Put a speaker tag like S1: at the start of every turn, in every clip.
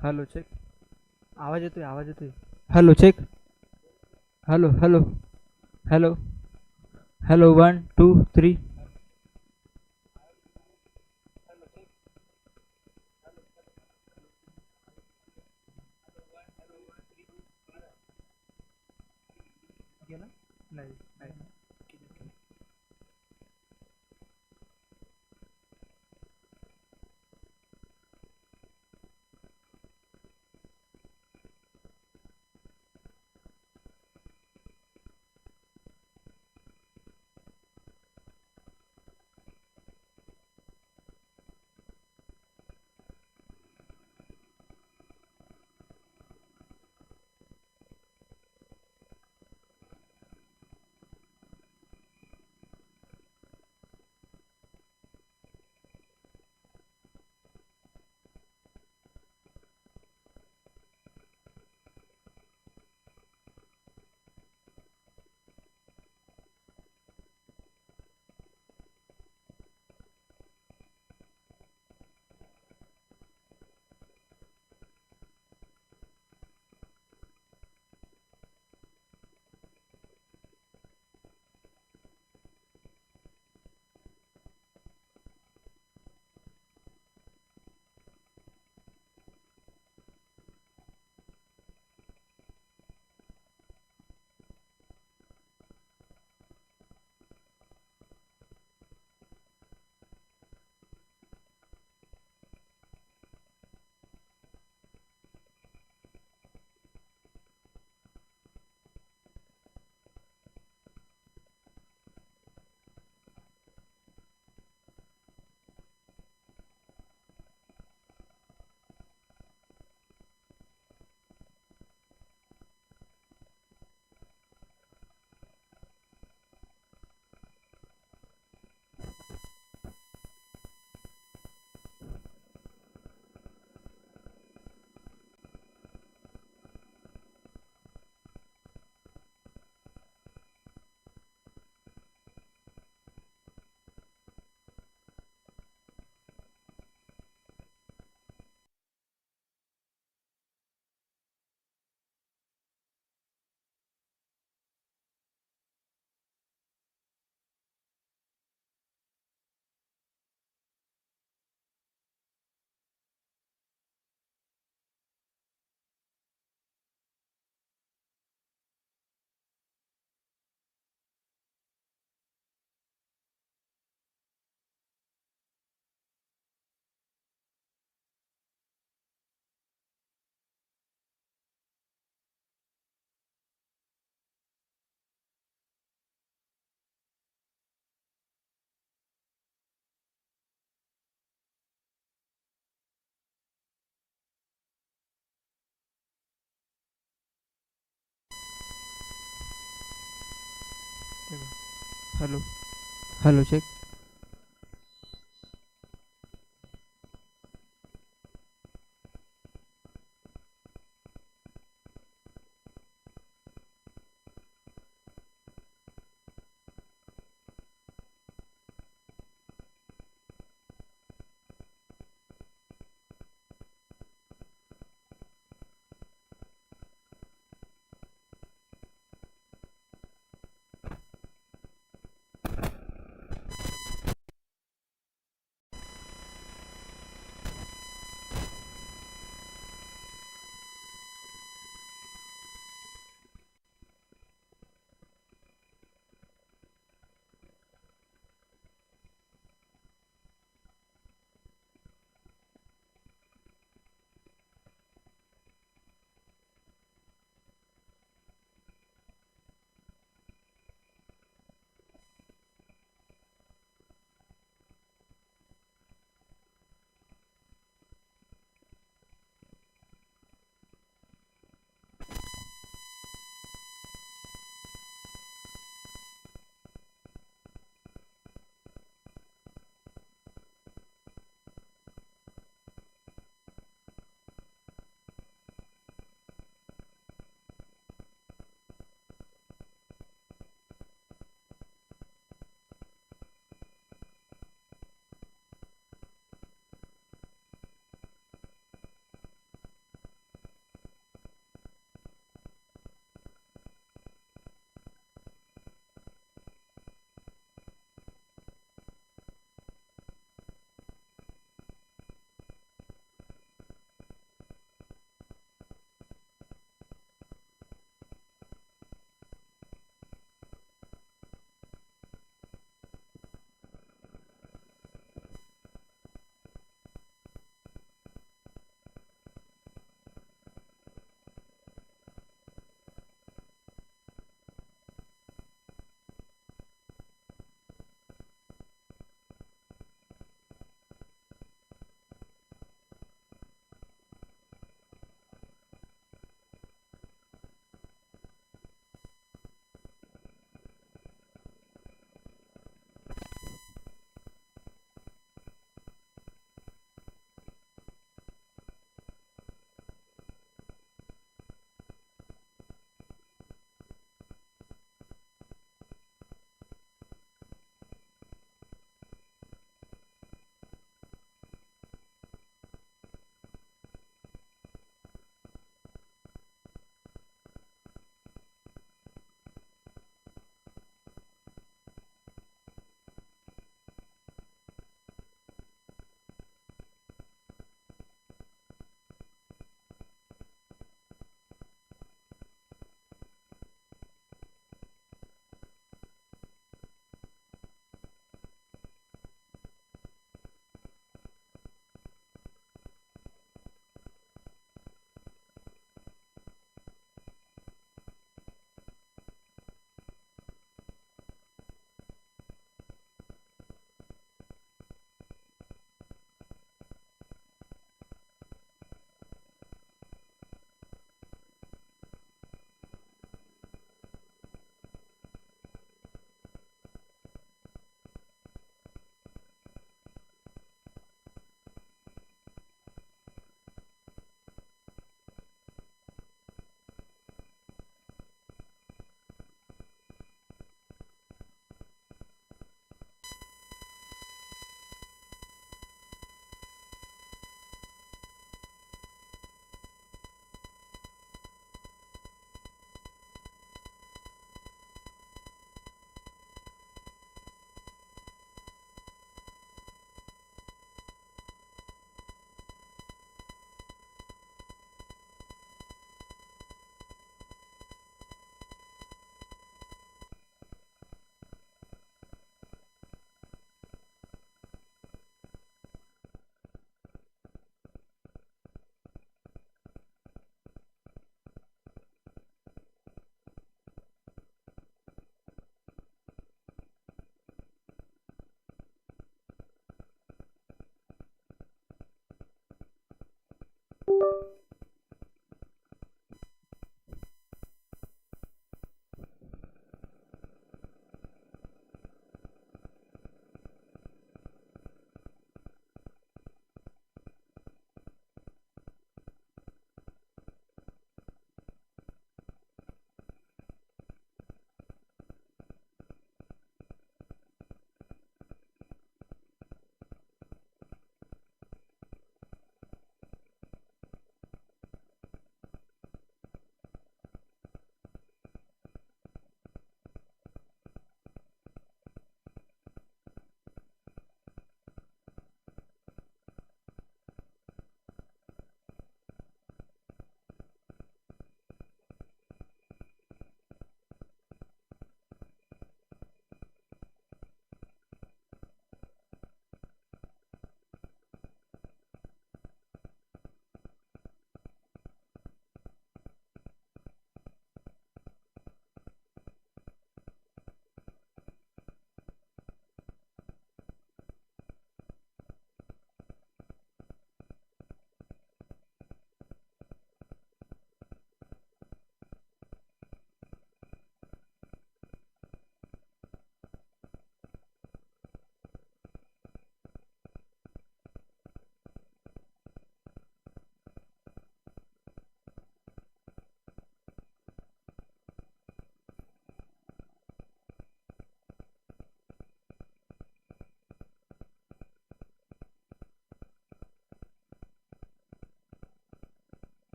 S1: Hello check. आवाज येतोय, आवाज येतोय. Hello check. Hello hello. Hello. Hello 1 2 3. गेला नाही नाही. Hello. Hello check.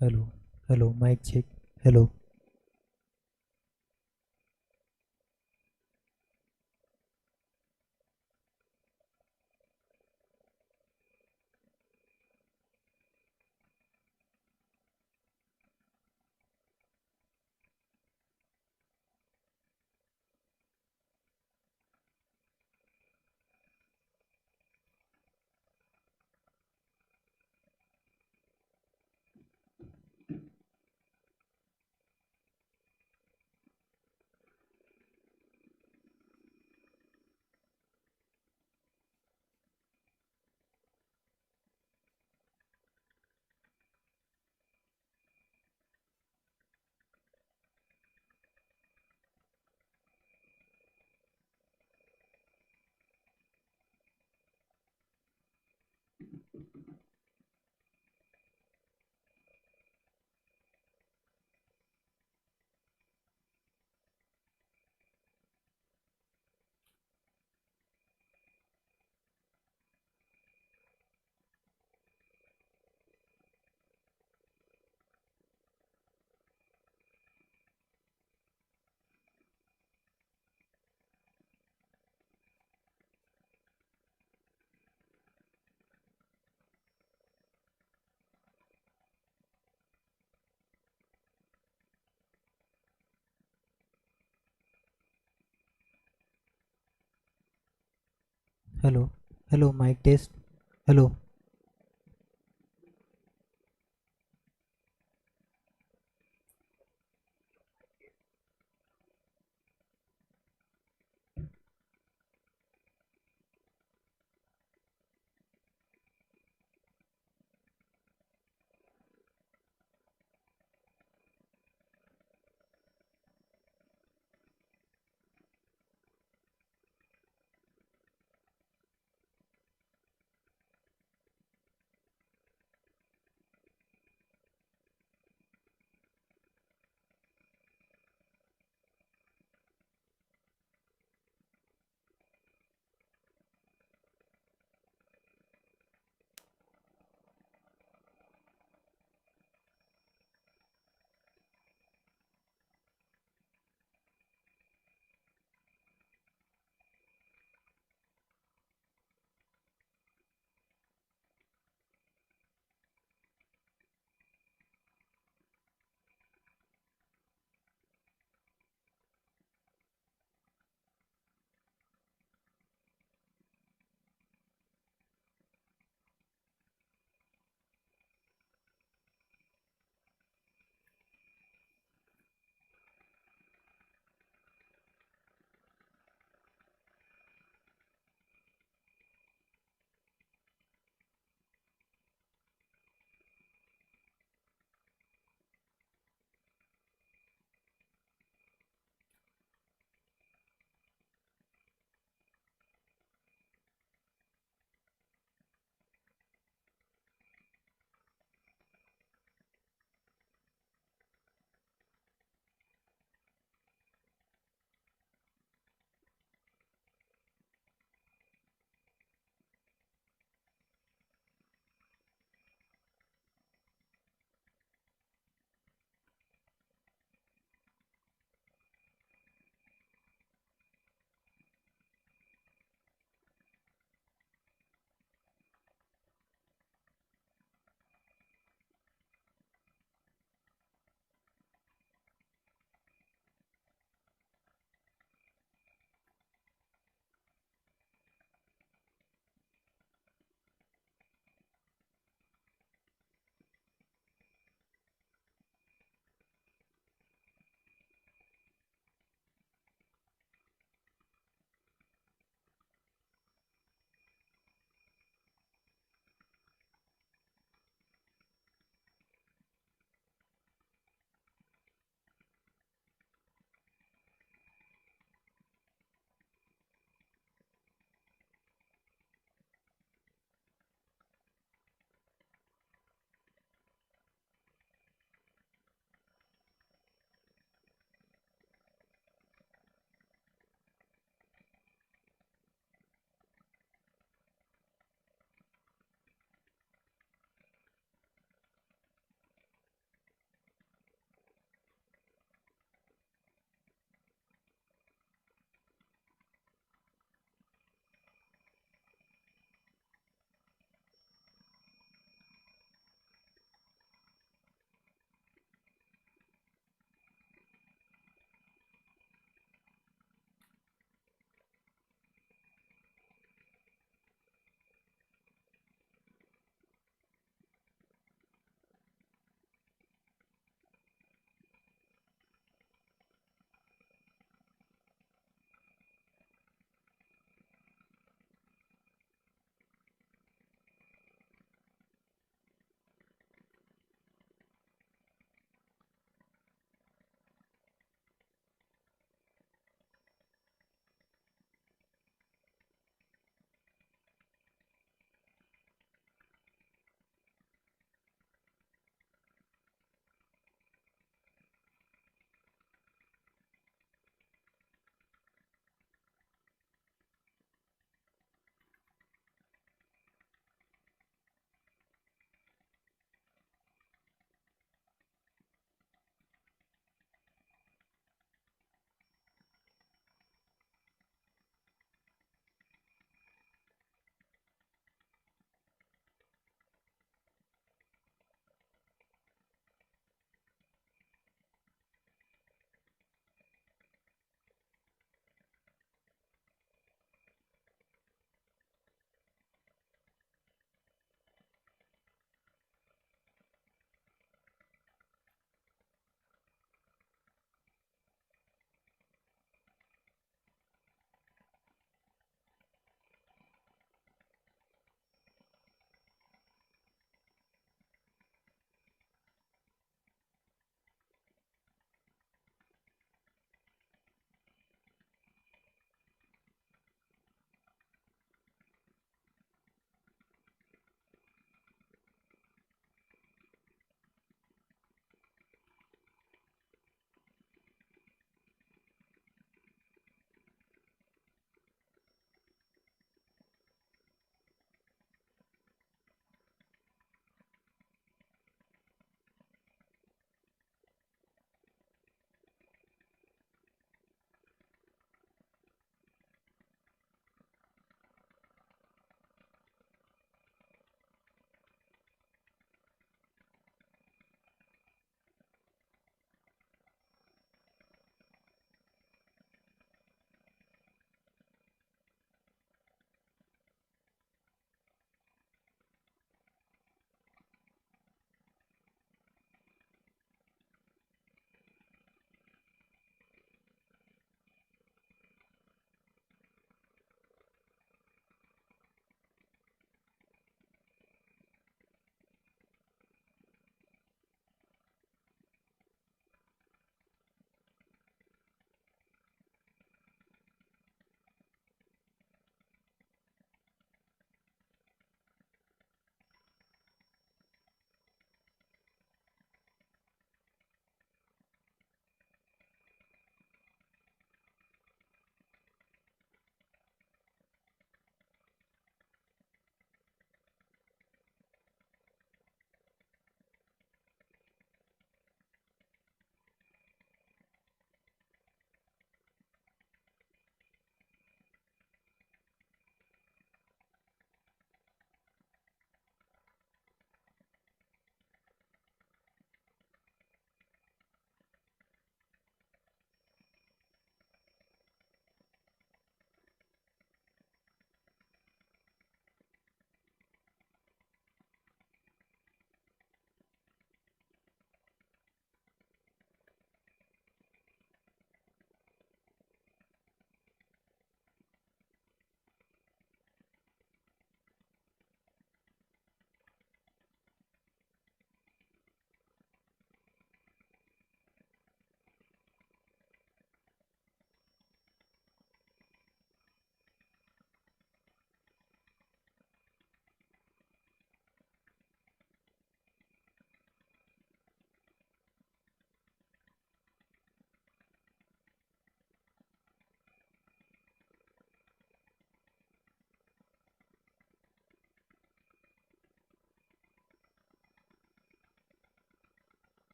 S1: Hello, hello, mic check. Hello, hello, hello, mic test. Hello,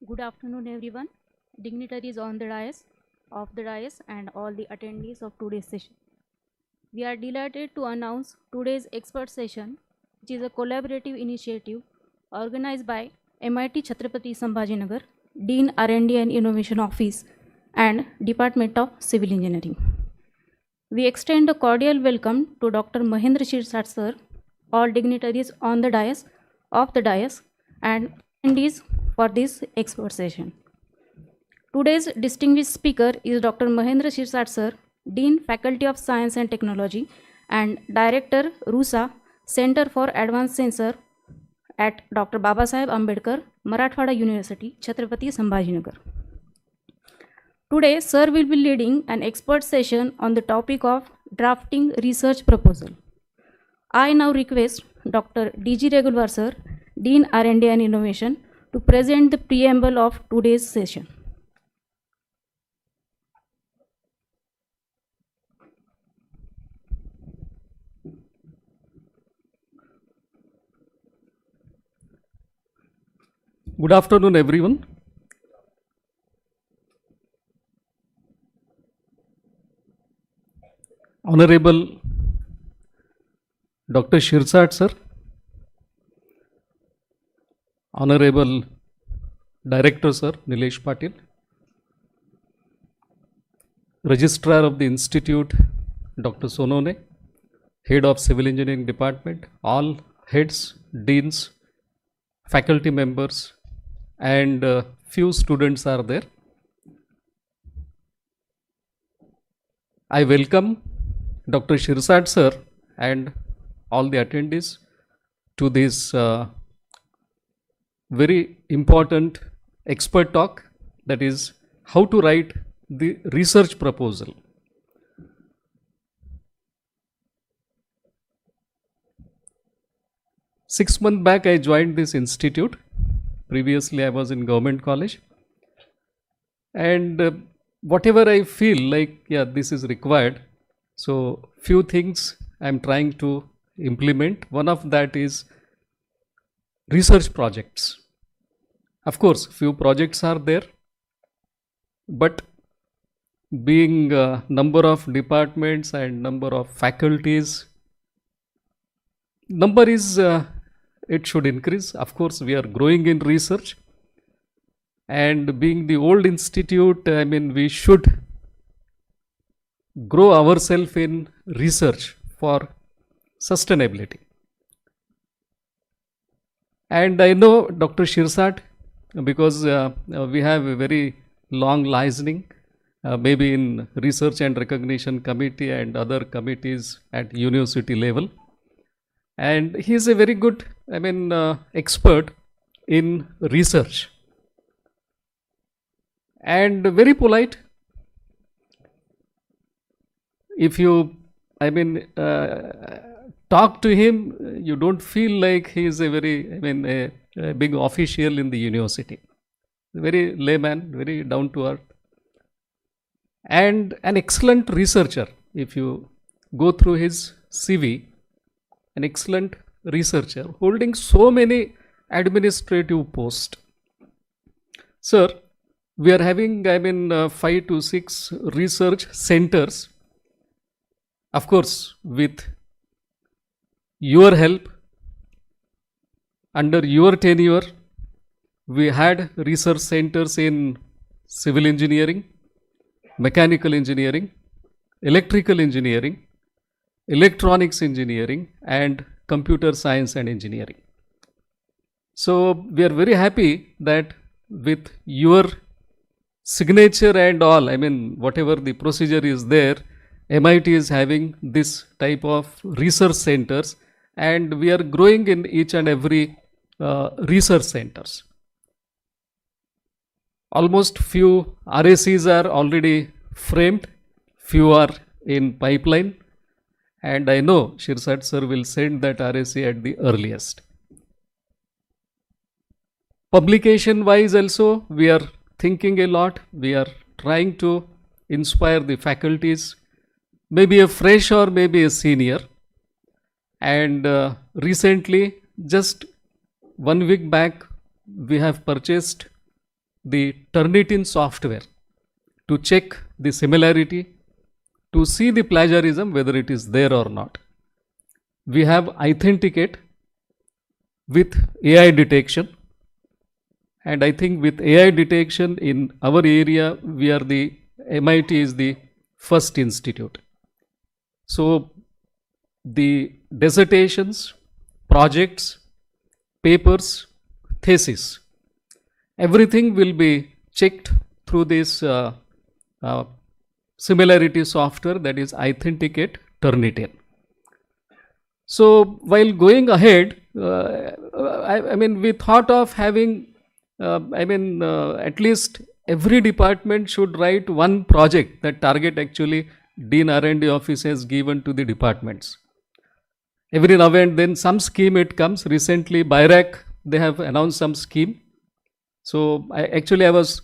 S2: Good afternoon, everyone. Dignitaries on the dais, off the dais, and all the attendees of today's session. We are delighted to announce today's expert session, which is a collaborative initiative organized by MIT Chhatrapati Sambhajinagar, Dean R&D and Innovation Office, and Department of Civil Engineering. We extend a cordial welcome to Dr. Mahendra Shirsat sir, all dignitaries on the dais, off the dais, and attendees for this expert session. Today's distinguished speaker is Dr. Mahendra Shirsat sir, Dean Faculty of Science and Technology and Director RUSA Center for Advanced Sensor at Dr. Babasaheb Ambedkar, Marathwada University, Chhatrapati Sambhajinagar. Today, sir will be leading an expert session on the topic of drafting research proposal. I now request Dr. D.G. Regular sir, Dean R&D and Innovation, to present the preamble of today's session.
S3: Good afternoon, everyone. Honorable Dr. Shirsat sir, Honorable Director sir, Nilesh Patil, Registrar of the Institute, Dr. Sonone, Head of Civil Engineering Department, all heads, deans, faculty members, and few students are there. I welcome Dr. Shirsat sir and all the attendees to this very important expert talk, that is how to write the research proposal. Six months back I joined this institute. Previously I was in government college, and whatever I feel like, yeah, this is required, so few things I'm trying to implement. One of that is research projects. Of course, few projects are there, but being number of departments and number of faculties, number is it should increase. Of course, we are growing in research, and being the old institute, I mean, we should grow ourselves in research for sustainability. And I know Dr. Shirsat, because we have a very long listening, maybe in research and recognition committee and other committees at university level. And he is a very good, I mean, expert in research and very polite. If you, I mean, talk to him, you don't feel like he is a very, I mean, a big official in the university. Very layman, very down to earth, and an excellent researcher. If you go through his CV, an excellent researcher holding so many administrative posts. Sir, we are having, I mean, 5 to 6 research centers. Of course, with your help, under your tenure, we had research centers in civil engineering, mechanical engineering, electrical engineering, electronics engineering, and computer science and engineering. So we are very happy that with your signature and all, I mean, whatever the procedure is there, MIT is having this type of research centers, and we are growing in each and every research centers. Almost few RACs are already framed, few are in pipeline, and I know Shirsat sir will send that RAC at the earliest. Publication wise also, we are thinking a lot. We are trying to inspire the faculties, maybe a fresh or maybe a senior. And recently, just 1 week back, we have purchased the Turnitin software to check the similarity, to see the plagiarism whether it is there or not. We have Authenticate with AI detection, and I think with AI detection in our area, we are the MIT is the first institute. So the dissertations, projects, papers, thesis, everything will be checked through this similarity software, that is Authenticate Turnitin. So while going ahead, I mean, we thought of having, at least every department should write one project that target actually Dean R&D office has given to the departments. Every now and then some scheme it comes. Recently, BIRAC, they have announced some scheme. So I was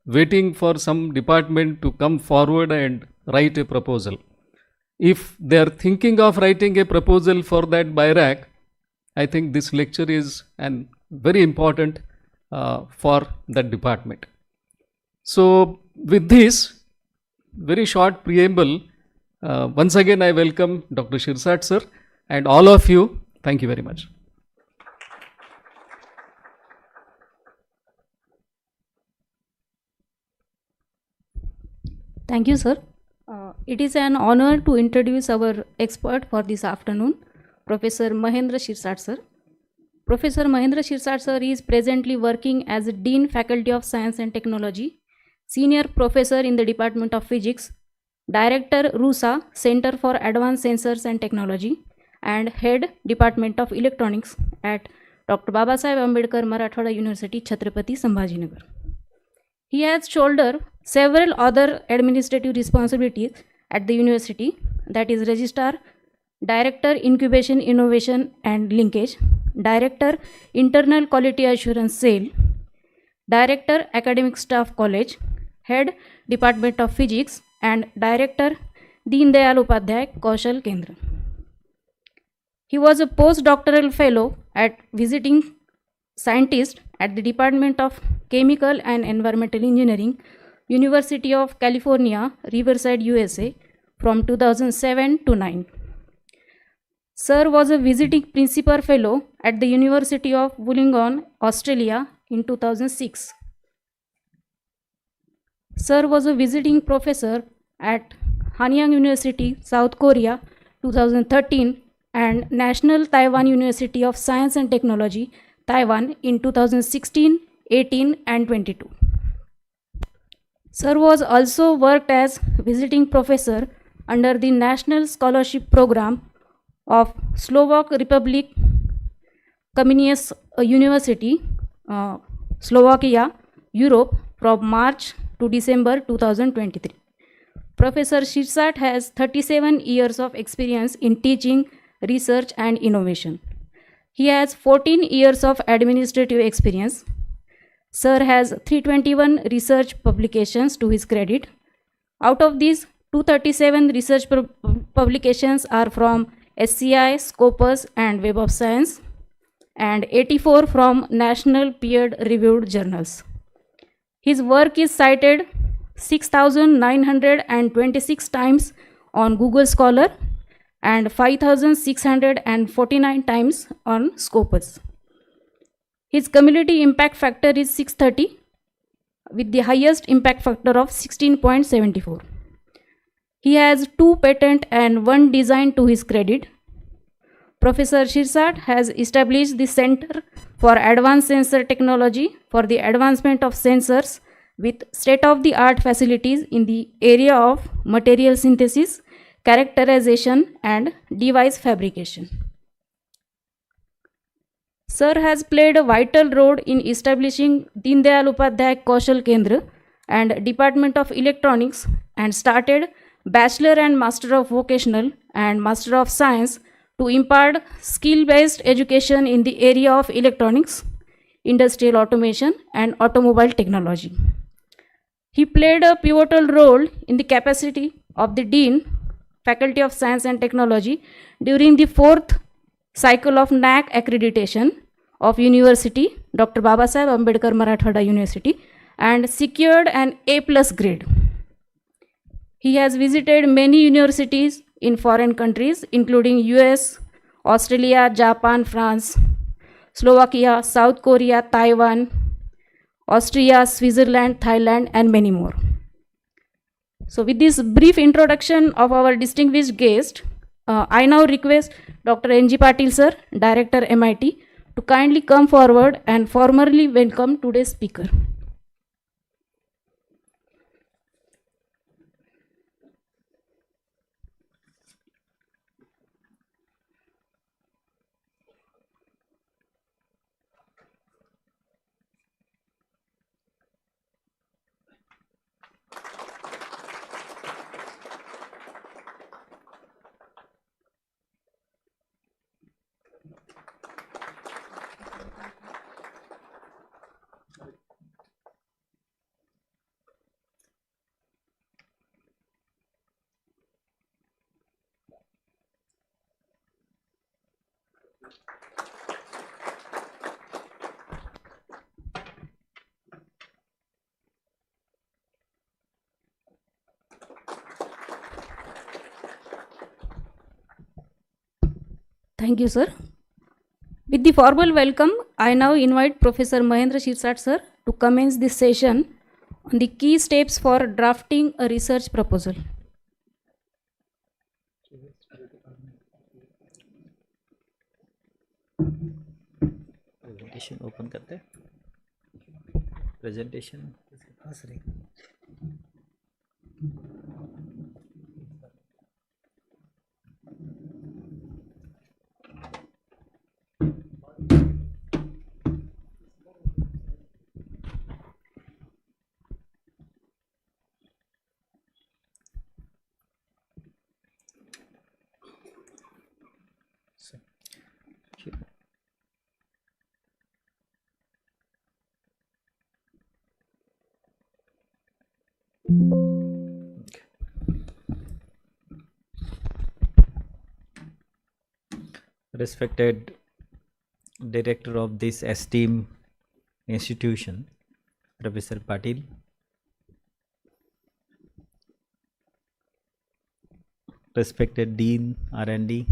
S3: waiting for some department to come forward and write a proposal. If they are thinking of writing a proposal for that BIRAC, I think this lecture is very important for that department. So with this very short preamble, once again I welcome Dr. Shirsat sir and all of you. Thank you very much.
S2: Thank you, sir. It is an honor to introduce our expert for this afternoon, Professor Mahendra Shirsat sir. Professor Mahendra Shirsat sir is presently working as a Dean Faculty of Science and Technology, Senior Professor in the Department of Physics, Director RUSA, Center for Advanced Sensors and Technology, and Head Department of Electronics at Dr. Babasaheb Ambedkar Marathwada University, Chhatrapati Sambhajinagar. He has shouldered several other administrative responsibilities at the university, that is Registrar, Director Incubation, Innovation and Linkage, Director Internal Quality Assurance Cell, Director Academic Staff College, Head Department of Physics, and Director Deen Dayal Upadhyay Kaushal Kendra. He was a postdoctoral fellow at visiting scientist at the Department of Chemical and Environmental Engineering, University of California, Riverside, USA, from 2007 to 9. Sir was a visiting principal fellow at the University of Wollongong, Australia in 2006. Sir was a visiting professor at Hanyang University, South Korea, 2013, and National Taiwan University of Science and Technology, Taiwan in 2016, 18, and 22. Sir was also worked as visiting professor under the National Scholarship Program of Slovak Republic Comenius University, Slovakia, Europe, from March to December 2023. Professor Shirsat has 37 years of experience in teaching, research, and innovation. He has 14 years of administrative experience. Sir has 321 research publications to his credit. Out of these, 237 research publications are from SCI, Scopus, and Web of Science, and 84 from national peer-reviewed journals. His work is cited 6,926 times on Google Scholar and 5,649 times on Scopus. His cumulative impact factor is 630, with the highest impact factor of 16.74. He has 2 patents and 1 design to his credit. Professor Shirsat has established the Center for Advanced Sensor Technology for the advancement of sensors with state-of-the-art facilities in the area of material synthesis, characterization, and device fabrication. Sir has played a vital role in establishing Deen Dayal Upadhyay Kaushal Kendra and Department of Electronics, and started Bachelor and Master of Vocational and Master of Science to impart skill-based education in the area of electronics, industrial automation, and automobile technology. He played a pivotal role in the capacity of the Dean, Faculty of Science and Technology, during the 4th cycle of NAAC accreditation of University, Dr. Babasaheb Ambedkar Marathwada University, and secured an A+ grade. He has visited many universities in foreign countries, including US, Australia, Japan, France, Slovakia, South Korea, Taiwan, Austria, Switzerland, Thailand, and many more. So with this brief introduction of our distinguished guest, I now request Dr. N.G. Patil sir, Director MIT, to kindly come forward and formally welcome today's speaker. Thank you, sir. With the formal welcome, I now invite Professor Mahendra Shirsat sir to commence this session on the key steps for drafting a research proposal.
S4: Presentation open करते हैं. Presentation respected director of this esteemed institution, Professor Patil, respected Dean R&D,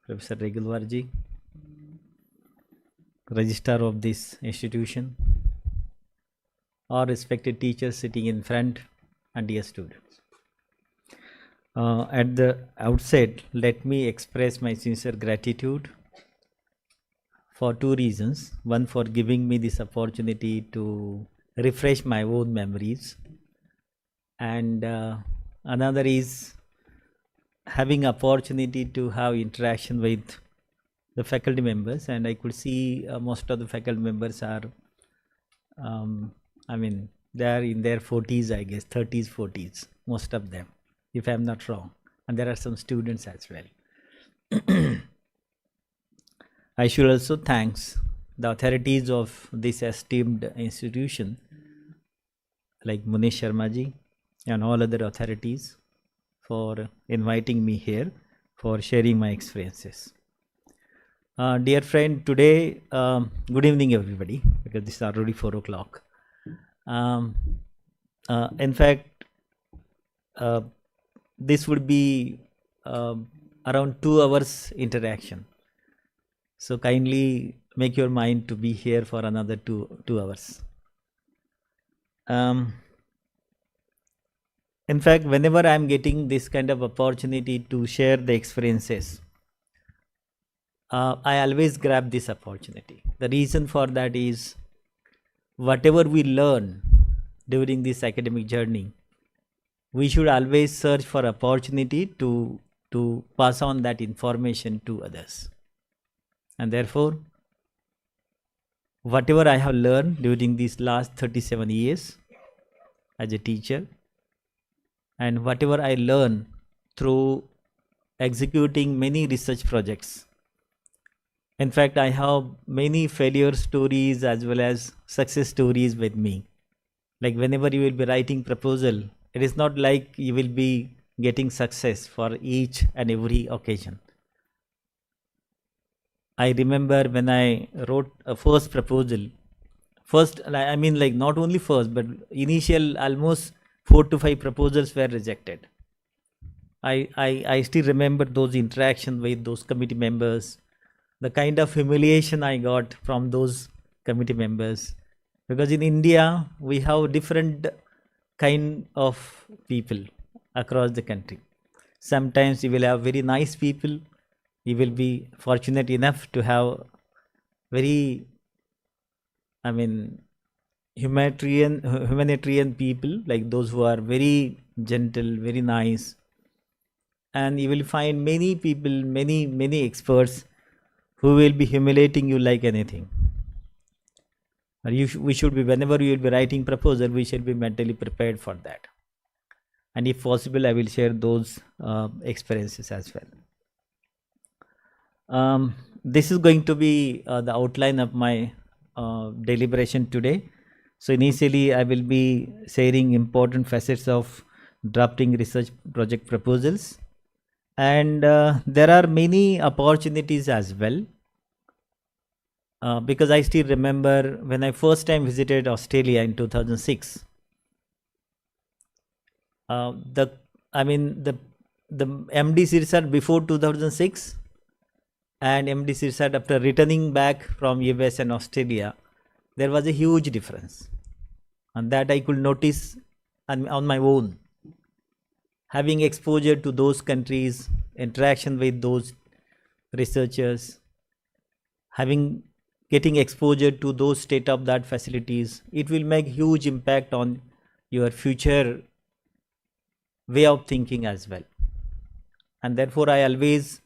S4: Professor Regalwarji, Registrar of this institution, all respected teachers sitting in front, and dear students. At the outset, let me express my sincere gratitude for two reasons. One, for giving me this opportunity to refresh my own memories, and another is having opportunity to have interaction with the faculty members, and I could see most of the faculty members are they are in their 40s, I guess 30s, 40s, most of them, if I am not wrong, and there are some students as well. I should also thank the authorities of this esteemed institution, like Munish Sharma ji and all other authorities, for inviting me here for sharing my experiences. Dear friend, today, good evening everybody, because this is already 4 o'clock. In fact, this would be around 2 hours interaction. So kindly make your mind to be here for another 2 hours. In fact, whenever I am getting this kind of opportunity to share the experiences, I always grab this opportunity. The reason for that is, whatever we learn during this academic journey, we should always search for opportunity to pass on that information to others. And therefore, whatever I have learned during these last 37 years as a teacher, and whatever I learned through executing many research projects. In fact, I have many failure stories as well as success stories with me. Like whenever you will be writing proposal, it is not like you will be getting success for each and every occasion. I remember when I wrote a first proposal, I mean like not only first, but initial almost 4 to 5 proposals were rejected. I still remember those interactions with those committee members, the kind of humiliation I got from those committee members. Because in India, we have different kind of people across the country. Sometimes you will have very nice people. You will be fortunate enough to have very, I mean, humanitarian people, like those who are very gentle, very nice. And you will find many people, many experts who will be humiliating you like anything. Or we should be, whenever you will be writing proposal, we should be mentally prepared for that. And if possible, I will share those experiences as well. This is going to be the outline of my deliberation today. So initially, I will be sharing important facets of drafting research project proposals. And there are many opportunities as well. Because I still remember when I first time visited Australia in 2006. The MD Shirsat before 2006 and MD Shirsat after returning back from US and Australia, there was a huge difference, and that I could notice on my own. Having exposure to those countries, interaction with those researchers, getting exposure to those state-of-the-art facilities, it will make huge impact on your future way of thinking as well. And therefore, I always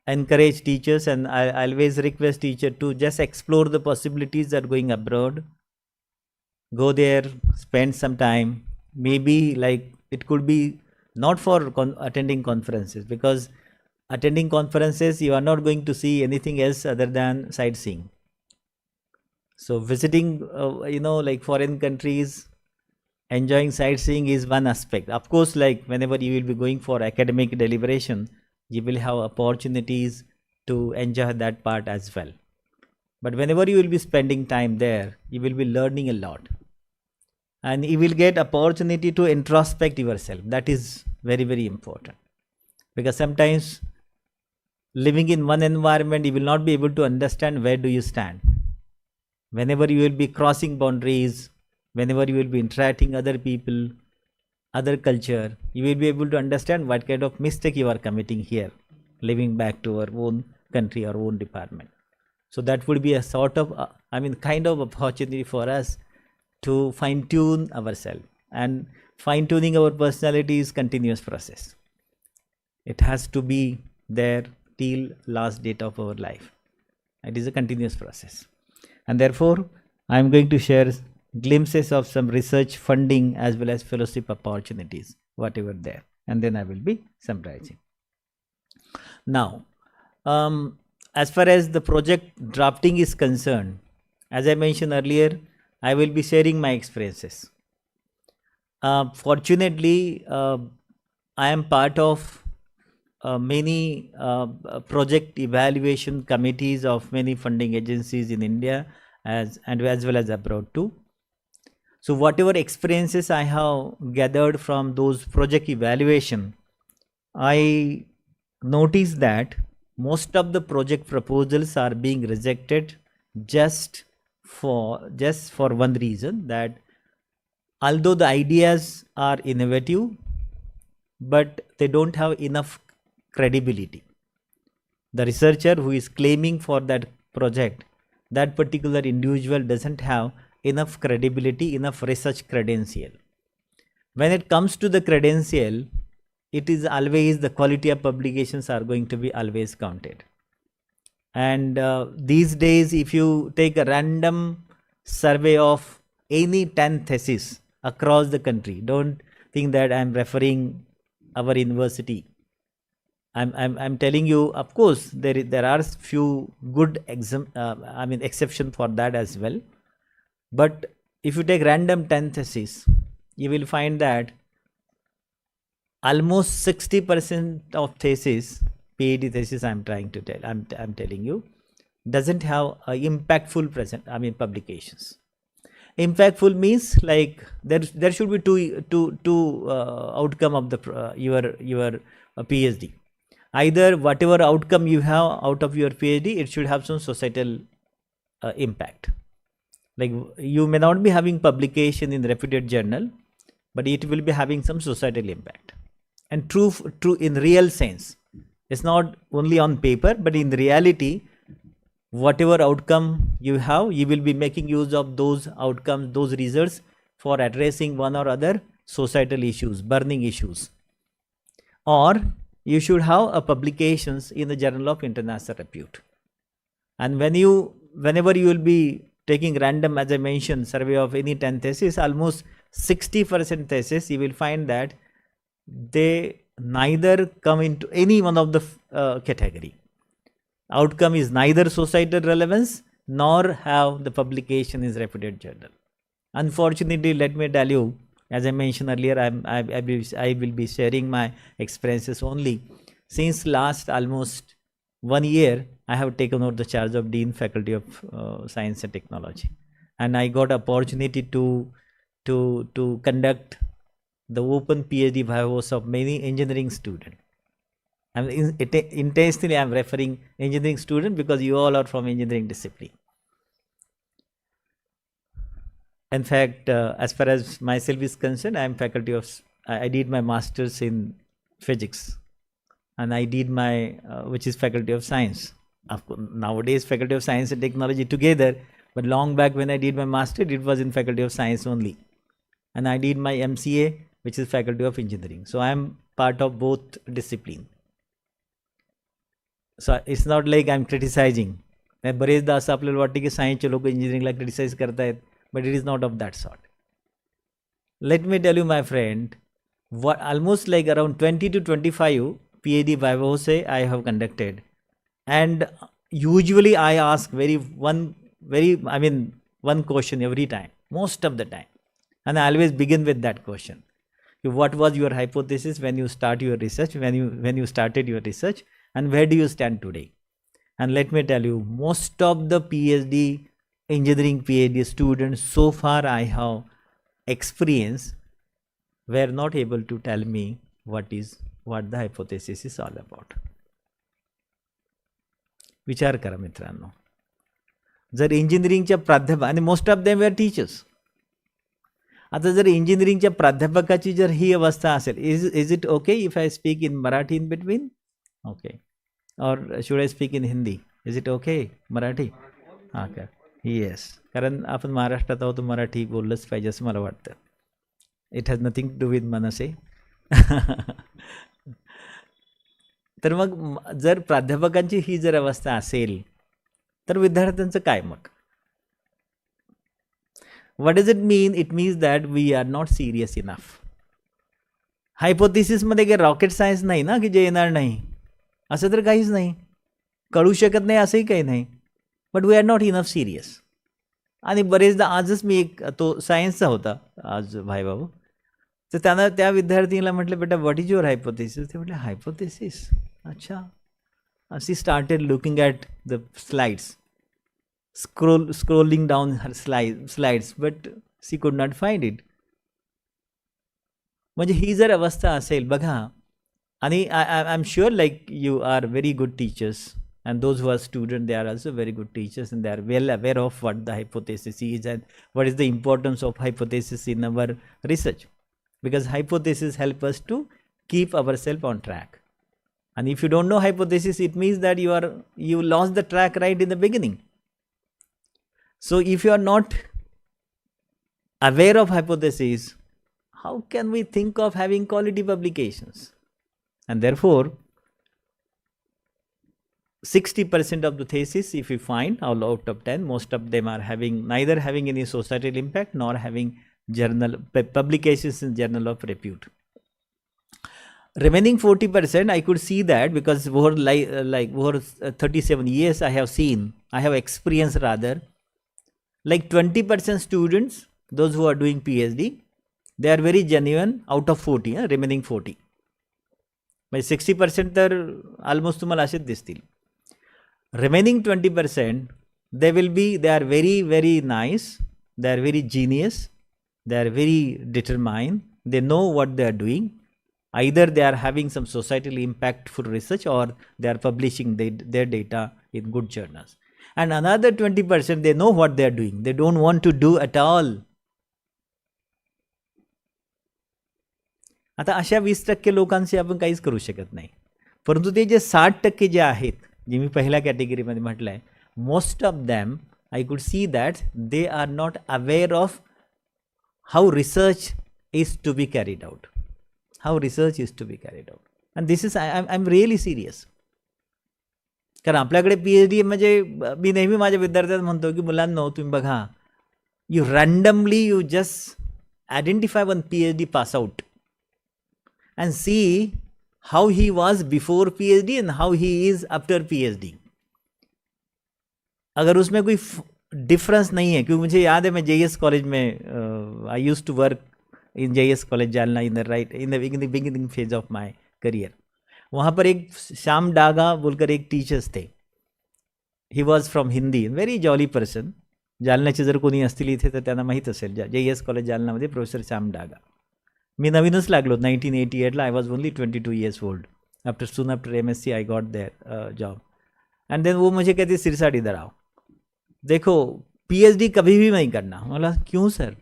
S4: encourage teachers and I always request teachers to just explore the possibilities that are going abroad. Go there, spend some time. Maybe like it could be not for attending conferences, because attending conferences you are not going to see anything else other than sightseeing. So visiting, like foreign countries, enjoying sightseeing is one aspect. Of course, like whenever you will be going for academic deliberation, you will have opportunities to enjoy that part as well. But whenever you will be spending time there, you will be learning a lot. And you will get opportunity to introspect yourself. That is very, very important. Because sometimes living in one environment, you will not be able to understand where do you stand. Whenever you will be crossing boundaries, whenever you will be interacting other people, other culture, you will be able to understand what kind of mistake you are committing here, living back to our own country, our own department. So that would be a sort of, kind of opportunity for us to fine tune ourselves. And fine tuning our personality is continuous process. It has to be there till last date of our life. It is a continuous process. And therefore, I am going to share glimpses of some research funding as well as fellowship opportunities, whatever there. And then I will be summarizing. Now, as far as the project drafting is concerned, as I mentioned earlier, I will be sharing my experiences. Fortunately, I am part of many project evaluation committees of many funding agencies in India as well as abroad too. So whatever experiences I have gathered from those project evaluation, I noticed that most of the project proposals are being rejected just for one reason, that although the ideas are innovative, but they don't have enough credibility. The researcher who is claiming for that project, that particular individual doesn't have enough credibility, enough research credential. When it comes to the credential, it is always the quality of publications are going to be always counted. And these days, if you take a random survey of any 10 theses across the country, don't think that I'm referring our university. I'm telling you, of course, there are few good exception for that as well. But if you take random 10 theses, you will find that almost 60% of theses, PhD thesis I'm telling you, doesn't have impactful publications. Impactful means like there should be two outcome of the your PhD. Either whatever outcome you have out of your PhD, it should have some societal impact. Like you may not be having publication in reputed journal, but it will be having some societal impact. And true in real sense, it's not only on paper, but in reality, whatever outcome you have, you will be making use of those outcomes, those results for addressing one or other societal issues, burning issues. Or you should have a publications in the journal of international repute. And whenever you will be taking random, as I mentioned, survey of any 10 thesis, almost 60% thesis, you will find that they neither come into any one of the category. Outcome is neither societal relevance nor have the publication is reputed journal. Unfortunately, let me tell you, as I mentioned earlier, I will be sharing my experiences only. Since last almost 1 year, I have taken over the charge of Dean Faculty of Science and Technology, and I got opportunity to conduct the open PhD vivos of many engineering students. Intentionally, I am referring engineering student because you all are from engineering discipline. In fact, as far as myself is concerned, I am I did my master's in physics, and I did my which is Faculty of Science. Of course, nowadays Faculty of Science and Technology together, but long back when I did my master, it was in Faculty of Science only. And I did my MCA, which is Faculty of Engineering. So I am part of both discipline. So it's not like I'm criticizing. बरेचदा असं आपल्याला वाटतं की सायन्सचे लोक इंजिनिअरिंगला criticise करतायत, but it is not of that sort. Let me tell you, my friend, what almost like around 20 to 25 PhD vivos I have conducted, and usually I ask one question every time, most of the time, and I always begin with that question: what was your hypothesis when you start your research? When you started your research, and where do you stand today? And let me tell you, most of the engineering PhD students so far I have experienced were not able to tell me what the hypothesis is all about. विचार करा मित्रांनो, जर इंजिनिअरिंगच्या प्राध्यापक, आणि most of them were teachers, आता जर इंजिनिअरिंगच्या प्राध्यापकाची जर ही अवस्था असेल, is it okay if I speak in Marathi in between? Okay, और should I speak in Hindi? Is it okay Marathi? हां का? येस, कारण आपण महाराष्ट्रात आहोत, मराठी बोललंच पाहिजे असं मला वाटतं. It has nothing to do with MNS. तर मग जर प्राध्यापकांची ही जर अवस्था असेल तर विद्यार्थ्यांचं काय मग? What does it mean? It means that we are not serious enough. हायपोथिसिसमध्ये काही रॉकेट सायन्स नाही ना की जे येणार नाही, असं तर काहीच नाही. कळू शकत नाही असंही काही नाही, but we are not enough serious. आणि बरेचदा आजच मी तो सायन्सचा होता आज भाई भाऊ, तर त्यांना त्या विद्यार्थीला म्हटलं, बेटा व्हॉट इज युअर हायपोथिसिस? ते म्हटले, हायपोथिसिस? अच्छा. She started looking at the slides, scrolling down her slides, but she could not find it. म्हणजे ही जर अवस्था असेल बघा, आणि I am sure like you are very good teachers, and those who are students, they are also very good teachers, and they are well aware of what the hypothesis is and what is the importance of hypothesis in our research, because hypothesis help us to keep ourselves on track. And if you don't know hypothesis, it means that you lost the track right in the beginning. So if you are not aware of hypothesis, how can we think of having quality publications? And therefore 60% of the thesis, if we find out of 10, most of them are neither having any societal impact nor having journal publications in journal of repute. Remaining 40%, I could see that because over 37 years I have experienced rather, like 20% students, those who are doing PhD, they are very genuine out of 40, remaining 40. By 60% तर almost तुम्हाला असेच दिसतील. remaining 20%, they are very, very nice, they are very genius, they are very determined, they know what they are doing. Either they are having some societally impactful research or they are publishing their data in good journals. And another 20%, they know what they are doing, they don't want to do at all. आता अशा 20% लोकांचे आपण काहीच करू शकत नाही. परंतु ते जे 60% जे आहेत, जे मी पहिल्या कॅटेगरीमध्ये म्हटलं आहे, most of them I could see that they are not aware of how research is to be carried out. How research is to be carried out. And this is I am really serious. कारण आपल्याकडे PhD म्हणजे मी नेहमी माझ्या विद्यार्थ्यांना म्हणतो की मुलांनो तुम्ही बघा, you randomly you just identify one PhD pass out and see how he was before PhD and how he is after PhD. अगर उसमें कोई डिफरेंस नहीं है, क्योंकि मुझे याद है मैं JS कॉलेज में I used to work in JS college Jalna in the beginning phase of my career. वहाँ पर एक श्याम डागा बोलकर एक टीचर्स थे. He was from Hindi, very jolly person. जालन्याचे जर कोणी असतील इथे तर त्यांना माहीत असेल, JS कॉलेज जालनामध्ये प्रोफेसर श्याम डागा. मी नवीनच लागलो 1988ला. I was only 22 years old. After MSc I got their job. And then वो मुझे कहती सिरसाट इधर आओ, देखो PhD कभी भी नहीं करना. बोला क्यों सर?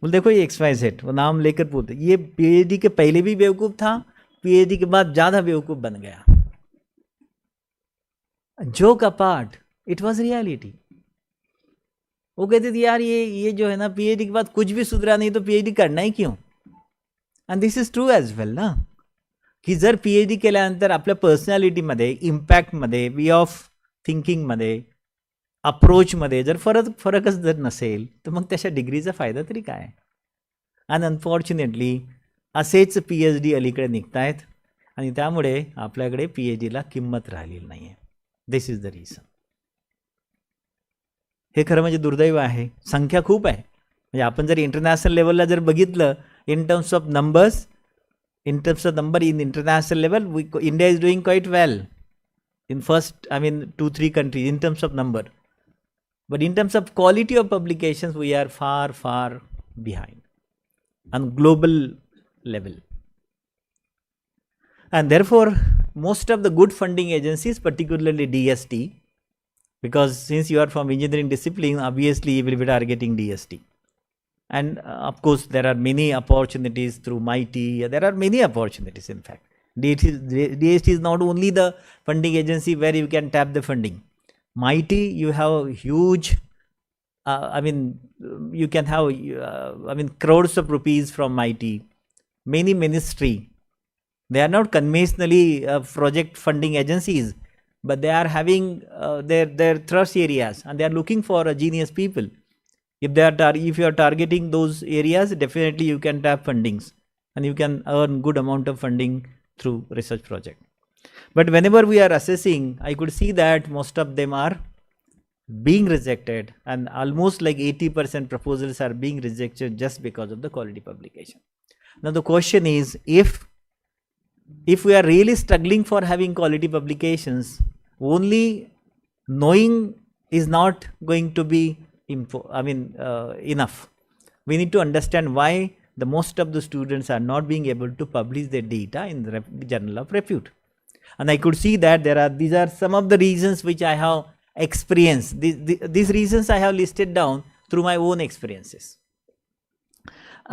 S4: बोले देखो ये XYZ, वो नाम लेकर बोलते, ये PhD के पहले भी बेवकूफ़ था, PhD के बाद ज़्यादा बेवकूफ़ बन गया. Joke apart, it was reality. वो कहते थे यार ये जो है ना PhD के बाद कुछ भी सुधरा नहीं तो PhD करना ही क्यों. And this is true as well ना, की जर PhD केल्यानंतर आपल्या पर्सनॅलिटीमध्ये, इम्पॅक्टमध्ये, वे ऑफ थिंकिंगमध्ये, अप्रोचमध्ये जर फरकच जर नसेल तर मग त्याच्या डिग्रीचा फायदा तरी काय. आणि अनफॉर्च्युनेटली असेच PhD अलीकडे निघत आहेत आणि त्यामुळे आपल्याकडे PhDला किंमत राहिलेली नाही आहे. This is the reason. हे खरं म्हणजे दुर्दैव आहे. संख्या खूप आहे. म्हणजे आपण जर इंटरनॅशनल लेवलला जर बघितलं, in terms of numbers, in international level, India is doing quite well in first, 2-3 countries in terms of number. But in terms of quality of publications, we are far, far behind on global level. And therefore, most of the good funding agencies, particularly DST, because since you are from engineering discipline, obviously you will be targeting DST. And of course, there are many opportunities through MIT. There are many opportunities, in fact. DST is not only the funding agency where you can tap the funding. MIT, you have huge, you can have, crores of rupees from MIT. Many ministry. They are not conventionally project funding agencies, but they are having their thrust areas and they are looking for genius people. If you are targeting those areas, definitely you can tap fundings and you can earn good amount of funding through research project. But whenever we are assessing, I could see that most of them are being rejected, and almost like 80% proposals are being rejected just because of the quality publication. Now the question is, if we are really struggling for having quality publications, only knowing is not going to be enough. We need to understand why the most of the students are not being able to publish their data in the journal of repute. And I could see that these are some of the reasons which I have experienced. These reasons I have listed down through my own experiences.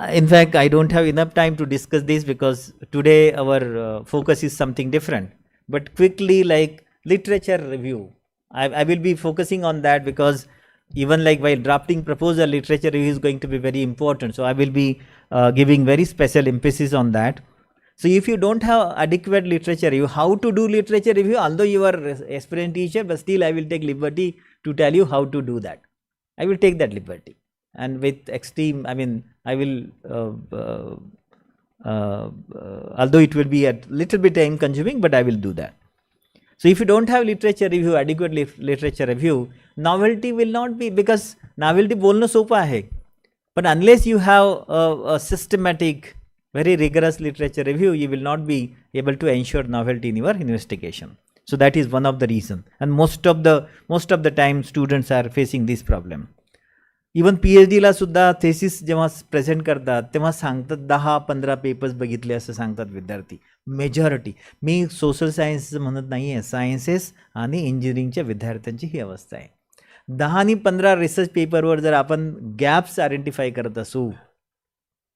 S4: In fact, I don't have enough time to discuss this because today our focus is something different. But quickly, like literature review, I will be focusing on that because even like while drafting proposal, literature review is going to be very important. So I will be giving very special emphasis on that. So if you don't have adequate literature review, how to do literature review, although you are aspirant teacher, but still I will take liberty to tell you how to do that. I will take that liberty. And with extreme, I will, although it will be a little bit time consuming, but I will do that. So if you don't have literature review, adequate literature review, novelty will not be, because novelty बोलना सोपा है, but unless you have a systematic, very rigorous literature review, you will not be able to ensure novelty in your investigation. So that is one of the reason, and most of the time students are facing this problem. Even PhD ला सुद्धा thesis जेव्हा present करतात तेव्हा सांगतात 10-15 papers बघितले असं सांगतात विद्यार्थी. Majority, मी social science म्हणत नाही आहे, सायन्सेस आणि इंजिनिअरिंगच्या विद्यार्थ्यांची ही अवस्था आहे. 10 आणि 15 रिसर्च पेपरवर जर आपण गॅप्स आयडेंटिफाय करत असू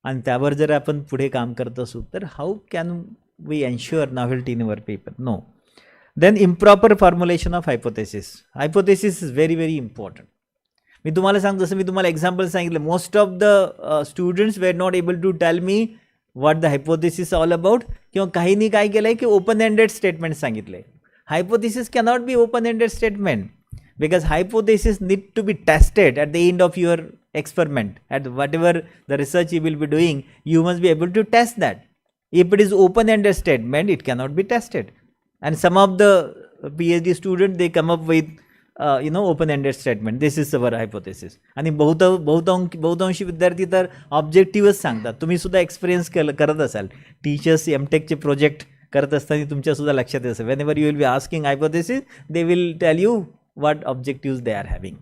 S4: आणि त्यावर जर आपण पुढे काम करत असू तर how can we ensure novelty in our paper? No. Then improper formulation of hypothesis. Hypothesis is very very important. मी तुम्हाला सांगतो, जसं मी तुम्हाला एक्झाम्पल सांगितलं, most of the students were not able to tell me what the hypothesis all about. किंवा काहींनी काय केलं आहे की ओपन एंडेड स्टेटमेंट सांगितले. Hypothesis cannot be open ended statement because hypothesis need to be tested at the end of your experiment. At whatever the research you will be doing, you must be able to test that. If it is open-ended statement, it cannot be tested. And some of the PhD students, they come up with open-ended statement. This is our hypothesis. आणि बहुतांशी विद्यार्थी तर ऑब्जेक्टिव्हच सांगतात. तुम्ही सुद्धा experience करत असाल, teachers एमटेकचे project करत असताना तुमच्या सुद्धा लक्षात असेल, whenever you will be asking hypothesis, they will tell you what objectives they are having.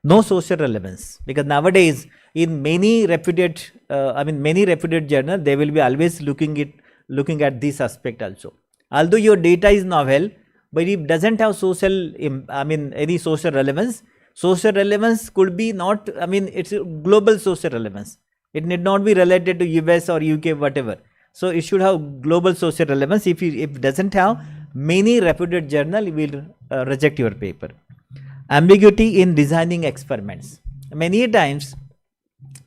S4: No social relevance, because nowadays in many reputed journals, they will be always looking at this aspect also. Although your data is novel, but it doesn't have any social relevance. Social relevance could be not, it's a global social relevance. It need not be related to US or UK, whatever. So it should have global social relevance. If it doesn't have, many reputed journal will reject your paper. Ambiguity in designing experiments. Many times,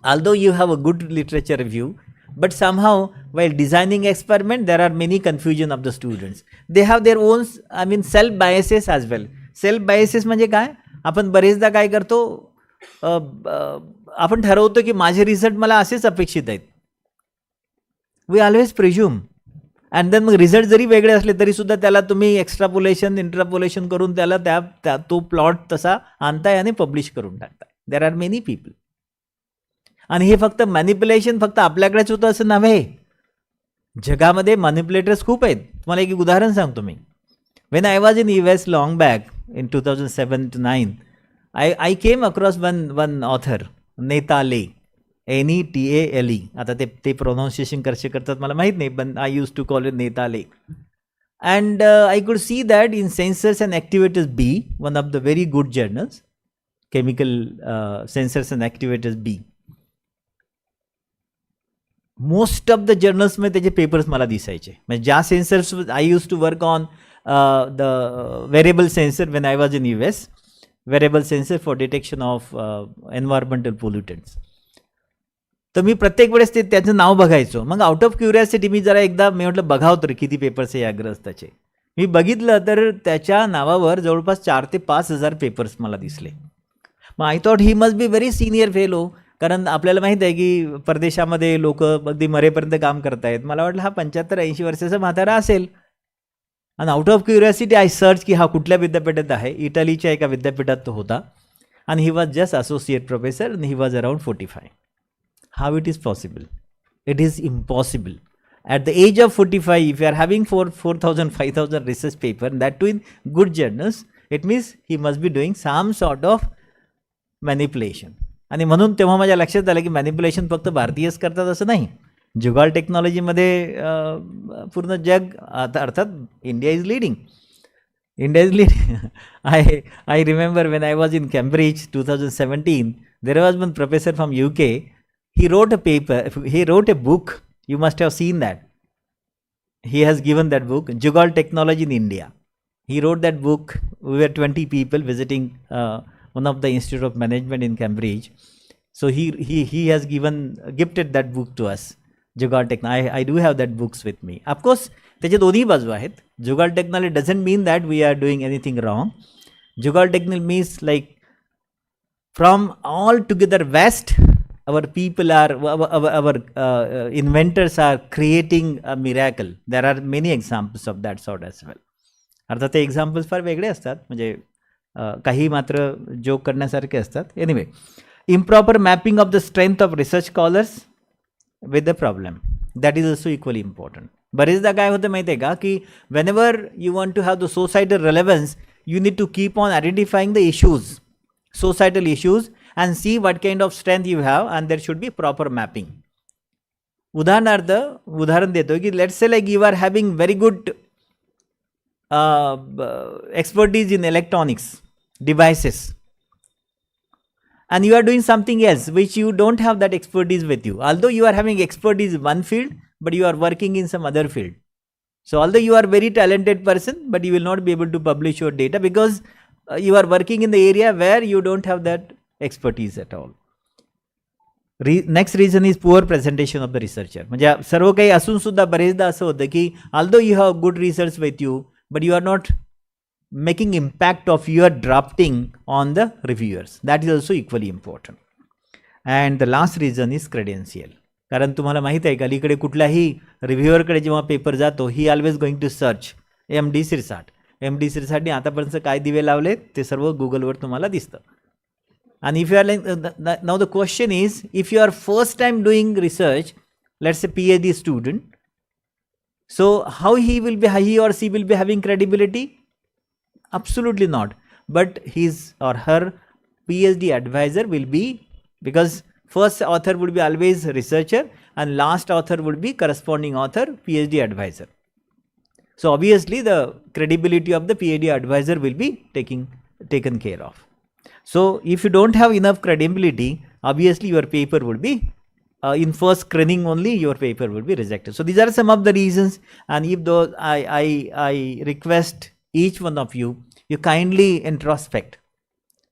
S4: although you have a good literature review, but somehow while designing experiment, there are many confusion of the students. They have their own self biases as well. Self biases म्हणजे काय? आपण बरेचदा काय करतो, आपण ठरवतो की माझे रिझल्ट मला असेच अपेक्षित आहेत. We always presume. And then मग रिझल्ट जरी वेगळे असले तरी सुद्धा त्याला तुम्ही एक्स्ट्रापोलेशन इंट्रापोलेशन करून त्याला तो प्लॉट तसा आणताय आणि पब्लिश करून टाकताय. There are many people. आणि हे फक्त मॅनिप्युलेशन फक्त आपल्याकडेच होतं असं नव्हे, जगामध्ये मॅनिप्युलेटर्स खूप आहेत. तुम्हाला एक उदाहरण सांगतो मी. When I was in US long back in 2007-9, I came across one author, नेताले, NETALE. आता ते प्रोनाऊन्सिएशन कसे करतात मला माहीत नाही, पण I used to call it नेताले. And I could see that in sensors and activators B, one of the very good journals, chemical sensors and activators B, most of the जर्नल्समध्ये त्याचे पेपर्स मला दिसायचे. म्हणजे ज्या sensors I used to work on the wearable sensor when I was in US, wearable sensor for detection of environmental pollutants. तर मी प्रत्येक वेळेस त्याचं नाव बघायचो. मग आउट ऑफ क्युरियासिटी मी जरा एकदा मी म्हटलं बघावं तर किती पेपर्स आहे या ग्रस्ताचे. मी बघितलं तर त्याच्या नावावर जवळपास 4,000 ते 5,000 पेपर्स मला दिसले. मग I thought he must be very senior fellow, कारण आपल्याला माहीत आहे की परदेशामध्ये लोक अगदी मरेपर्यंत काम करतायत. मला वाटलं हा 75-80 वर्षाचा म्हातारा असेल. आणि out of curiosity I search की हा कुठल्या विद्यापीठात आहे. इटलीच्या एका विद्यापीठात तो होता आणि he was just associate professor आणि he was around 45. How it is possible? It is impossible. At the age of 45, if you are having 4,000, 5,000 research paper, and that too in good journals, it means he must be doing some sort of manipulation. आणि म्हणून तेव्हा माझ्या लक्षात आलं की manipulation फक्त भारतीयच करतात असं नाही. जुगाड टेक्नॉलॉजीमध्ये पूर्ण जग, अर्थात India is leading. I remember when I was in Cambridge 2017, there was one professor from UK. He wrote a book. You must have seen that. He has given that book, Jugaad Technology in India. He wrote that book. We were 20 people visiting one of the Institute of Management in Cambridge. So he has gifted that book to us, Jugaad Technology. I do have that books with me. Of course, त्याचे दोन्ही बाजू आहेत. Jugaad Technology doesn't mean that we are doing anything wrong. Jugaad Technology means like from all together West, our people are, our inventors are creating a miracle. There are many examples of that sort as well. अर्थात ते examples फार वेगळे असतात, म्हणजे काही मात्र joke करण्यासारखे असतात. Anyway, improper mapping of the strength of research scholars with the problem, that is also equally important. बरेचदा काय होतं माहिती आहे का की whenever you want to have the societal relevance, you need to keep on identifying the issues, societal issues, and see what kind of strength you have, and there should be proper mapping. उदाहरणार्थ उदाहरण देतो की let's say like you are having very good expertise in electronics devices, and you are doing something else which you don't have that expertise with you, although you are having expertise in one field but you are working in some other field. So although you are very talented person, but you will not be able to publish your data because you are working in the area where you don't have that expertise at all. Next reason is poor presentation of the researcher. म्हणजे सर्व काही असून सुद्धा बरेचदा असं होतं की although you have good research with you, but you are not making impact of your drafting on the reviewers. That is also equally important. And the last reason is credential. कारण तुम्हाला माहित आहे का अलीकडे कुठल्याही रिव्ह्युअरकडे जेव्हा पेपर जातो he always going to search MD Shirsat. MD Shirsatने आतापर्यंत काय दिवे लावले ते सर्व गुगलवर तुम्हाला दिसतं. And if you are like, now the question is, if you are first time doing research, let's say PhD student, so how he or she will be having credibility? Absolutely not. But his or her PhD advisor will be, because first author would be always researcher and last author would be corresponding author, PhD advisor. So obviously the credibility of the PhD advisor will be taken care of. So if you don't have enough credibility, obviously your paper would be in first screening only, your paper would be rejected. So these are some of the reasons, and if those I request each one of you, you kindly introspect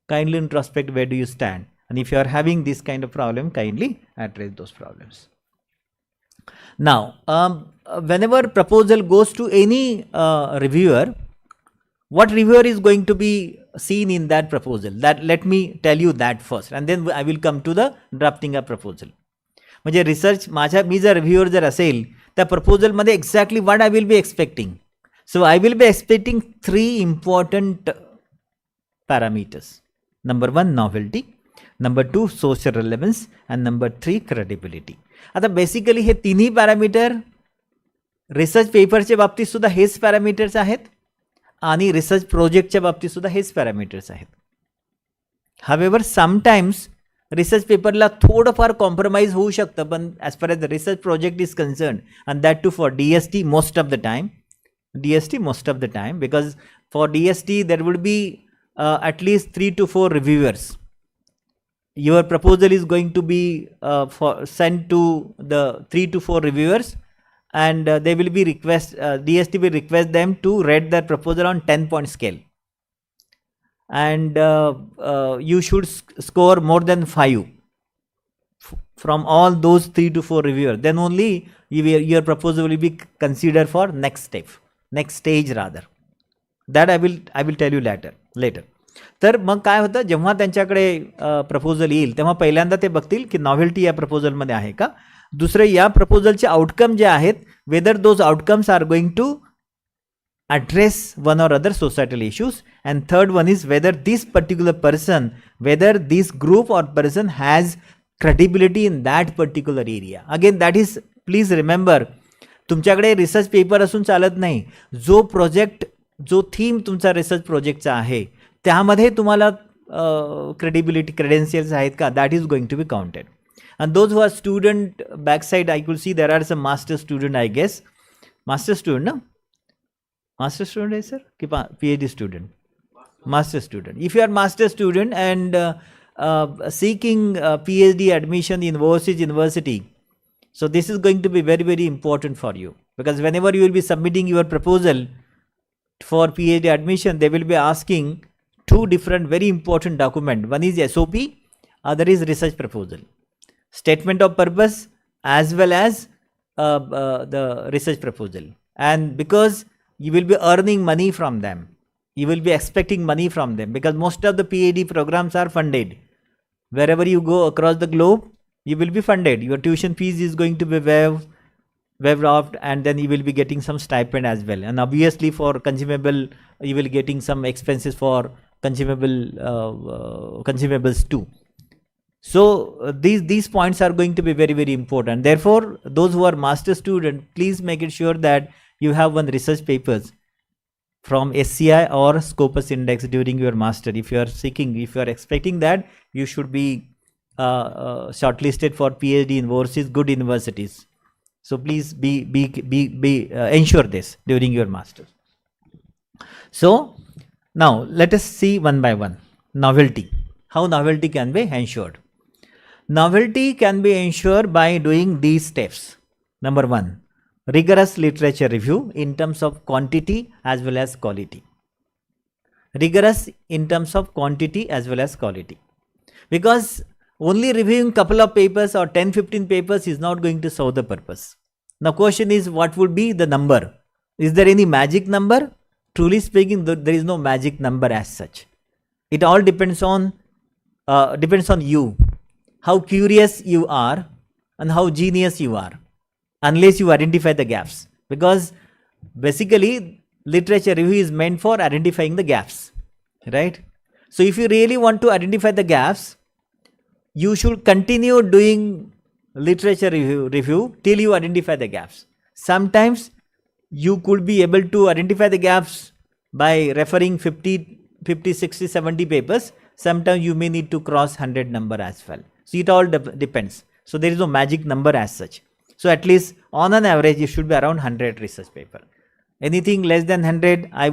S4: where do you stand, and if you are having this kind of problem, kindly address those problems. Now whenever proposal goes to any reviewer, what reviewer is going to be seen in that proposal? That let me tell you that first, and then I will come to the drafting a proposal. म्हणजे research मी जर reviewer जर असेल त्या प्रपोजलमध्ये exactly what I will be expecting. So I will be expecting 3 important parameters. Number 1 novelty, number 2 social relevance, and number 3 credibility. आता basically हे तिन्ही पॅरामीटर रिसर्च पेपरच्या बाबतीत सुद्धा हेच पॅरामीटर्स आहेत आणि रिसर्च प्रोजेक्टच्या बाबतीत सुद्धा हेच पॅरामीटर्स आहेत. हावेवर समटाइम्स रिसर्च पेपरला थोडंफार कॉम्प्रोमाइज होऊ शकतं, पण as far as the research project is concern, and that too for DST most of the time, because for DST there would be at least 3 to 4 reviewers. Your proposal is going to be sent to the 3 to 4 reviewers, and they will be DST will request them to rate their proposal on 10-point scale, and you should score more than 5 from all those 3 to 4 reviewers. Then only your proposal will be considered for next stage rather. That I will tell you later. तर मग काय होतं, जेव्हा त्यांच्याकडे proposal येईल तेव्हा पहिल्यांदा ते बघतील की नॉव्हेल्टी या प्रपोजलमध्ये आहे का. दुसरे या प्रपोजलचे आउटकम जे आहेत, whether those outcomes are going to address one or other societal issues, and third one is whether this particular person, whether this group or person has credibility in that particular area. Again, that is, please remember, तुमच्याकडे research paper असून चालत नाही. जो project, जो theme तुमचा research प्रोजेक्टचा आहे त्यामध्ये तुम्हाला क्रेडिन्शियल्स आहेत का, that is going to be counted. And those who are student backside, I could see there are some master student, I guess. Master student, no? Master student is sir? PhD student. Master student. If you are master student and seeking PhD admission in overseas university, so this is going to be very, very important for you, because whenever you will be submitting your proposal for PhD admission, they will be asking 2 different very important documents. One is SOP, other is research proposal. Statement of purpose as well as the research proposal. And because you will be earning money from them, you will be expecting money from them, because most of the PhD programs are funded. Wherever you go across the globe, you will be funded. Your tuition fees is going to be waived off, and then you will be getting some stipend as well. And obviously for consumable, you will getting some expenses for consumables too. So these points are going to be very, very important. Therefore, those who are master student, please make it sure that you have one research papers from SCI or Scopus Index during your master. If you are seeking, if you are expecting that, you should be shortlisted for PhD in overseas good universities. So please ensure this during your master. So now let us see one by one. Novelty. How novelty can be ensured? Novelty can be ensured by doing these steps. Number one, rigorous literature review in terms of quantity as well as quality. Rigorous in terms of quantity as well as quality. Because only reviewing couple of papers or 10-15 papers is not going to solve the purpose. Now question is, what would be the number? Is there any magic number? Truly speaking, there is no magic number as such. It all depends on you, how curious you are and how genius you are, unless you identify the gaps. Because basically literature review is meant for identifying the gaps, right? So if you really want to identify the gaps, you should continue doing literature review till you identify the gaps. Sometimes you could be able to identify the gaps by referring 50, 60, 70 papers. Sometimes you may need to cross 100 number as well. So it all depends. So there is no magic number as such. So at least on an average, it should be around 100 research paper. Anything less than 100, I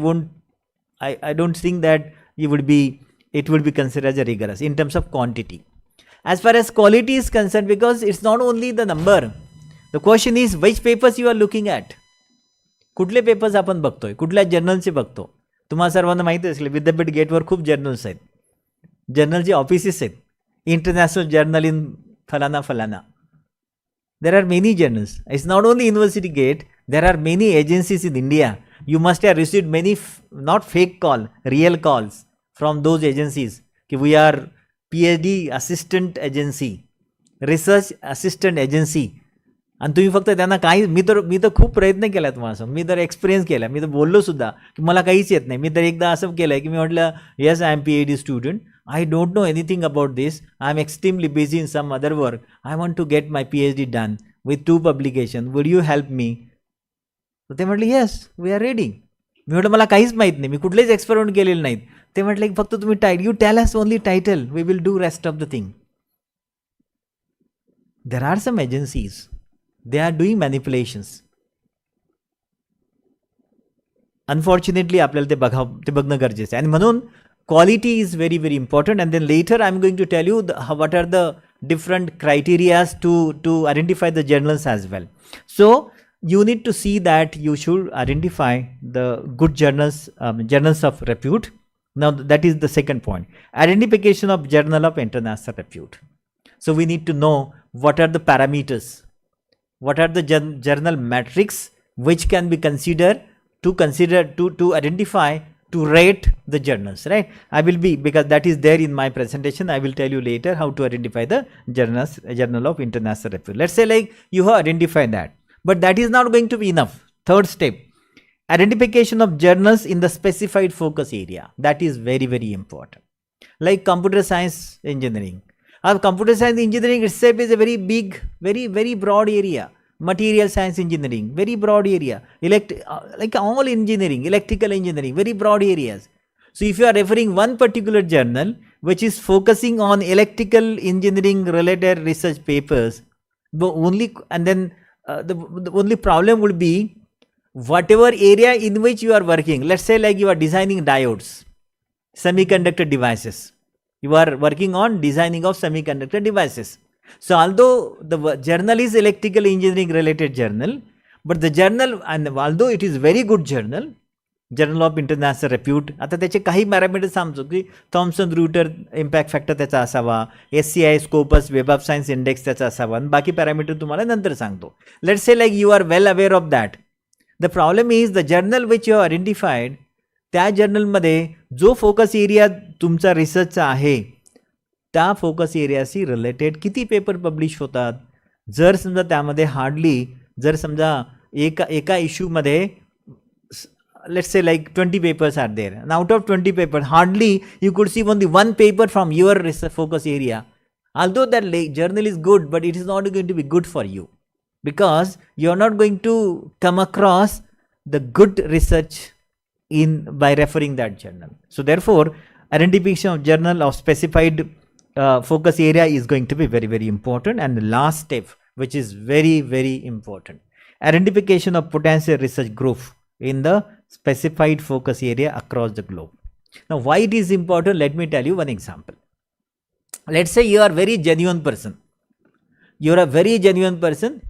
S4: don't think that it would be considered as a rigorous in terms of quantity. As far as quality is concerned, because it's not only the number, the question is which papers you are looking at. कुठले papers आपण बघतोय, कुठल्या जर्नलचे बघतो. तुम्हाला सर्वांना माहिती असेल विद्यापीठ गेटवर खूप जर्नल्स आहेत, जर्नलचे ऑफिसेस आहेत, इंटरनॅशनल जर्नल इन फलाना फलाना. There are many journals. It's not only University Gate, there are many agencies in India. You must have received many, not fake call, real calls from those agencies. We are PhD assistant agency, research assistant agency. आणि तुम्ही फक्त त्यांना काही, मी तर खूप प्रयत्न केला तुम्हाला सांग, मी तर एक्सपिरियन्स केला, मी तर बोललो सुद्धा की मला काहीच येत नाही. मी तर एकदा असं केलं की मी म्हटलं yes I am PhD student, I don't know anything about this, I am extremely busy in some other work, I want to get my PhD done with 2 publications, would you help me? तर ते म्हटले yes we are ready. मी म्हटलं मला काहीच माहीत नाही, मी कुठलेच experiment केलेले नाहीत. ते म्हटले फक्त तुम्ही you tell us only title, we will do rest of the thing. There are some agencies, they are doing manipulations. Unfortunately आपल्याला ते बघणं गरजेचं आहे. आणि म्हणून quality is very, very important. And then later I'm going to tell you what are the different criterias to identify the journals as well. So you need to see that you should identify the good journals, journals of repute. Now that is the second point. Identification of journal of international repute. So we need to know what are the parameters, what are the journal metrics which can be considered to identify, to rate the journals, right? I will be, because that is there in my presentation, I will tell you later how to identify the journal of international repute. Let's say like you have identified that, but that is not going to be enough. Third step, identification of journals in the specified focus area. That is very, very important. Like computer science engineering. Computer science engineering itself is a very big, very, very broad area. Material science engineering, very broad area. Like all engineering, electrical engineering, very broad areas. So if you are referring one particular journal which is focusing on electrical engineering related research papers, the only problem would be whatever area in which you are working. Let's say like you are designing diodes, semiconductor devices. You are working on designing of semiconductor devices. So although the journal is electrical engineering related journal, but the journal, and although it is very good journal, Journal of International Repute, आता त्याचे काही parameters सांगतो की Thompson router impact factor त्याचा असावा, SCI Scopus web of science index त्याचा असावा, आणि बाकी पॅरामीटर तुम्हाला नंतर सांगतो. Let's say like you are well aware of that. The problem is the journal which you identified, त्या जर्नलमध्ये जो फोकस एरिया तुमचा रिसर्चचा आहे त्या फोकस एरियाशी रिलेटेड किती पेपर पब्लिश होतात. जर समजा त्यामध्ये हार्डली, जर समजा एका इश्यूमध्ये let's say like 20 papers are there, and out of 20 papers hardly you could see only one paper from your research focus area, Although that journal is good, but it is not going to be good for you, because you are not going to come across the good research by referring that journal. So therefore, identification of journal of specified focus area is going to be very, very important. And the last step, which is very, very important, identification of potential research group in the specified focus area across the globe. Now, why it is important? Let me tell you one example. Let's say you are very genuine person. You are a very genuine person,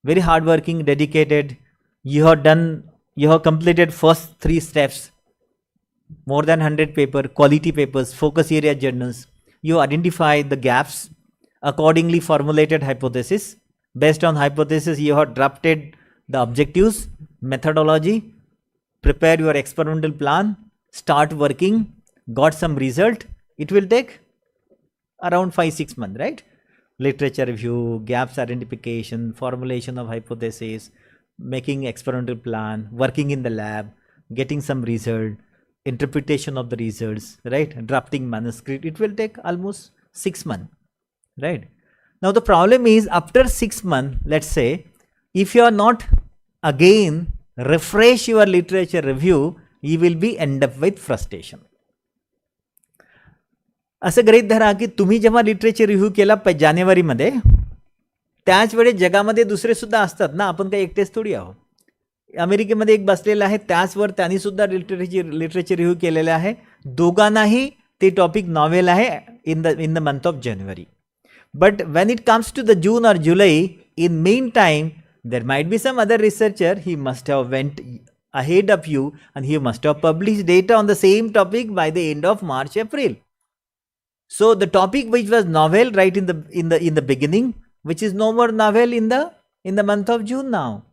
S4: very hardworking, dedicated. You have completed first 3 steps, more than 100 quality papers, focus area journals. You identify the gaps, accordingly formulated hypothesis. Based on hypothesis, you have drafted the objectives, methodology, prepare your experimental plan, start working, got some result. It will take around 5-6 months, right? Literature review, gaps identification, formulation of hypothesis, making experimental plan, working in the lab, getting some result, interpretation of the results, right? Drafting manuscript. It will take almost 6 months, right? Now the problem is, after 6 months, let's say, if you are not again refresh your literature review, you will be end up with frustration. असं गृहीत धरा की तुम्ही जेव्हा literature review केला जानेवारीमध्ये, त्याच वेळेस जगामध्ये दुसरे सुद्धा असतात ना, आपण काही एकटेच थोडी आहोत. अमेरिकेमध्ये एक बसलेला आहे, त्याचवर त्यांनी सुद्धा लिटरेचर रिव्ह्यू केलेला आहे. दोघांनाही ते टॉपिक नॉवेल आहे इन द मंथ ऑफ जानेवारी. But when it comes to the June और जुलै, in meantime there might be some other researcher, he must have went ahead of you and he must have published data on the same topic by the end of March, April. So the topic which was novel right in the beginning, which is no more novel in the month of June now.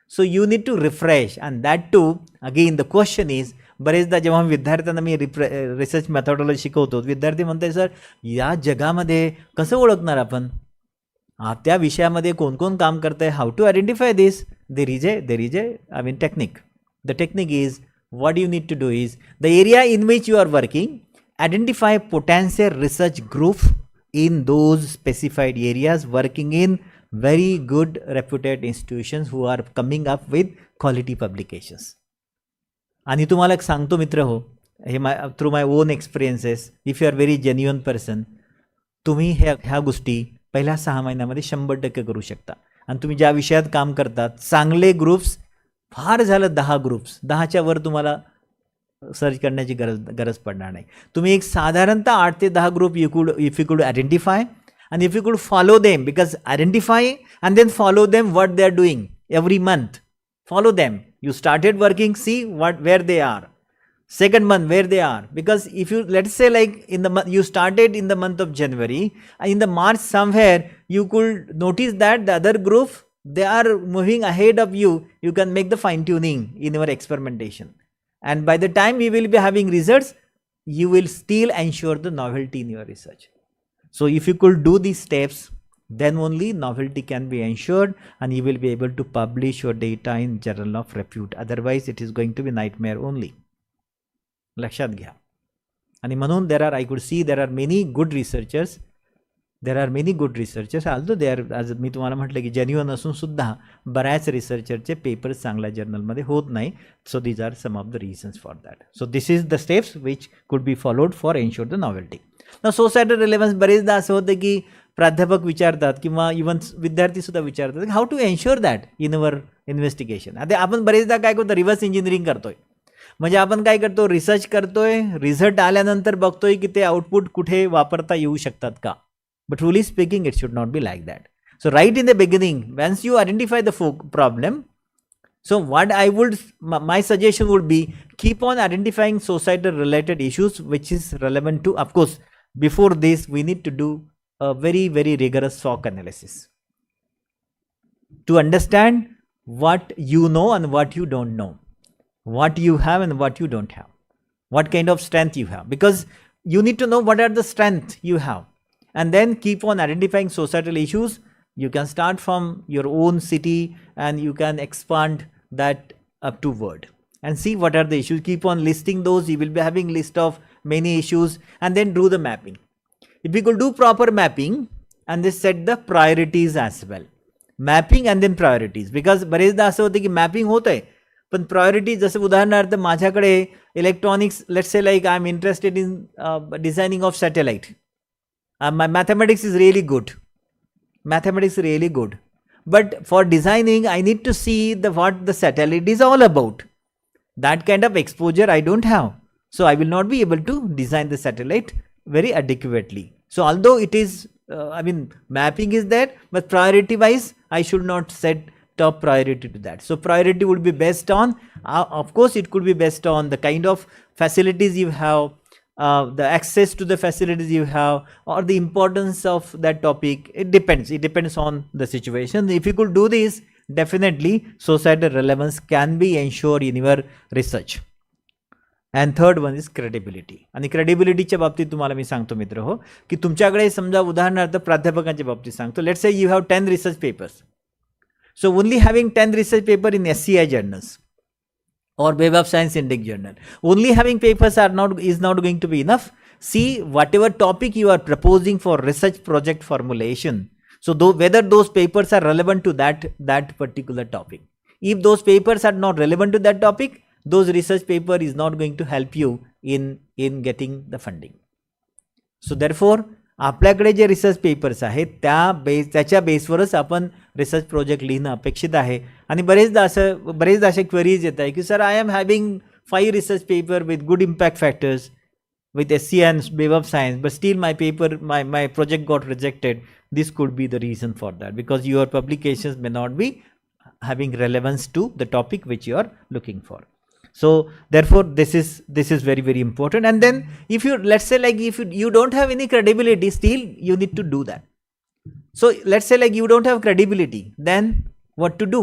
S4: So you need to refresh, and that too, again the question is, बरेचदा जेव्हा विद्यार्थ्यांना मी research मेथॉडॉलॉजी शिकवतो, विद्यार्थी म्हणते sir या जगामध्ये कसं ओळखणार आपण, त्या विषयामध्ये कोण कोण काम करत आहे, how to identify this. There is a technique. The technique is, what you need to do is, the area in which you are working, identify potential research group in those specified areas, working in very good reputed institutions who are coming up with quality publications. आणि तुम्हाला एक सांगतो मित्र हो, हे through my own experiences, if you are very genuine person, तुम्ही ह्या गोष्टी पहिल्या 6 महिन्यामध्ये 100% करू शकता. आणि तुम्ही ज्या विषयात काम करतात, चांगले ग्रुप्स, फार झालं 10 ग्रुप्स, 10च्या वर तुम्हाला सर्च करण्याची गरज पडणार नाही. तुम्ही एक साधारणतः 8 ते 10 group if you could identify and if you could follow them, because identify and then follow them what they are doing every month. Follow them. You started working, see where they are. Second month, where they are. Because if you, let's say like in the month, you started in the month of January, and in the March somewhere, you could notice that the other group, they are moving ahead of you. You can make the fine tuning in your experimentation. And by the time you will be having results, you will still ensure the novelty in your research. So if you could do these steps, then only novelty can be ensured and you will be able to publish your data in journal of repute. Otherwise it is going to be nightmare only. लक्षात घ्या. आणि म्हणून I could see there are many good researchers. Although they are, as मी तुम्हाला म्हटलं की genuine असून सुद्धा बऱ्याच रिसर्चरचे पेपर्स चांगल्या जर्नलमध्ये होत नाही. So these are some of the reasons for that. So this is the steps which could be followed for ensure the novelty. ना सोसायटल रिलेव्हन्स, बरेचदा असं होतं की प्राध्यापक विचारतात किंवा इव्हन विद्यार्थी सुद्धा विचारतात, how to ensure that in our investigation. आता आपण बरेचदा काय करतो, रिव्हर्स इंजिनिअरिंग करतोय. म्हणजे आपण काय करतो, रिसर्च करतोय, रिझल्ट आल्यानंतर बघतोय की ते आउटपुट कुठे वापरता येऊ शकतात का. But truly speaking, it should not be like that. So right in the beginning, once you identify the problem, so what my suggestion would be, keep on identifying societal related issues which is relevant to, of course, before this we need to do a very, very rigorous SWOT analysis to understand what you know and what you don't know, what you have and what you don't have, what kind of strength you have, because you need to know what are the strengths you have. And then keep on identifying societal issues. You can start from your own city and you can expand that up to world and see what are the issues. Keep on listing those. You will be having list of many issues and then do the mapping. if we could do proper mapping and they set the priorities as well. Mapping and then priorities, because बरेचदा असं होतं की mapping होत आहे पण priority, जसं उदाहरणार्थ माझ्याकडे electronics, let's say like I am interested in designing of satellite. Mathematics is really good. Mathematics is really good. But for designing, I need to see what the satellite is all about. That kind of exposure I don't have. So I will not be able to design the satellite very adequately. So although it is, mapping is there, but priority wise, I should not set top priority to that. So priority would be based on, of course, it could be based on the kind of facilities you have, the access to the facilities you have, or the importance of that topic. It depends on the situation. If you could do this, definitely societal relevance can be ensured in your research. And third one is credibility. आणि credibilityच्या बाबतीत तुम्हाला मी सांगतो मित्र हो, की तुमच्याकडे समजा उदाहरणार्थ प्राध्यापकांच्या बाबतीत सांगतो, लेट्स से you have 10 research papers. So only having 10 research paper in SCI journals or Web of Science Index journal, only having papers is not going to be enough. See, whatever topic you are proposing for research project formulation, so whether those papers are relevant to that particular topic. If those papers are not relevant to that topic, those research paper is not going to help you in getting the funding. So therefore आपल्याकडे जे research papers आहेत त्याच्या बेसवरच आपण research project लिहिणं अपेक्षित आहे. आणि बरेचदा असे क्वेरीज येत आहे की sir, I am having 5 research paper with good impact factors with SC and Web of Science, but still my project got rejected. This could be the reason for that, because your publications may not be having relevance to the topic which you are looking for. So therefore this is very, very important. And then if you, let's say like if you don't have any credibility, still you need to do that. So let's say like you don't have credibility, then what to do?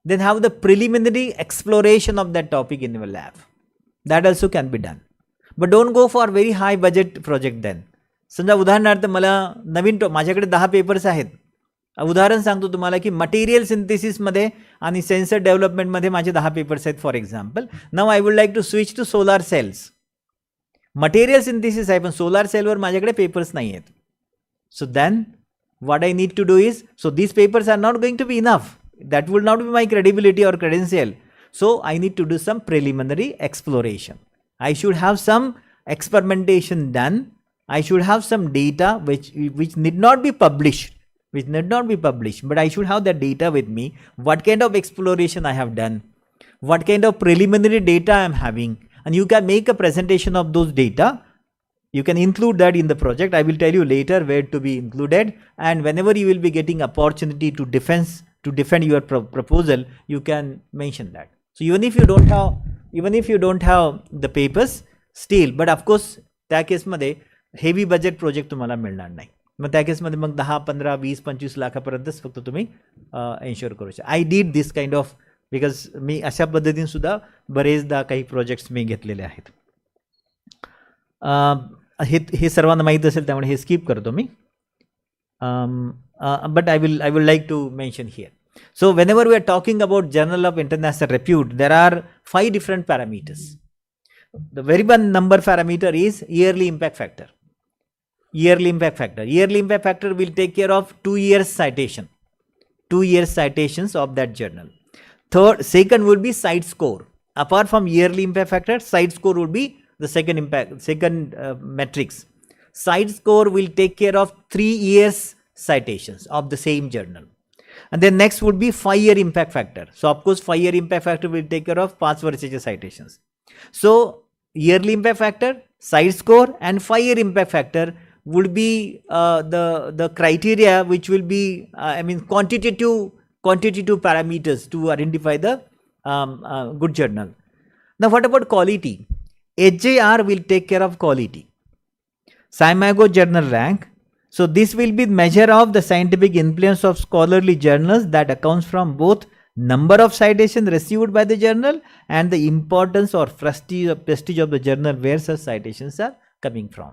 S4: Then have the preliminary exploration of that topic in your lab. That also can be done. But don't go for very high budget project then. समजा उदाहरणार्थ मला माझ्याकडे 10 papers आहेत. उदाहरण सांगतो तुम्हाला की material सिंथेसिसमध्ये आणि सेन्सर डेव्हलपमेंटमध्ये माझे 10 पेपर्स आहेत for example. Now I would like to switch to solar cells. Material synthesis आहे पण सोलार सेलवर माझ्याकडे पेपर्स नाही आहेत. So then what I need to do is, so these papers are not going to be enough. That will not be my credibility or credential. So I need to do some preliminary exploration. I should have some experimentation done. I should have some data which need not be published. But I should have that data with me. What kind of exploration I have done? What kind of preliminary data I am having? And you can make a presentation of those data. You can include that in the project. I will tell you later where to be included. And whenever you will be getting opportunity to defend your proposal, you can mention that. So even if you don't have the papers, still, but of course त्या केसमध्ये heavy budget project तुम्हाला मिळणार नाही. मग त्या केसमध्ये मग 10, 15, 20, 25 लाखापर्यंतच फक्त तुम्ही ensure करू शकता. I did this kind of, because मी अशा पद्धतीने सुद्धा बरेचदा काही प्रोजेक्ट्स मी घेतलेले आहेत. हे सर्वांना माहीत असेल त्यामुळे हे स्किप करतो मी. But I will like to mention here. So whenever we are talking about journal of international repute, there are 5 different parameters. The very one number parameter is yearly impact factor. Yearly impact factor will take care of 2 years citation, 2 years citations of that journal. Second would be site score. Apart from yearly impact factor, site score would be the second metrics. Site score will take care of 3 years citations of the same journal. And then next would be 5-year impact factor. So of course 5-year impact factor will take care of 5 वर्षाचे citations. So yearly impact factor, site score and 5-year impact factor would be the criteria which will be quantitative parameters to identify the good journal. Now what about quality? HJR will take care of quality. Scimago journal rank. So this will be measure of the scientific influence of scholarly journals that accounts from both number of citations received by the journal and the importance or prestige of the journal where such citations are coming from.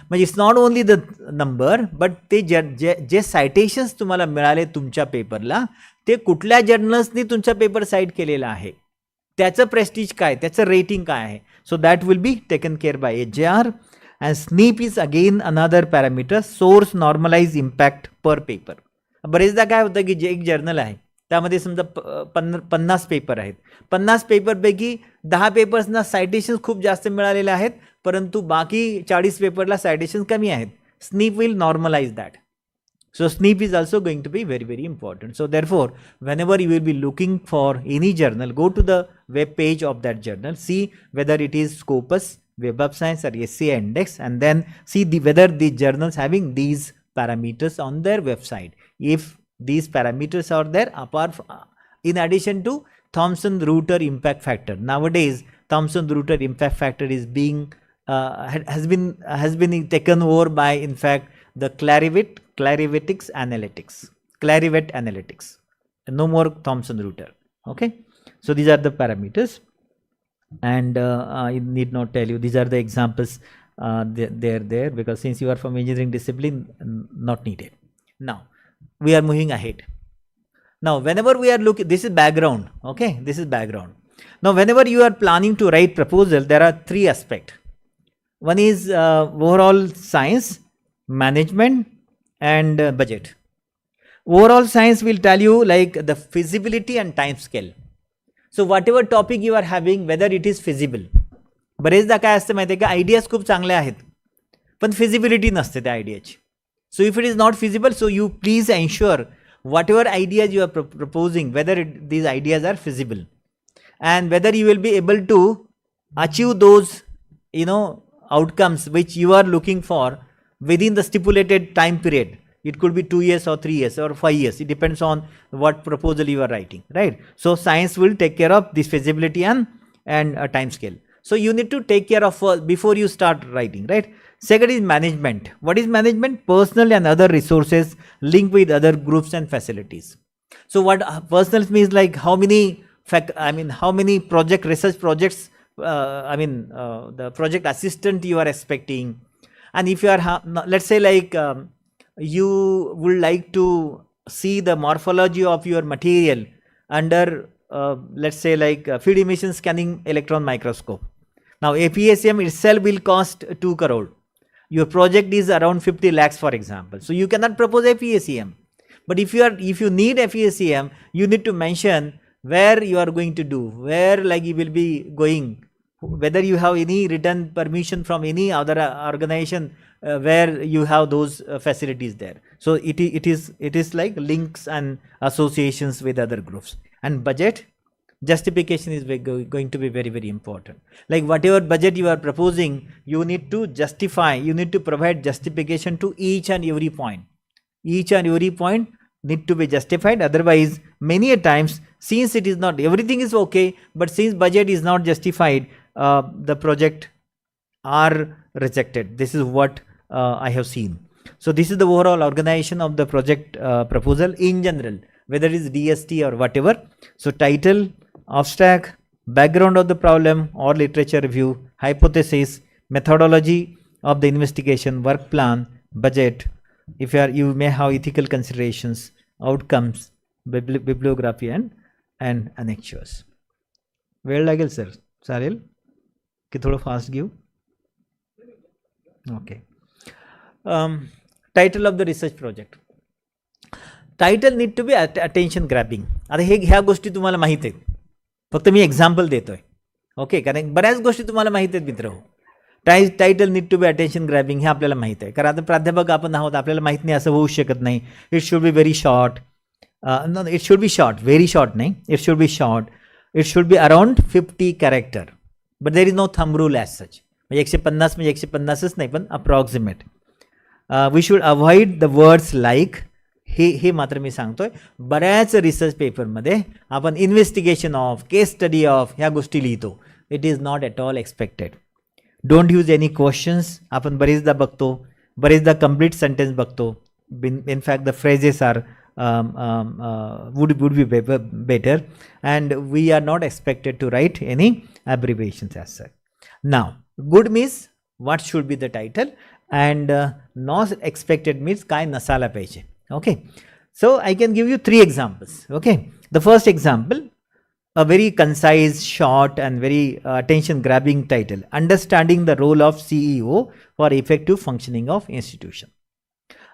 S4: म्हणजे it's not only the number, but ते जे citations तुम्हाला मिळाले तुमच्या पेपरला, ते कुठल्या जर्नल्सनी तुमचा paper site केलेला आहे, त्याचं प्रेस्टीज काय, त्याचं रेटिंग काय आहे. So that will be taken care by HJR. and SNP is again another parameter, source normalized impact per paper. बरेचदा काय होतं की जे एक जर्नल आहे त्यामध्ये समजा 50 पेपर आहेत, 50 पेपरपैकी 10 पेपर्सना सायटेशन्स खूप जास्त मिळालेले आहेत, परंतु बाकी 40 पेपरला सायटेशन्स कमी आहेत. SNP will normalize that. So SNP is also going to be very, very important. So therefore, whenever you will be looking for any journal, go to the web page of that journal, see whether it is Scopus, Web of Science or SCI Index, and then see whether the journals having these parameters on their website. If these parameters are there, apart from, in addition to Thomson-Reuters impact factor. Nowadays, Thomson-Reuters impact factor is being has been taken over by, in fact, the Clarivate Analytics. No more Thomson-Reuters. Okay, so these are the parameters, and I need not tell you, these are the examples. They're there because since you are from engineering discipline, not needed. Now we are moving ahead. Now whenever we are looking, this is background. Okay, this is background. Now whenever you are planning to write proposal, there are three aspects. One is overall science, management, and budget. Overall science will tell you like the feasibility and time scale. So whatever topic you are having, whether it is feasible. बरेचदा काय असतं माहिती आहे का, ideas खूप चांगल्या आहेत पण फिजिबिलिटी नसते त्या आयडियाची. So if it is not feasible, so you please ensure whatever ideas you are proposing, whether these ideas are feasible and whether you will be able to achieve those outcomes which you are looking for within the stipulated time period. It could be 2 years or 3 years or 5 years. It depends on what proposal you are writing, right? So science will take care of this feasibility and time scale. So you need to take care of before you start writing, right? Second is management. What is management? Personal and other resources linked with other groups and facilities. So what personal means, like how many research projects, the project assistant you are expecting. And if you are, let's say like you would like to see the morphology of your material under, let's say like field emission scanning electron microscope. Now APSM itself will cost 2 crore. Your project is around 50 lakhs, for example. So you cannot propose APSM. But if you need APSM, you need to mention where you are going to do, where like you will be going, whether you have any written permission from any other organization where you have those facilities there. So it is like links and associations with other groups. And budget justification is going to be very, very important. Like whatever budget you are proposing, you need to justify, you need to provide justification to each and every point. Each and every point need to be justified. Otherwise, many a times, since it is not, everything is okay, but since budget is not justified, the project are rejected. This is what I have seen. So this is the overall organization of the project proposal in general, whether it is DST or whatever. So title, abstract, background of the problem or literature review, hypothesis, methodology of the investigation, work plan, budget. If you may have ethical considerations, outcomes, bibliography and annexures. वेळ लागेल sir, चालेल की थोडं fast घेऊ? Okay. Title of the research project. Title need to be attention grabbing. आता ह्या गोष्टी तुम्हाला माहीत आहेत, फक्त मी एक्झाम्पल देतोय. ओके, कारण बऱ्याच गोष्टी तुम्हाला माहीत आहेत मित्र. Title need to be attention grabbing हे आपल्याला माहीत आहे, कारण आता प्राध्यापक आपण आहोत, आपल्याला माहीत नाही असं होऊ शकत नाही. It should be very short. No, it should be short, very short नाही, it should be short. It should be around 50 character, but there is no thumb rule as such. म्हणजे 150 म्हणजे 150च नाही, पण approximate. We should avoid the words like. हे मात्र मी सांगतोय. बऱ्याच रिसर्च पेपरमध्ये आपण investigation of, case study of ह्या गोष्टी लिहितो. It is not at all expected. Don't use any questions. आपण बरेचदा बघतो, बरेचदा कंप्लीट सेंटेन्स बघतो. In fact the phrases are would be better, and we are not expected to write any abbreviations as such. Now good means what should be the title, and not expected means काय नसायला पाहिजे. Okay, so I can give you 3 examples. Okay, the first example, a very concise, short, and very attention-grabbing title, Understanding the Role of CEO for Effective Functioning of Institution.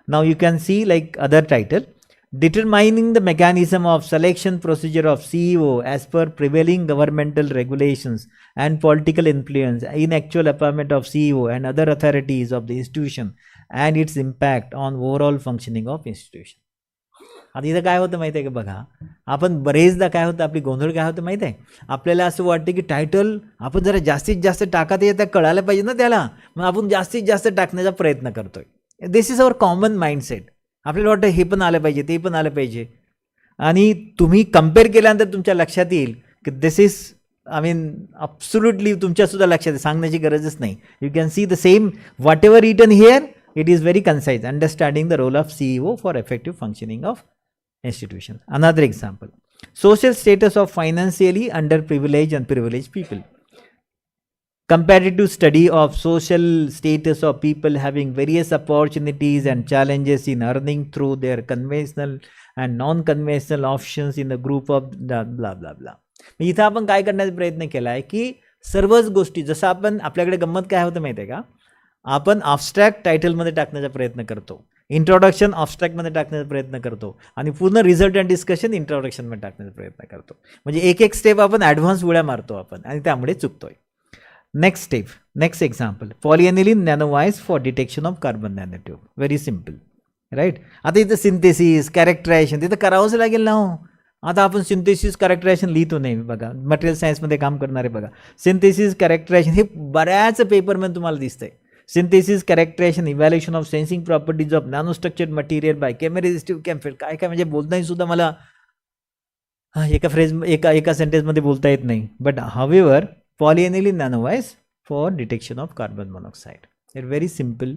S4: Now you can see like other title, Determining the Mechanism of Selection Procedure of CEO as per prevailing governmental regulations and political influence in actual appointment of CEO and other authorities of the institution and its impact on overall functioning of institution. आता इथं काय होतं माहिती आहे का बघा, आपण बरेचदा काय होतं आपली गोंधळ काय होतं माहिती आहे, आपल्याला असं वाटतं की टायटल आपण जरा जास्तीत जास्त टाकत येतं कळायला पाहिजे ना त्याला, मग आपण जास्तीत जास्त टाकण्याचा प्रयत्न करतोय. This is our common mindset. आपल्याला वाटतं हे पण आलं पाहिजे ते पण आलं पाहिजे, आणि तुम्ही कम्पेअर केल्यानंतर तुमच्या लक्षात येईल की दिस इज ॲब्सोल्युटली तुमच्यासुद्धा लक्षात सांगण्याची गरजच नाही. You can see the same whatever written here, it is very concise. Understanding the role of CEO for effective functioning of institution. Another example, social status of financially underprivileged and privileged people. Comparative study of social status of people having various opportunities and challenges in earning through their conventional and non-conventional options in the group of blah blah blah blah. इथं आपण काय करण्याचा प्रयत्न केला आहे की सर्वच गोष्टी, जसं आपण आपल्याकडे गंमत काय होतं माहिती आहे का, आपण abstract टायटलमध्ये टाकण्याचा प्रयत्न करतो, इंट्रोडक्शन ॲब्स्ट्रॅक्टमध्ये टाकण्याचा प्रयत्न करतो, आणि पूर्ण रिझल्ट अँड डिस्कशन इंट्रोडक्शनमध्ये टाकण्याचा प्रयत्न करतो. म्हणजे एक एक स्टेप आपण ॲडव्हान्स उड्या मारतो आपण, आणि त्यामुळे चुकतोय. Next step, next example, polyaniline nanowires for detection of carbon nanotube. Very simple, right. आता इथं सिंथेसिस कॅरेक्टरायझेशन तिथं करावंच लागेल ना हो. आता आपण सिंथेसिस कॅरेक्टरायझेशन लिहितो नाही बघा, मटेरियल सायन्समध्ये काम करणारे बघा, सिंथेसिस कॅरेक्टरायझेशन हे बऱ्याच पेपरमध्ये तुम्हाला दिसतंय. Synthesis, characterization, evaluation of sensing properties of nanostructured material by chemiresistive chemfield. काय काय म्हणजे बोलताही सुद्धा मला एका फ्रेज एका सेंटेन्समध्ये बोलता येत नाही. But however polyaniline nanowires for detection of carbon monoxide. It very simple,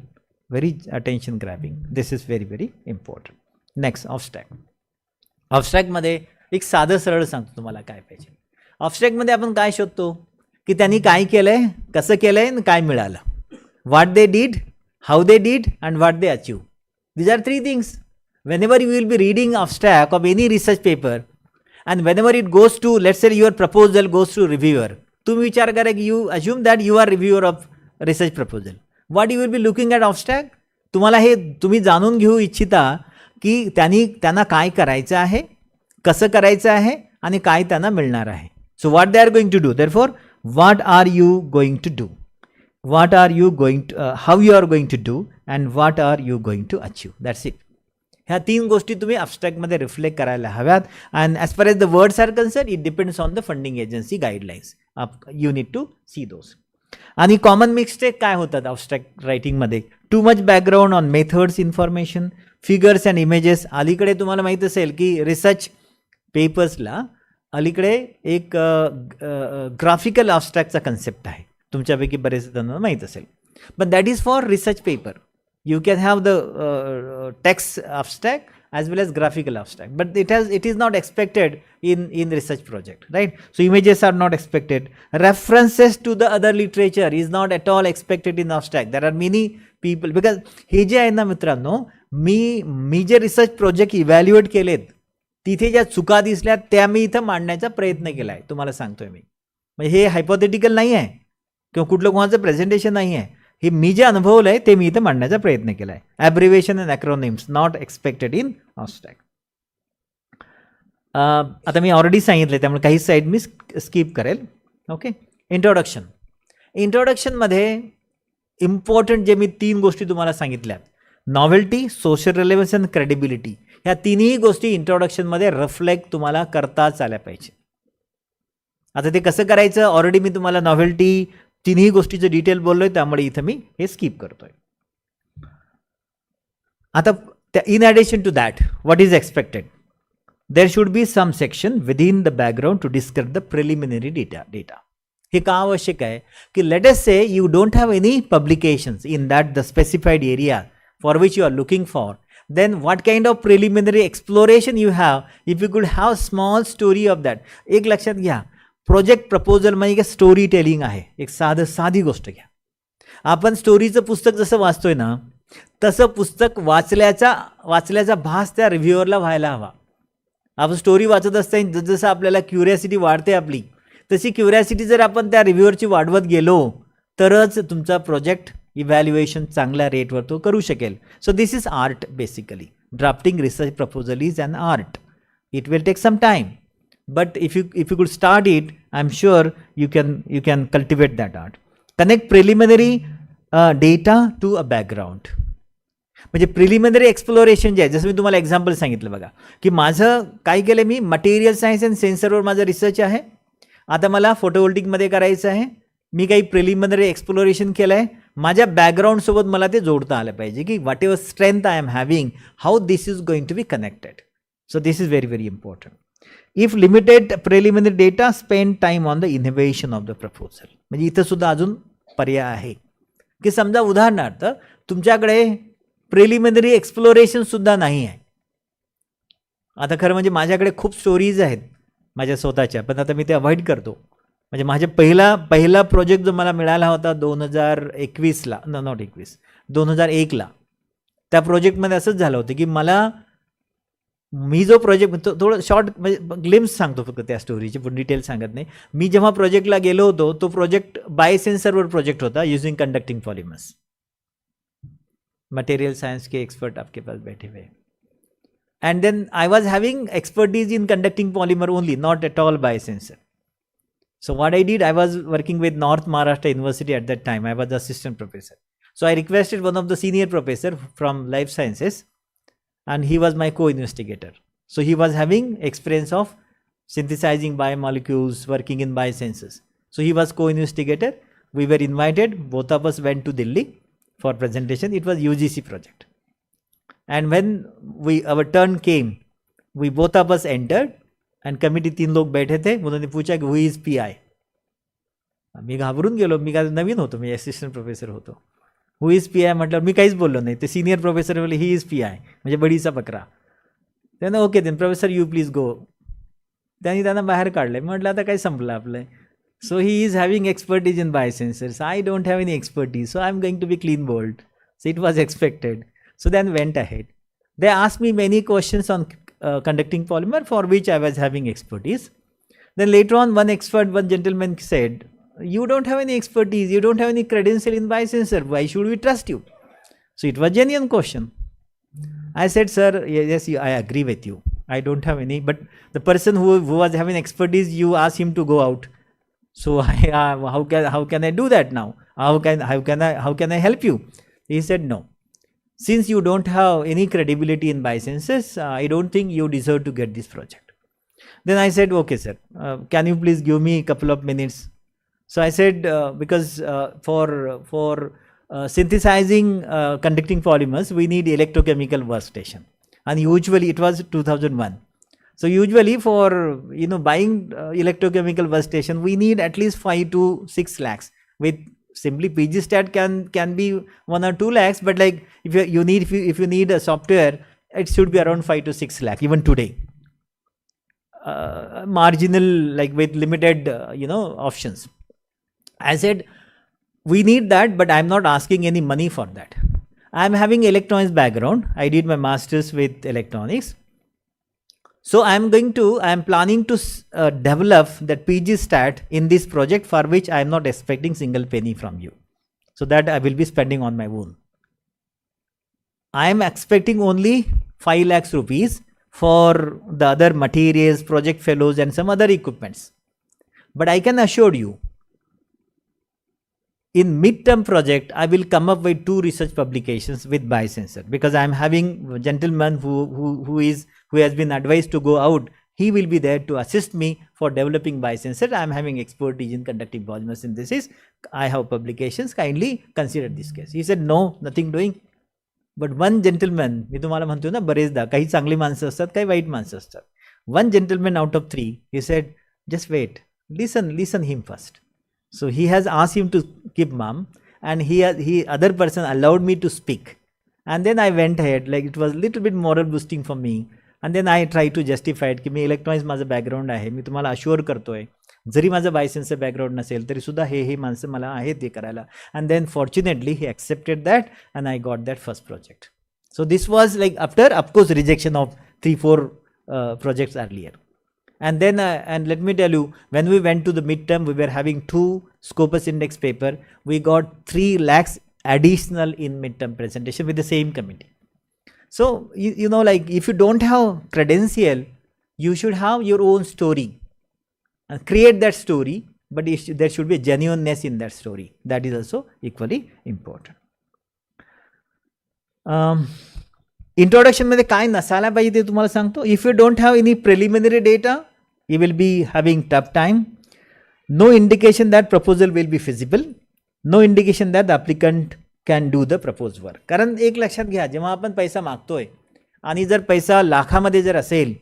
S4: very attention grabbing. This is very very important. Next abstract. ऑब्स्ट्रॅक्टमध्ये एक साधं सरळ सांगतो तुम्हाला काय पाहिजे. ऑब्स्ट्रॅक्टमध्ये आपण काय शोधतो की त्यांनी काय केलंय, कसं केलंय आणि काय मिळालं. What they did, how they did, and what they achieved. These are three things. Whenever you will be reading abstract of any research paper, and whenever it goes to, let's say your proposal goes to reviewer, तुम्ही विचार करा की you assume that you are reviewer of research proposal. What you will be looking at abstract? तुम्हाला हे तुम्ही जाणून घेऊ इच्छिता की त्यांना काय करायचं आहे, कसं करायचं आहे, आणि काय त्यांना मिळणार आहे. So what they are going to do. Therefore, what are you going to do? What are you going to, how you are going to do, and what are you going to achieve. That's it. ह्या तीन गोष्टी तुम्ही ॲब्स्ट्रॅक्टमध्ये reflect करायला हव्यात. And as far as the words are concern, it depends on the funding agency guidelines. You need to see those. आणि common mistake काय होतात abstract रायटिंगमध्ये, too much background on methods information, figures and images. अलीकडे तुम्हाला माहीत असेल की research पेपर्सला अलीकडे एक ग्राफिकल ॲब्स्ट्रॅक्टचा कन्सेप्ट आहे, तुमच्यापैकी बरेच जणांना माहीत असेल. But that is for research paper. You can have the text abstract as well as graphical abstract, but it is not expected in research project, right? So images are not expected, references to the other literature is not at all expected in abstract. There are many people, because हे जे आहे ना मित्रांनो, मी जे research project evaluate केलेत तिथे ज्या चुका दिसल्या त्या मी इथं मांडण्याचा प्रयत्न केला आहे, तुम्हाला सांगतोय मी. म्हणजे हे हायपोथेटिकल नाही आहे किंवा कुठलं कोणाचं प्रेझेंटेशन नाही आहे, हे मी जे अनुभवलं आहे ते मी इथं मांडण्याचा प्रयत्न केला आहे. Abbreviation and acronyms not expected in abstract. आता मी ऑलरेडी सांगितलं त्यामुळे काही साईड मी स्किप करेल. ओके. इंट्रोडक्शनमध्ये इम्पॉर्टंट जे मी तीन गोष्टी तुम्हाला सांगितल्या, novelty, social relevance and credibility, ह्या तिन्ही गोष्टी इंट्रोडक्शनमध्ये रिफ्लेक्ट तुम्हाला करताच आल्या पाहिजे. आता ते कसं करायचं, ऑलरेडी मी तुम्हाला नॉव्हेल्टी तिन्ही गोष्टीचं डिटेल बोललोय, त्यामुळे इथं मी हे स्किप करतोय. आता in addition to that, what is expected? There should be some section within the background to describe the preliminary data. हे का आवश्यक आहे की let us say you don't have any publications in that the specified area for which you are looking for, then what kind of preliminary exploration you have if you could have small story of that. एक लक्षात घ्या, project proposal म्हणजे story telling आहे. एक साधी गोष्ट घ्या. आपण स्टोरीचं पुस्तक जसं वाचतोय ना, तसं पुस्तक वाचल्याचा भास त्या रिव्ह्युअरला व्हायला हवा. आपण स्टोरी वाचत असताना जसं आपल्याला क्युरियासिटी वाढते आपली, तशी क्युरियासिटी जर आपण त्या रिव्ह्यूअरची वाढवत गेलो तरच तुमचा प्रोजेक्ट इव्हॅल्युएशन चांगल्या रेटवर तो करू शकेल. So this is art basically. Drafting research proposal is an art. It will take some time, but if you could start it, I'm sure you can cultivate that art. Connect preliminary data to a background. म्हणजे preliminary exploration जे आहे, जसं मी तुम्हाला example सांगितलं बघा, की माझं काय केलं, मी मटेरियल सायन्स अँड सेन्सरवर माझा रिसर्च आहे. आता मला फोटोवोल्टिकमध्ये करायचं आहे. मी काही प्रिलिमिनरी एक्सप्लोरेशन केलं आहे. माझ्या बॅकग्राऊंडसोबत मला ते जोडता आलं पाहिजे, की whatever strength I am having, how this is going to be connected. So this is very, very important. If limited preliminary data, spend time on the innovation of the proposal. म्हणजे इथं सुद्धा अजून पर्याय आहे, की समजा उदाहरणार्थ तुमच्याकडे प्रिलिमिनरी एक्सप्लोरेशन सुद्धा नाही आहे. आता खरं म्हणजे माझ्याकडे खूप स्टोरीज आहेत माझ्या स्वतःच्या, पण आता मी ते अवॉइड करतो. म्हणजे माझ्या पहिला प्रोजेक्ट जो मला मिळाला होता 2021ला, नॉट 21, 2001ला, त्या प्रोजेक्टमध्ये असंच झालं होतं की मी जो प्रोजेक्ट, थोडं शॉर्ट म्हणजे ग्लिम्स सांगतो फक्त त्या स्टोरीचे, पण डिटेल सांगत नाही. मी जेव्हा प्रोजेक्टला गेलो होतो, तो प्रोजेक्ट बायोसेन्सरवर प्रोजेक्ट होता, using conducting polymers. Material science के एक्सपर्ट आपके पास बैठे हुए. And then I was having expertise in conducting polymer only, not at all biosensor. So what I did, I was working with North Maharashtra University at that time. I was the assistant professor. So I requested one of the senior professor from life sciences, and he was my co-investigator. So he was having experience of synthesizing biomolecules, working in biosensors. So he was co-investigator. We were invited. Both of us went to Delhi for presentation. It was UGC project. And when our turn came, we both of us entered. and committee 3 लोग बैठे थे. उन्होंने पूछा कि who is PI. मी घाबरून गेलो, मी काय नवीन होतो, मी असिस्टंट प्रोफेसर होतो. हु इज PI म्हटलं, मी काहीच बोललो नाही. ते सिनियर प्रोफेसर बोलले ही इज PI, म्हणजे बडीचा बकरा. त्यानं okay then professor you please go. त्यांनी त्यांना बाहेर काढलंय. म्हटलं आता काय संपलं आपलं. So he is having expertise in biosensors. I don't have any expertise, so I am going to be clean bold. So it was expected. So then went ahead. They asked me many questions on conducting polymer, for which I was having expertise. Then later on, one gentleman said, you don't have any expertise, you don't have any credential in biosensor, why should we trust you? So it was a genuine question. I said, sir, yes, I agree with you. I don't have any, but the person who was having expertise, you asked him to go out. So how can I do that now? How can I help you? He said, no. Since you don't have any credibility in biosensors, I don't think you deserve to get this project. Then I said, okay, sir, can you please give me a couple of minutes? So I said, because for synthesizing conducting polymers, we need electrochemical workstation. And usually it was 2001. So usually for buying electrochemical workstation, we need at least 5 to 6 lakhs. With simply PGStat can be 1 or 2 lakhs, but like if you need a software, it should be around 5 to 6 lakh even today. Marginal, like with limited options. I said we need that, but I'm not asking any money for that. I'm having electronics background. I did my masters with electronics. So I'm planning to develop that PGStat in this project, for which I'm not expecting single penny from you. So that I will be spending on my own. I am expecting only 5 lakhs rupees for the other materials, project fellows and some other equipments. But I can assure you, in mid-term project, I will come up with 2 research publications with biosensor, because I am having a gentleman who has been advised to go out. He will be there to assist me for developing biosensor. I am having expertise in conducting polymer synthesis. I have publications. Kindly consider this case. He said, no, nothing doing. But one gentleman, मी तुम्हाला म्हणतो ना बरेचदा काही चांगली माणसं असतात, काही white माणसं असतात. One gentleman out of 3, he said, just wait, listen him first. So he has asked him to keep mum, and other person allowed me to speak. And then I went ahead, like it was little bit moral boosting for me. And then I tried to justify it, की मी electronics माझं background आहे, मी तुम्हाला assure करतोय, जरी माझं biosensor background नसेल तरी सुद्धा हे माणसं मला आहेत ते करायला. And then fortunately he accepted that, and I got that first project. So this was like after, of course, rejection of 3-4 projects earlier. And then, and let me tell you, when we went to the midterm, we were having 2 Scopus index paper. We got 3 lakhs additional in midterm presentation with the same committee. So, you know, like if you don't have credential, you should have your own story and create that story, but there should be genuineness in that story. That is also equally important. Introduction मध्ये काय नसायला पाहिजे ते तुम्हाला सांगतो. If you don't have any preliminary data, you will be having tough time. No indication that proposal will be feasible. No indication that the applicant can do the proposed work. कारण एक लक्षात घ्या, जेव्हा आपण पैसा मागतोय आणि जर पैसा लाखामध्ये जर असेल,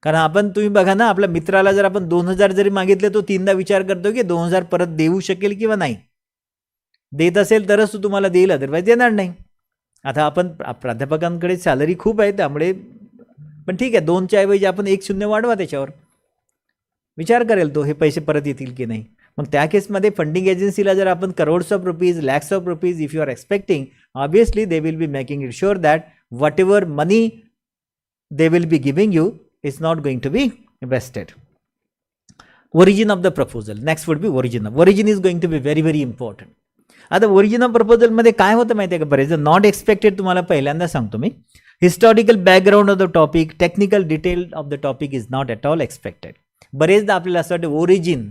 S4: कारण आपण तुम्ही बघा ना, आपल्या मित्राला जर आपण 2000 जरी मागितले तो 3दा विचार करतो की 2000 परत देऊ शकेल किंवा नाही. देत असेल तरच तो तुम्हाला देईल, अदरवाईज देणार नाही. आता आपण प्राध्यापकांकडे सॅलरी खूप आहे, त्यामुळे पण ठीक आहे, 2च्या ऐवजी आपण 1 शून्य वाढवा, त्याच्यावर विचार करेल तो हे पैसे परत येतील की नाही. मग त्या केसमध्ये फंडिंग एजन्सीला जर आपण crores of rupees, lakhs of rupees if you are expecting, obviously they will be making it sure that whatever money they will be giving you is not going to be invested. Origin of the proposal. Next would be origin. Origin is going to be very very important. आता origin of proposal मध्ये काय होतं माहिती आहे का, बरेच not expected तुम्हाला पहिल्यांदा सांगतो मी. Historical background of the topic, technical detail of the topic is not at all expected. बरेचदा आपल्याला असं वाटतं ओरिजिन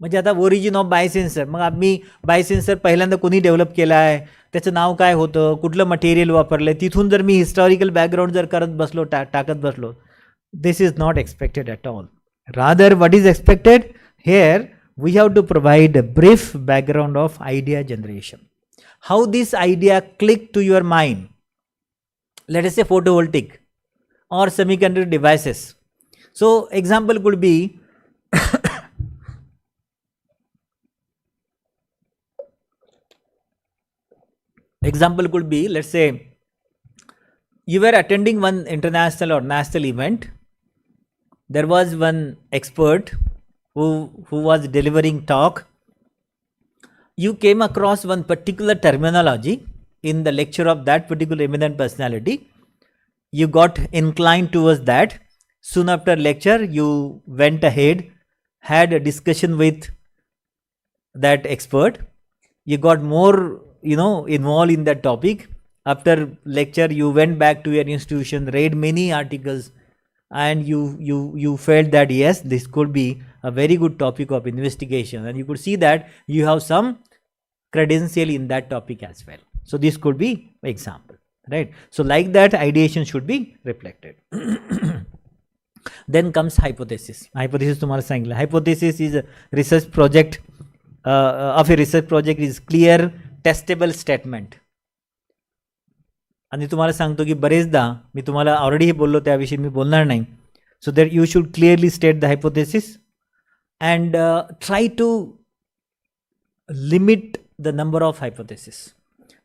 S4: म्हणजे आता ओरिजिन ऑफ बायसेन्सर, मग आम्ही बायसेन्सर पहिल्यांदा कोणी डेव्हलप केला आहे, त्याचं नाव काय होतं, कुठलं मटेरियल वापरलं, तिथून जर मी हिस्टॉरिकल बॅकग्राऊंड जर करत बसलो, टाकत बसलो, this is not expected at all. Rather what is expected hair, we have to provide a brief background of idea generation. How this idea clicked to your mind. Let us say photovoltaic or semiconductor devices. So example could be let's say you were attending one international or national event. There was one expert who was delivering talk. You came across one particular terminology in the lecture of that particular eminent personality. You got inclined towards that. Soon after lecture, you went ahead, had a discussion with that expert. You got more, involved in that topic. After lecture, you went back to your institution, read many articles, and you felt that yes, this could be a very good topic of investigation, and you could see that you have some credential in that topic as well. So this could be example, right? So like that, ideation should be reflected. Then comes hypothesis. Hypothesis तुम्हाला सांगितलं. Hypothesis is a research project of a research project is clear testable statement. आणि तुम्हाला सांगतो की बरेचदा मी तुम्हाला already हे बोललो, त्याविषयी मी बोलणार नाही. So that you should clearly state the hypothesis and try to limit the number of hypothesis.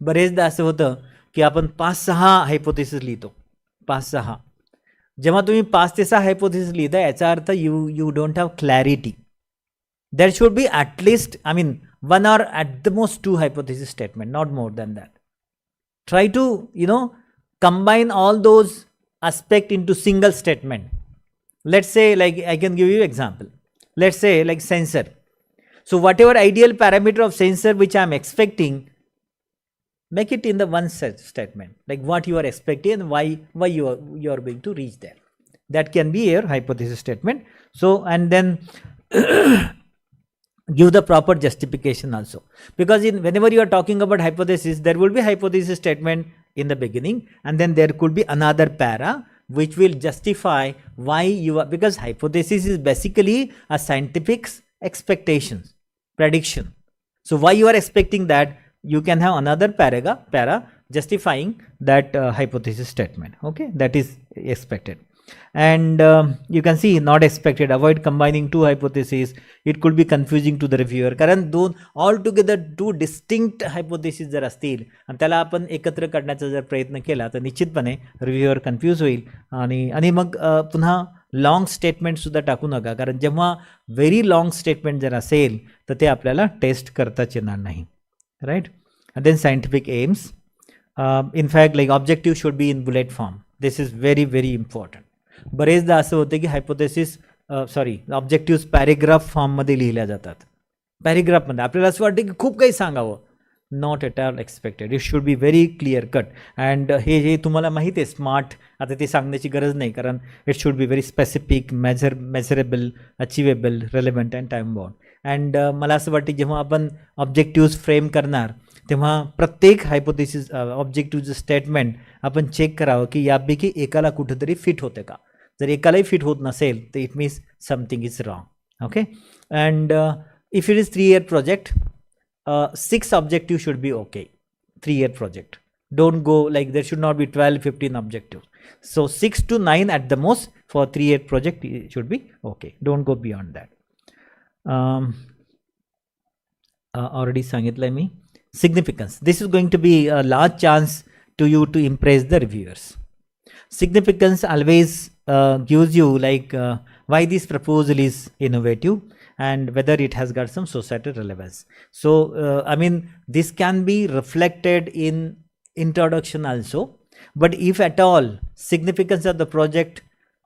S4: बरेचदा असं होतं की आपण 5-6 हायपोथेसिस लिहितो, 5-6. जेव्हा तुम्ही 5 ते 6 हायपोथेसिस लिहिता, याचा earth you don't have clarity. There should be at least, I mean 1 or at the most 2 hypothesis statement, not more than that. Try to, combine all those aspects into single statement. Let's say, like, I can give you example. Let's say, like, sensor. So whatever ideal parameter of sensor which I am expecting, make it in the one statement, like what you are expecting and why you are going to reach there. That can be your hypothesis statement. So, and then give the proper justification also, because whenever you are talking about hypothesis, there will be hypothesis statement in the beginning, and then there could be another para which will justify why you are, because hypothesis is basically a scientific expectations, prediction. So why you are expecting that, you can have another para justifying that hypothesis statement. Okay, that is expected. And you can see not expected. Avoid combining 2 hypotheses. It could be confusing to the reviewer, कारण all together 2 distinct hypotheses जर असतील आणि त्याला आपण एकत्र करण्याचा जर प्रयत्न केला तर निश्चितपणे रिव्ह्यूअर कन्फ्यूज होईल. आणि मग पुन्हा लॉंग स्टेटमेंट सुद्धा टाकू नका, कारण जेव्हा व्हेरी लॉंग स्टेटमेंट जर असेल तर ते आपल्याला टेस्ट करताच येणार नाही, right. And then scientific aims. In fact, like, objective should be in bullet form. This is very very important. बरेचदा असं होतं की हायपोथेसिस ऑब्जेक्टिव्ह पॅरेग्राफ फॉर्ममध्ये लिहिल्या जातात. पॅरेग्राफमध्ये आपल्याला असं वाटतं की खूप काही सांगावं. Not at all expected. It should be very clear cut. And हे तुम्हाला माहिती आहे स्मार्ट, आता ते सांगण्याची गरज नाही, कारण it should be very specific, measurable, achievable, relevant and time bound. And मला असं वाटतं जेव्हा आपण ऑब्जेक्टिव्ह फ्रेम करणार तेव्हा प्रत्येक हायपोथेसिस ऑब्जेक्टिव्हचं स्टेटमेंट आपण चेक करावं की यापैकी एकाला कुठंतरी फिट होतं का. जर एकालाही फिट होत नसेल तर it means something is wrong. Okay. And if it is 3-year project, 6 objectives should be okay. 3-year project. Don't go like there should not be 12-15 objectives. So 6 to 9 at the most for 3-year project should be okay. Don't go beyond that. Already सांगितलंय मी. Significance. This is going to be a large chance to you to impress the reviewers. Significance always gives you like why this proposal is innovative and whether it has got some societal relevance. So I mean this can be reflected in introduction also, but if at all significance of the project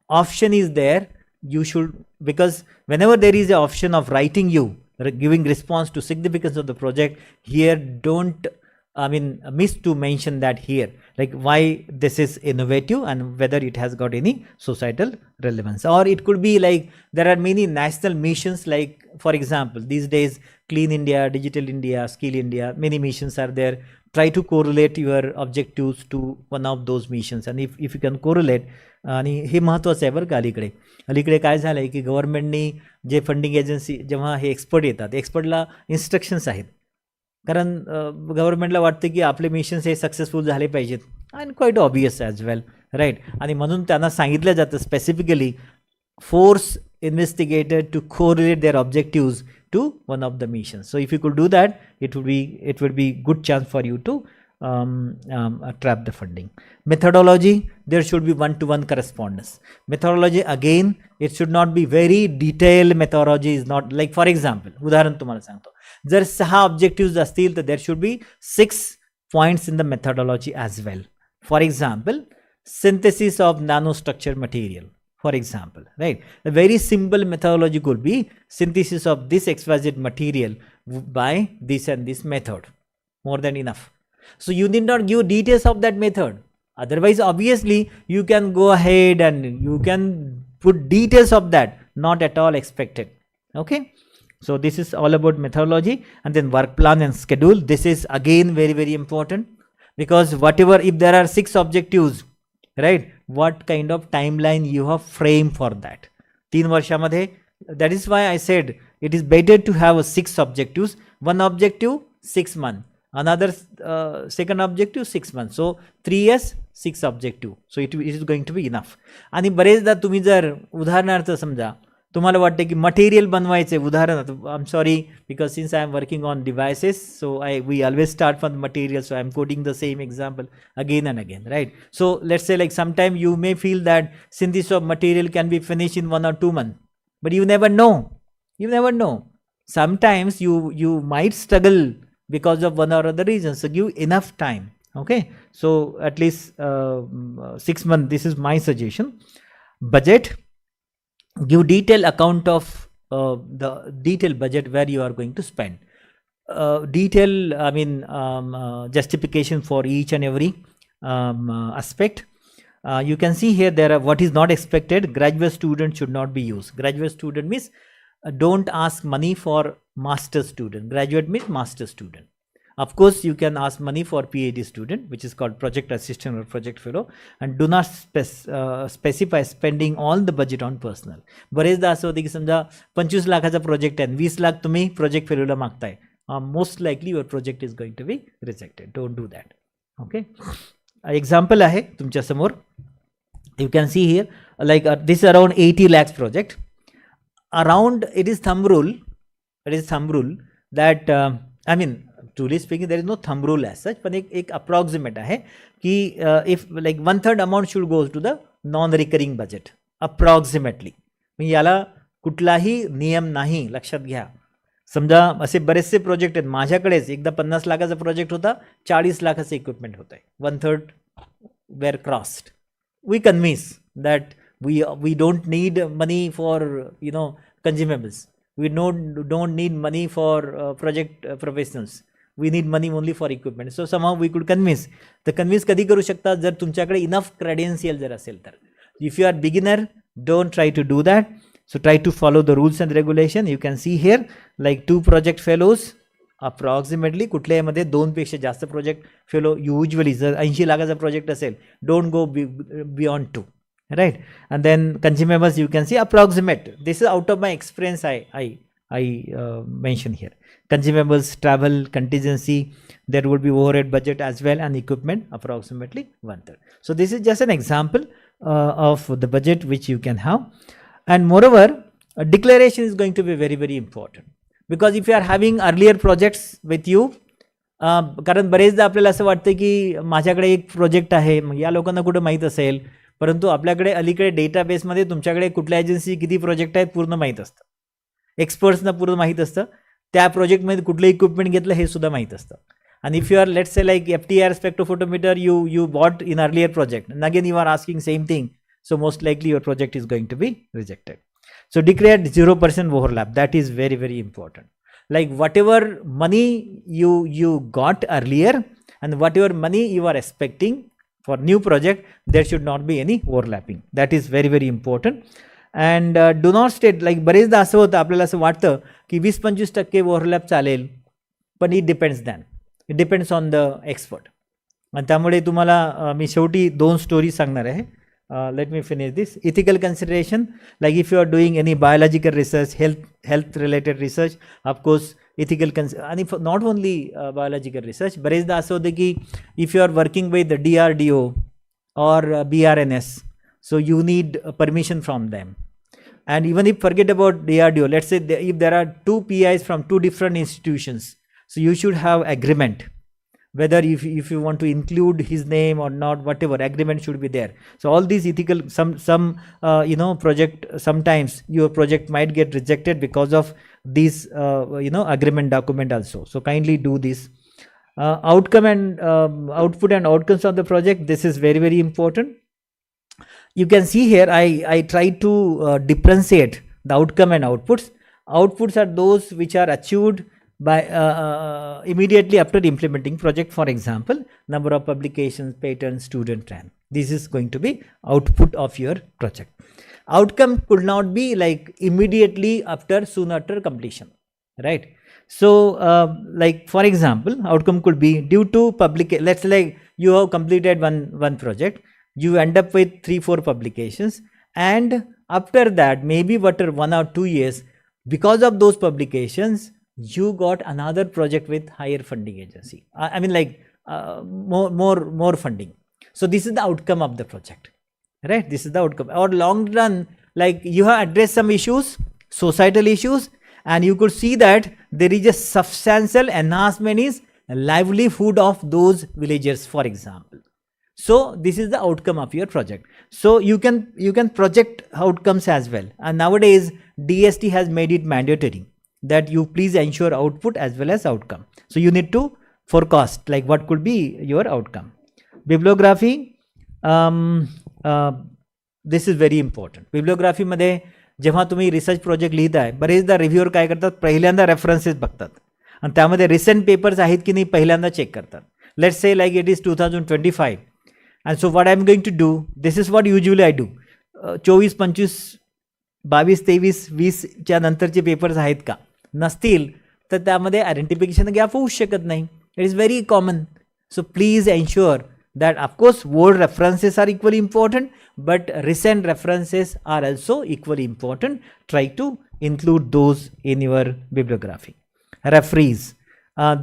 S4: option is there, you should, because whenever there is an option of writing you giving response to significance of the project, here don't miss to mention that here, like why this is innovative and whether it has got any societal relevance. Or it could be like there are many national missions, like for example these days Clean India, Digital India, Skill India, many missions are there. Try to correlate your objectives to one of those missions, and if you can correlate, आणि हे महत्त्वाचं आहे बरं का. अलीकडे काय झालं आहे की गव्हर्नमेंटनी जे फंडिंग एजन्सी जेव्हा हे एक्सपर्ट येतात, एक्सपर्टला इन्स्ट्रक्शन्स आहेत, कारण गव्हर्नमेंटला वाटतं की आपले मिशन्स हे सक्सेसफुल झाले पाहिजेत, and quite obvious as well, right. आणि म्हणून त्यांना सांगितलं जातं specifically force investigator to correlate their objectives to one of the missions. So if you could do that, it would be good chance for you to trap the funding. Methodology, there should be one-to-one correspondence. Methodology, again, it should not be very detailed. Methodology is not like, for example, उदाहरण तुम्हाला सांगतो, जर 6 objectives असतील तर there should be 6 points in the methodology as well. For example, synthesis of nanostructure material. For example, right, a very simple methodology could be synthesis of this XYZ material by this and this method. More than enough. So you need not give details of that method. Otherwise, obviously, you can go ahead and you can put details of that. Not at all expected. Okay. So this is all about methodology. And then work plan and schedule. This is again very, very important, because whatever, if there are 6 objectives, right, what kind of timeline you have framed for that. 3 वर्षामध्ये, that is why I said it is better to have 6 objectives. One objective 6 months, another second objective 6 months. So 3 years 6 objective. So it is going to be enough. आणि बरेचदा तुम्ही जर उदाहरणार्थ समजा तुम्हाला वाटतं की मटेरियल बनवायचे, उदाहरणार्थ, I am sorry because since I am working on devices, so we always start from material, so I am quoting the same example again and again, right? So let's say like sometime you may feel that synthesis of material can be finished in 1 or 2 months, but you never know. Sometimes you might struggle because of one or other reason, so give enough time. Okay, so at least 6 months, this is my suggestion. Budget, give detailed account of the detailed budget where you are going to spend. Justification for each and every aspect. You can see here there are what is not expected. Graduate student should not be used. Graduate student means don't ask money for master student. Graduate means master student. Of course, you can ask money for PhD student, which is called project assistant or project fellow, and do not specify spending all the budget on personal. बरेचदा असं होतं की समजा 25 लाखाचा project आहे, 20 लाख तुम्ही project फेलोला मागताय, most likely your project is going to be rejected. Don't do that. Okay. Example आहे तुमच्या समोर. You can see here like this is around 80 lakhs project. Around it is thumb rule. It is thumb rule that truly speaking there is no thumb rule as such, but एक approximate आहे की if like 1/3 amount should go to the non-recurring budget approximately. म्हणजे याला कुठलाही नियम नाही, लक्षात घ्या. समजा असे बरेचसे प्रोजेक्ट आहेत, माझ्याकडेच एकदा 50 लाखाचा प्रोजेक्ट होता, 40 लाखाचं इक्विपमेंट होत आहे, 1/3 were crossed. We convince that We don't need money for consumables. We don't need money for project professionals. We need money only for equipment. So somehow we could convince. The convince कधी करू शकता जर तुमच्याकडे enough credential जर असेल तर. If you are beginner, don't try to do that. So try to follow the rules and regulation. You can see here like 2 project fellows approximately. कुठल्यामध्ये 2 पेक्षा जास्त project fellow usually जर 80 लाखाचा project असेल, don't go beyond 2. Right, and then consumables you can see approximate. This is out of my experience. I mention here consumables, travel, contingency. There would be overhead budget as well, and equipment approximately 1/3. So this is just an example of the budget which you can have, and moreover, a declaration is going to be very very important, because if you are having earlier projects with you, कारण बरेचदा आपल्याला असं वाटतं की माझ्याकडे एक project आहे, मग या लोकांना कुठं माहीत असेल, परंतु आपल्याकडे अलीकडे डेटाबेसमध्ये तुमच्याकडे कुठल्या एजन्सी किती प्रोजेक्ट आहेत पूर्ण माहीत असतं, एक्सपर्ट्सना पूर्ण माहीत असतं, त्या प्रोजेक्टमध्ये कुठलं इक्विपमेंट घेतलं हे सुद्धा माहीत असतं. And if you are, let's say, like FTR spectrophotometer, you bought in earlier project, and again you are asking same thing, so most likely your project is going to be rejected. So declare 0% overlap. That is very very important. Like whatever money you got earlier and whatever money you are expecting for new project, there should not be any overlapping. That is very very important. And do not state, like बरेचदा असं होतं आपल्याला असं वाटतं की 20-25% overlap चालेल, पण it depends then, it depends on the expert. आणि त्यामुळे तुम्हाला मी शेवटी 2 स्टोरी सांगणार आहे. Let me finish this. Ethical consideration, like if you are doing any biological research, health related research, of course ethical आणि नॉट ओनली बायोलॉजिकल रिसर्च. बरेचदा असं होतं की if you are working with DRDO or BRNS, so you need permission from them. And even if forget about DRDO, let's say if there are 2 PIs from 2 different institutions, so you should have agreement whether if you want to include his name or not, whatever agreement should be there. So all these ethical, some project, sometimes your project might get rejected because of these agreement document also. So kindly do this. Outcome and output and outcomes of the project, this is very very important. You can see here I try to differentiate the outcome and outputs. Outputs are those which are achieved by immediately after implementing project. For example, number of publications, patents, student rank. This is going to be output of your project. Outcome could not be like immediately after, soon after completion, right? So like for example, outcome could be due to let's say like you have completed one project, you end up with 3-4 publications, and after that maybe after 1 or 2 years, because of those publications you got another project with higher funding agency, I mean like more funding. So this is the outcome of the project, right? This is the outcome. Or long run, like you have addressed some issues, societal issues, and you could see that there is a substantial enhancement in livelihood of those villagers, for example. So this is the outcome of your project. So you can project outcomes as well. And nowadays DST has made it mandatory that you please ensure output as well as outcome. So you need to forecast like what could be your outcome. Bibliography, this is very important. Bibliography मध्ये जेव्हा तुम्ही research project लिहिताय, बरेचदा reviewer काय करतात, पहिल्यांदा references बघतात आणि त्यामध्ये रिसेंट पेपर्स आहेत की नाही पहिल्यांदा चेक करतात. Let's say like it is 2025. And so what I am going to do, this is what usually I do. 24, 25, 22, 23, 20 च्या नंतरचे पेपर्स आहेत का, नसतील तर त्यामध्ये आयडेंटिफिकेशन गॅप होऊ शकत नाही. It is very common. So please ensure that of course old references are equally important, but recent references are also equally important. Try to include those in your bibliography. Referees,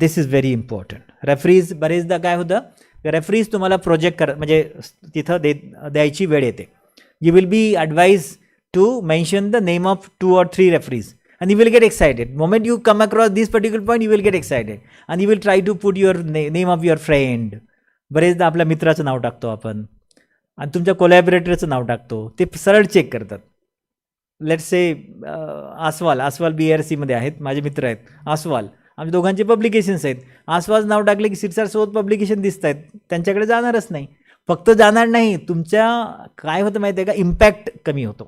S4: this is very important. Referees बरेचदा काय होतं, referees तुम्हाला project म्हणजे तिथं द्यायची वेळ येते. You will be advise to mention the name of 2 or 3 referees and you will get excited. Moment you come across this particular point, you will get excited and you will try to put your name of your friend. बरेचदा आपल्या मित्राचं नाव टाकतो आपण आणि तुमच्या कोलॅबरेटरचं नाव टाकतो, ते सरळ चेक करतात. लेट्स से आसवाल BRC मध्ये आहेत, माझे मित्र आहेत आसवाल, आमच्या दोघांचे पब्लिकेशन्स आहेत. आसवाल नाव टाकले की शिरसाट सोबत पब्लिकेशन दिसत आहेत, त्यांच्याकडे जाणारच नाही. फक्त जाणार नाही, तुमच्या काय होतं माहिती आहे का, इम्पॅक्ट कमी होतो.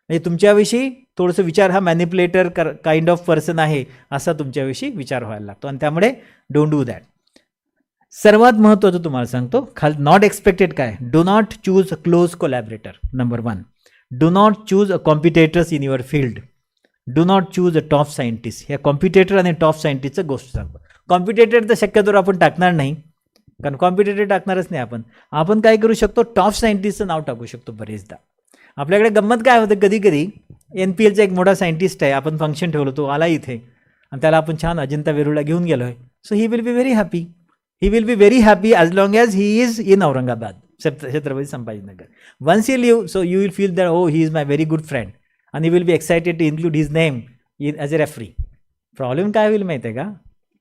S4: म्हणजे तुमच्याविषयी थोडंसं विचार, हा मॅनिप्युलेटर काइंड ऑफ पर्सन आहे असा तुमच्याविषयी विचार व्हायला लागतो, आणि त्यामुळे डोंट डू दॅट. सर्वात महत्त्वाचं तुम्हाला सांगतो, नॉट एक्सपेक्टेड काय, do not choose a close collaborator. Number 1, do not choose a competitors in your field. Do not choose a top scientist. ह्या कॉम्पिटेटर आणि टॉप सायंटिस्टचं गोष्ट सांगतो. कॉम्पिटेटर तर शक्यतोवर आपण टाकणार नाही, कारण कॉम्पिटेटर टाकणारच नाही आपण. आपण काय करू शकतो, टॉप सायंटिस्टचं नाव टाकू शकतो. बरेचदा आपल्याकडे गंमत काय होतं, कधी कधी NPLचा एक मोठा सायंटिस्ट आहे, आपण फंक्शन ठेवलो, तो आला इथे आणि त्याला आपण छान अजिंठा वेरूळला घेऊन गेलो आहे. So he will be very happy. He will be very happy as long as he is in Aurangabad, Chhatrapati Sambhajinagar. Once you live, so you will feel that oh he is my very good friend, आणि you will be excited to include his name in as a referee. Problem काय होईल माहिती आहे का,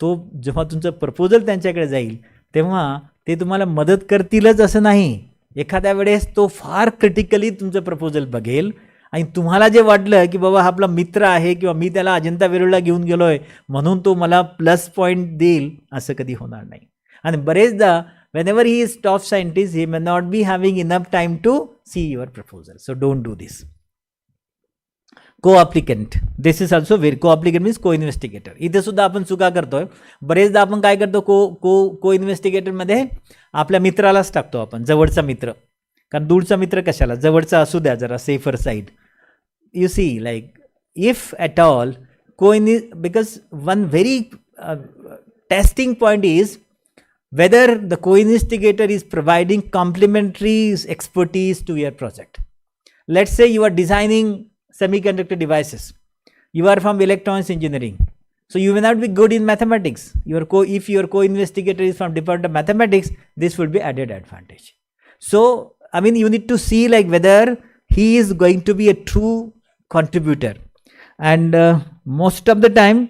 S4: तो जेव्हा तुमचं proposal त्यांच्याकडे जाईल तेव्हा ते तुम्हाला मदत करतीलच असं नाही. एखाद्या वेळेस तो फार क्रिटिकली तुमचं प्रपोजल बघेल, आणि तुम्हाला जे वाटलं की बाबा हा आपला मित्र आहे किंवा मी त्याला अजिंठा वेरूळला घेऊन गेलोय म्हणून तो मला प्लस पॉईंट देईल, असं कधी होणार नाही. आणि बरेचदा whenever he is top scientist, he may not be having enough time to see your proposal. So don't do this. Co-applicant. This is also very, co-applicant means co-investigator. इथे सुद्धा आपण चुका करतोय. बरेचदा आपण काय करतो, को-इन्व्हेस्टिगेटर मध्ये आपल्या मित्रालाच टाकतो आपण, जवळचा मित्र. कारण दूरचा मित्र कशाला, जवळचा असू द्या जरा safer side. You see like if at all because one very testing point is whether the co-investigator is providing complementary expertise to your project. Let's say you are designing semiconductor devices. You are from electronics engineering. So you may not be good in mathematics. If your co-investigator is from Department of Mathematics, this would be added advantage. So, I mean, you need to see like whether he is going to be a true contributor. And most of the time,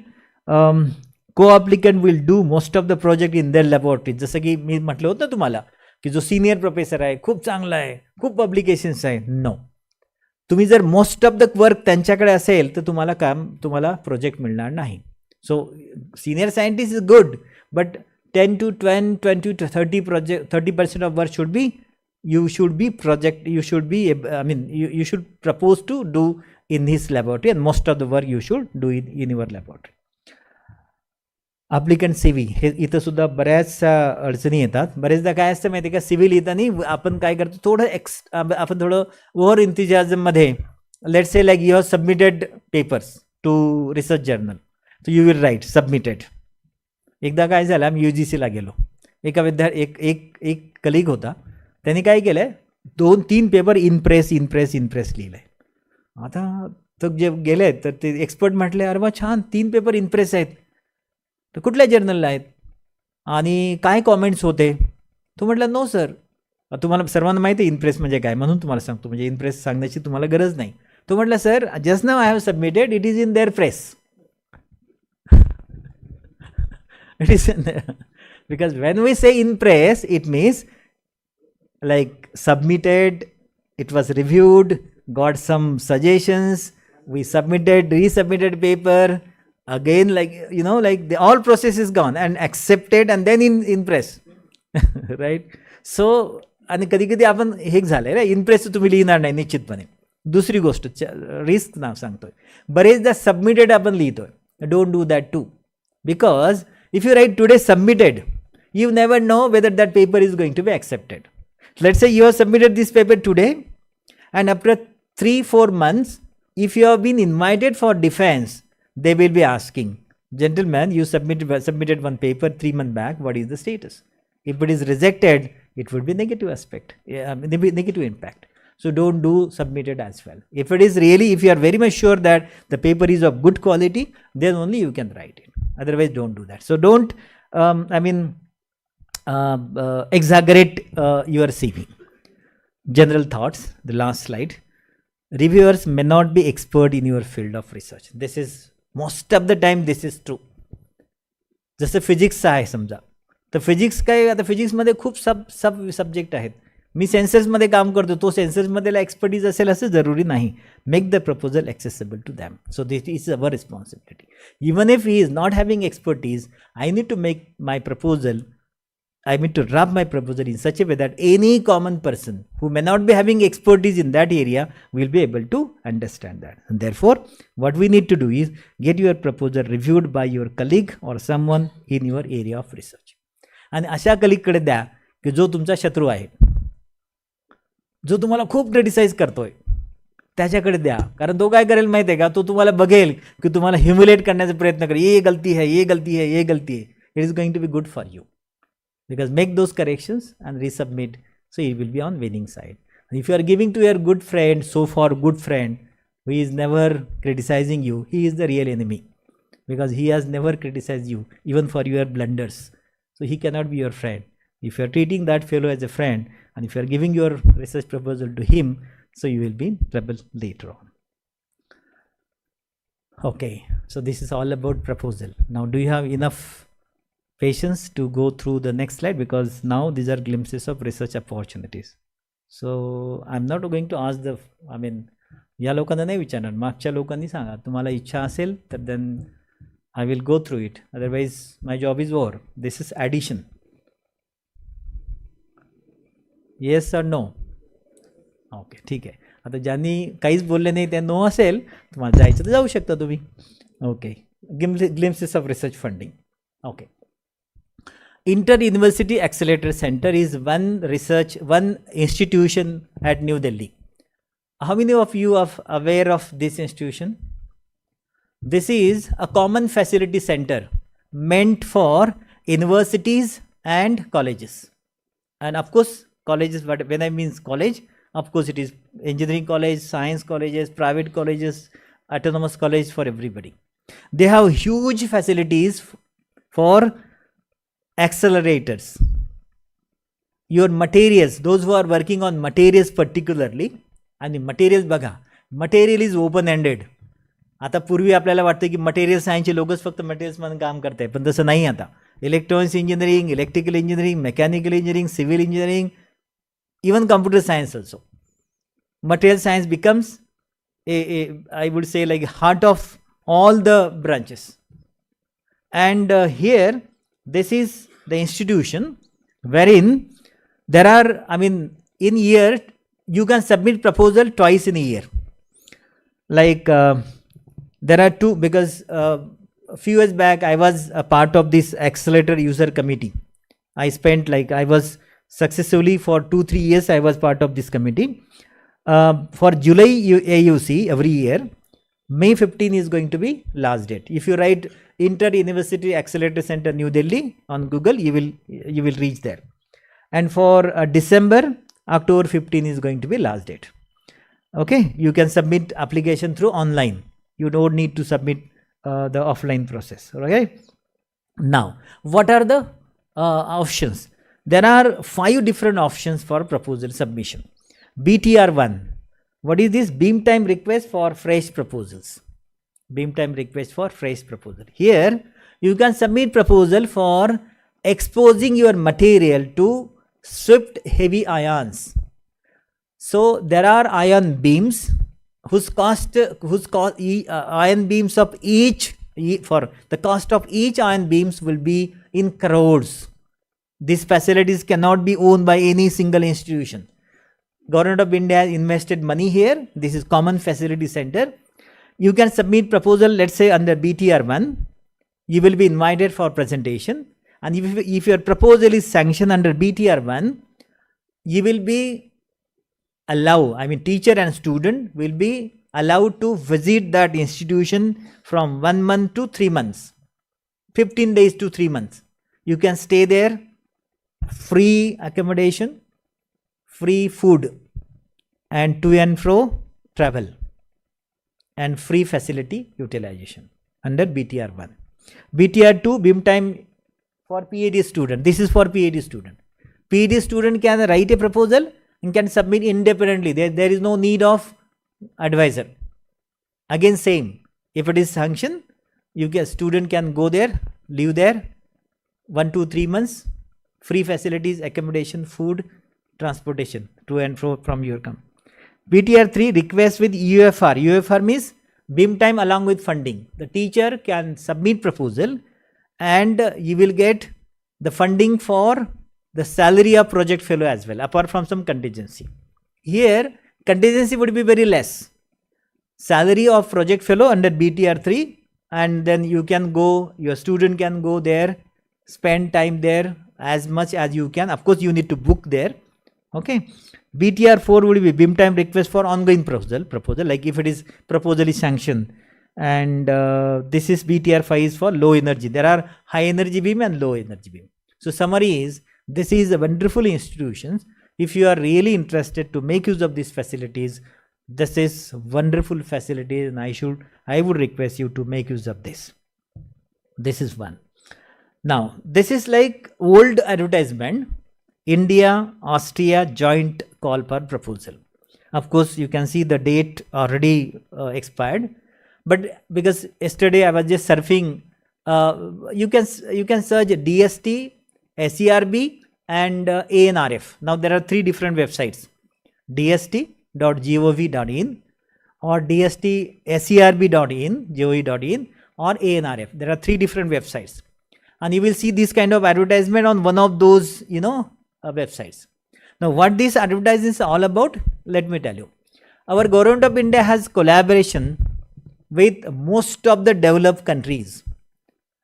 S4: co-applicant will do most of the project in their laboratory. जसं की मी म्हटलं होतं तुम्हाला की जो senior professor आहे, खूप चांगला आहे, खूप पब्लिकेशन्स आहे. नो, तुम्ही जर मोस्ट ऑफ द वर्क त्यांच्याकडे असेल तर तुम्हाला प्रोजेक्ट मिळणार नाही. So senior scientist is good, but 10 to 20 to 30% of work should be, you should propose to do in his laboratory, and most of the work you should do it in your laboratory. Applicant CV, हे इथं सुद्धा बऱ्याचशा अडचणी येतात. बरेचदा काय असतं माहिती आहे का, सिव्हिल येताना आपण काय करतो, आपण थोडं ओव्हर इंथिजाजममध्ये, let's say like you have submitted papers to research journal, so you will write submitted. एकदा काय झालं, आम्ही UGCला गेलो, एका एक कलिग होता, त्यांनी काय केलं आहे, 2-3 पेपर इम्प्रेस लिहिलं आहे. आता तर जे गेले तर ते एक्सपर्ट म्हटले, अरे वा छान, 3 पेपर इम्प्रेस आहेत, तर कुठल्या जर्नलला आहेत आणि काय कॉमेंट्स होते. तो म्हटला, नो सर, तुम्हाला सर्वांना माहिती आहे इम्प्रेस म्हणजे काय, म्हणून तुम्हाला सांगतो, म्हणजे इम्प्रेस सांगण्याची तुम्हाला गरज नाही. तो म्हटला, sir just now I have submitted, it is in there press. It is because when we say in press, it means like submitted, it was reviewed, got some suggestions, we resubmitted paper again, like like the all process is gone and accepted and then in press. Right? So आणि कधी कधी आपण हे झालंय रे, इनप्रेस तुम्ही लिहिणार नाही निश्चितपणे. दुसरी गोष्ट रिस्क नाव सांगतोय, बरेचदा सबमिटेड आपण लिहितोय. Don't do that too, because if you write today submitted, you never know whether that paper is going to be accepted. Let's say you have submitted this paper today, and after 3-4 months, if you have been invited for defense, they will be asking, gentlemen, you submitted one paper 3 months back, what is the status? If it is rejected, it would be negative aspect, negative impact. So don't do submitted as well. If it is really, if you are very much sure that the paper is of good quality, then only you can write it. Otherwise, don't do that. So don't, exaggerate your CV. General thoughts, the last slide. Reviewers may not be expert in your field of research. This is, most of the time this is true. जसं फिजिक्सचं आहे समजा, तर physics काय, आता फिजिक्समध्ये खूप subject आहेत. मी सेन्सर्समध्ये काम करतो, तो सेन्सर्समध्येला एक्सपर्टीज असेल असं जरुरी नाही. Make the proposal accessible to them. So this is our responsibility. Even if he is not having expertise, I need to make my proposal to wrap my proposal in such a way that any common person who may not be having expertise in that area will be able to understand that. And therefore, what we need to do is get your proposal reviewed by your colleague or someone in your area of research. आणि अशा कलिगकडे द्या की जो तुमचा शत्रू आहे, जो तुम्हाला खूप क्रिटिसाइज करतोय, त्याच्याकडे द्या. कारण तो काय करेल माहिती आहे का, तो तुम्हाला बघेल की तुम्हाला ह्युमिलेट करण्याचा प्रयत्न करेल, ये गलती है, ये गलती है, ये गलती है. It is going to be good for you, because make those corrections and resubmit, so you will be on winning side. And if you are giving to your good friend, so far good friend, who is never criticizing you, he is the real enemy, because he has never criticized you even for your blunders, so he cannot be your friend. If you are treating that fellow as a friend, and if you are giving your research proposal to him, so you will be in trouble later on. Okay, so this is all about proposal. Now do you have enough patience to go through the next slide, because now these are glimpses of research opportunities. So I'm not going to ask the, या लोकांना नाही विचारणार, मागच्या लोकांनी सांगा तुम्हाला इच्छा असेल तर then I will go through it, otherwise my job is over. This is addition. Yes or no? Okay, ठीक आहे. आता ज्यांनी काहीच बोलले नाही त्या नो असेल, तुम्हाला जायचं तर जाऊ शकता तुम्ही. Okay, glimpses of research funding. Okay. Inter-University Accelerator Center is one institution at New Delhi. How many of you are aware of this institution? This is a common facility center meant for universities and colleges. And of course, colleges, when I mean college, of course it is engineering college, science colleges, private colleges, autonomous college, for everybody. They have huge facilities for accelerators. Your materials, those who are working on materials particularly, and the materials बघा, material is open ended. आता पूर्वी आपल्याला वाटतं की material सायन्सचे लोकच फक्त materials मध्ये काम करत आहे, पण तसं नाही. आता electronics engineering, electrical engineering, mechanical engineering, civil engineering, even computer science also. Material science becomes I would say like heart of all the branches. And here this is the institution wherein there are, in year you can submit proposal twice in a year. Like there are two, because a few years back I was a part of this accelerator user committee. I spent I was successively for 2-3 years I was part of this committee. For July AUC every year, May 15 is going to be last date. If you write Inter-University Accelerator Center New Delhi on Google, you will reach there. And for December, October 15 is going to be last date. Okay, you can submit application through online. You don't need to submit the offline process. Okay. Now, what are the options? There are 5 different options for proposal submission. BTR1. What is this? Beam time request for fresh proposals. Beam time request for fresh proposal. Here you can submit proposal for exposing your material to swift heavy ions. So there are ion beams whose cost ion beams of each, for the cost of each ion beams will be in crores. These facilities cannot be owned by any single institution. Government of India has invested money here. This is common facility center. You can submit proposal, let's say under BTR1. You will be invited for presentation. And if your proposal is sanctioned under BTR1, you will be allowed, teacher and student will be allowed to visit that institution from 1 month to 3 months. 15 days to 3 months. You can stay there, free accommodation, free food, and to and fro travel, and free facility utilization under BTR1. BTR2, beam time for PhD student. This is for PhD student. PhD student can write a proposal and can submit independently. There is no need of advisor. Again same, if it is sanctioned, student can go there, live there 1 to 3 months, free facilities, accommodation, food, transportation to and fro from your company. BTR3, request with UFR. UFR means beam time along with funding. The teacher can submit proposal and you will get the funding for the salary of project fellow as well, apart from some contingency. Here, contingency would be very less. Salary of project fellow under BTR 3, and then you can go, your student can go there, spend time there as much as you can. Of course, you need to book there. Okay. BTR 4 would be beam time request for ongoing proposal, like if it is proposal is sanctioned. And this is BTR 5 is for low energy. There are high energy beam and low energy beam. So summary is, this is a wonderful institutions. If you are really interested to make use of these facilities, this is wonderful facility, and I would request you to make use of this. This is one. Now, this is like old advertisement, India, Austria joint call for proposal. Of course, you can see the date already expired, but because yesterday I was just surfing, you can search DST, SERB and ANRF. Now there are 3 different websites, dst.gov.in or dst.serb.in, or ANRF. There are 3 different websites, and you will see this kind of advertisement on one of those, websites. Now what this advertising is all about, let me tell you. Our government of India has collaboration with most of the developed countries,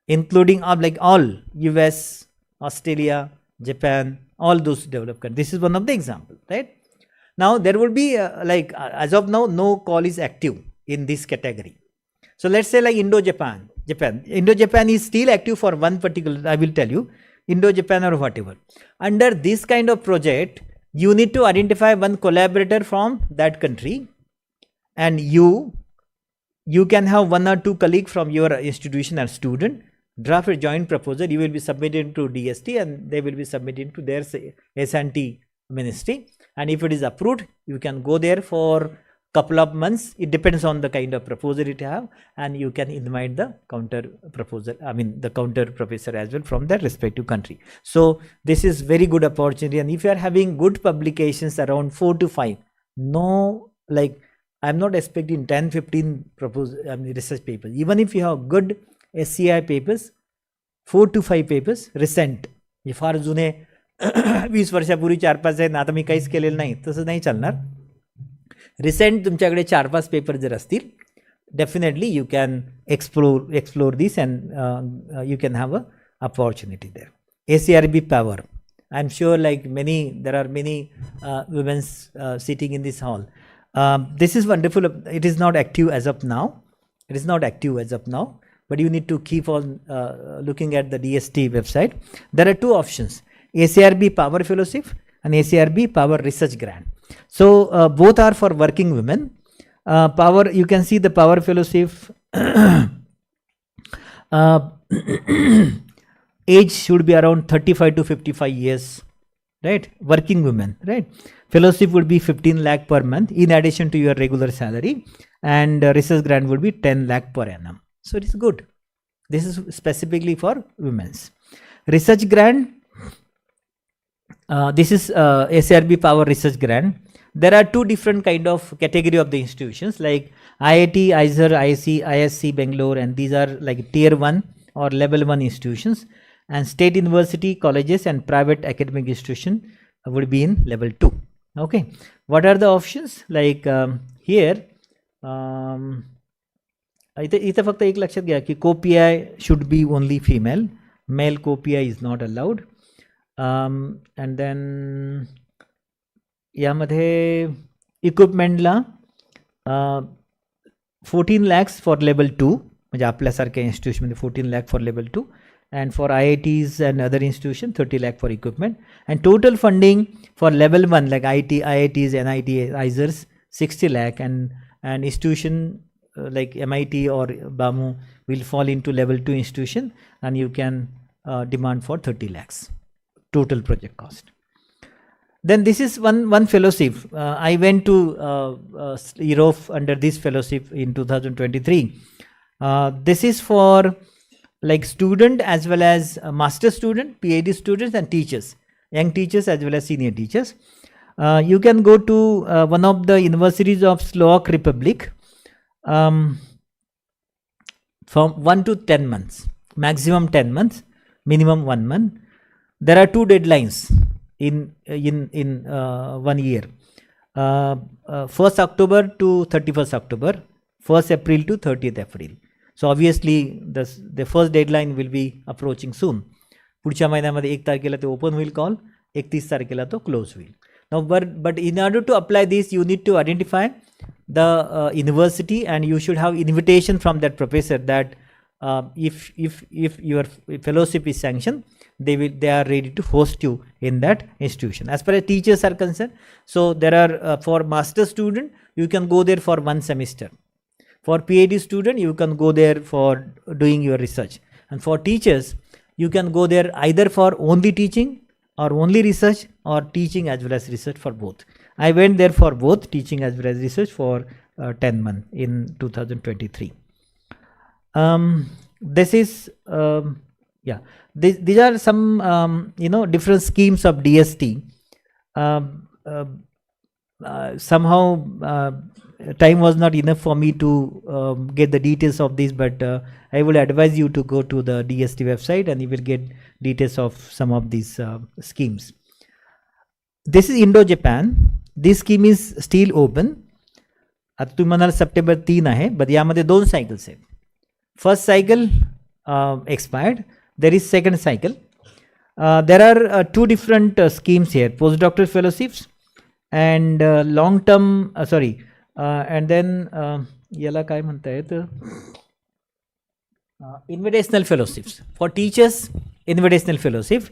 S4: including like all US, Australia, Japan, all those developed countries. This is one of the examples, right? Now there will be as of now, no call is active in this category. So let's say like Indo-Japan. Indo-Japan is still active for one particular, I will tell you, Indo-Japan or whatever. Under this kind of project, you need to identify one collaborator from that country, and you can have 1 or 2 colleagues from your institution and student, draft a joint proposal. You will be submitted to DST and they will be submitted to their S&T ministry, and if it is approved, you can go there for couple of months. It depends on the kind of proposal it have, and you can invite the counter proposal, the counter professor as well from their respective country. So this is very good opportunity, and if you are having good publications around 4 to 5, no, like I'm not expecting 10-15 research papers. Even if you have good SCI papers, 4 to 5 papers recent, फार जुने 20 वर्षापूर्वी 4-5 आहेत ना, आता मी काहीच केलेलं नाही, तसं नाही चालणार. रिसेंट तुमच्याकडे 4-5 पेपर जर असतील, definitely you can explore this, and you can have a opportunity there. ACRB power, I'm sure like there are many women sitting in this hall. This is wonderful. It is not active as of now. But you need to keep on looking at the DST website. There are 2 options, ACRB Power Fellowship and ACRB Power Research Grant. So both are for working women. Power, you can see the Power Fellowship age should be around 35 to 55 years, right? Working women, right? Fellowship would be 15 lakh per month in addition to your regular salary, and research grant would be 10 lakh per annum. So it is good. This is specifically for women's. Research grant, this is ACRB Power Research Grant. There are 2 different kind of category of the institutions, like IIT, IISER, ISC Bangalore, and these are like tier 1 or level 1 institutions, and state university, colleges and private academic institution would be in level 2. Okay, what are the options? Like here इथं फक्त एक लक्षात घ्या की co-PI should be only female, male co-PI is not allowed. And then यामध्ये इक्विपमेंटला 14 lakhs for level 2, म्हणजे आपल्यासारख्या इन्स्टिट्यूशनमध्ये 14 lakh for level 2, and for IITs and other institution 30 lakh for equipment, and total funding for level 1 like IITs, NIT, IISERs 60 lakh, and institution like MIT or BAMU will fall into level 2 institution, and you can demand for 30 lakhs total project cost. Then this is one fellowship. I went to Europe under this fellowship in 2023. This is for like student as well as master student, PhD students and teachers, young teachers as well as senior teachers. You can go to one of the universities of Slovak Republic from 1 to 10 months, maximum 10 months, minimum 1 month. there are 2 deadlines in 1 year. 1st October to 31st October, 1st April to 30th April. So obviously the first deadline will be approaching soon. पुढच्या महिन्यामध्ये 1 तारखेला ते open होईल call, 31 तारखेला तो close होईल. Now but in order to apply this, you need to identify the university, and you should have invitation from that professor that if your fellowship is sanctioned, they are ready to host you in that institution. As far as teachers are concerned, so there are for master student you can go there for 1 semester. For PhD student you can go there for doing your research, and for teachers you can go there either for only teaching or only research, or teaching as well as research for both. I went there for both teaching as well as research for 10 months in 2023. This is yeah, these are some different schemes of DST. Somehow time was not enough for me to get the details of this, but I would advise you to go to the DST website and you will get details of some of these schemes. This is Indo-Japan. This scheme is still open. आता तुम्ही म्हणाल September 3 आहे, but यामध्ये 2 cycles आहेत. First cycle expired. There is second cycle. There are 2 different schemes here: postdoctoral fellowships and long term and then याला काय म्हणतायत, invitational fellowships. For teachers, invitational fellowship,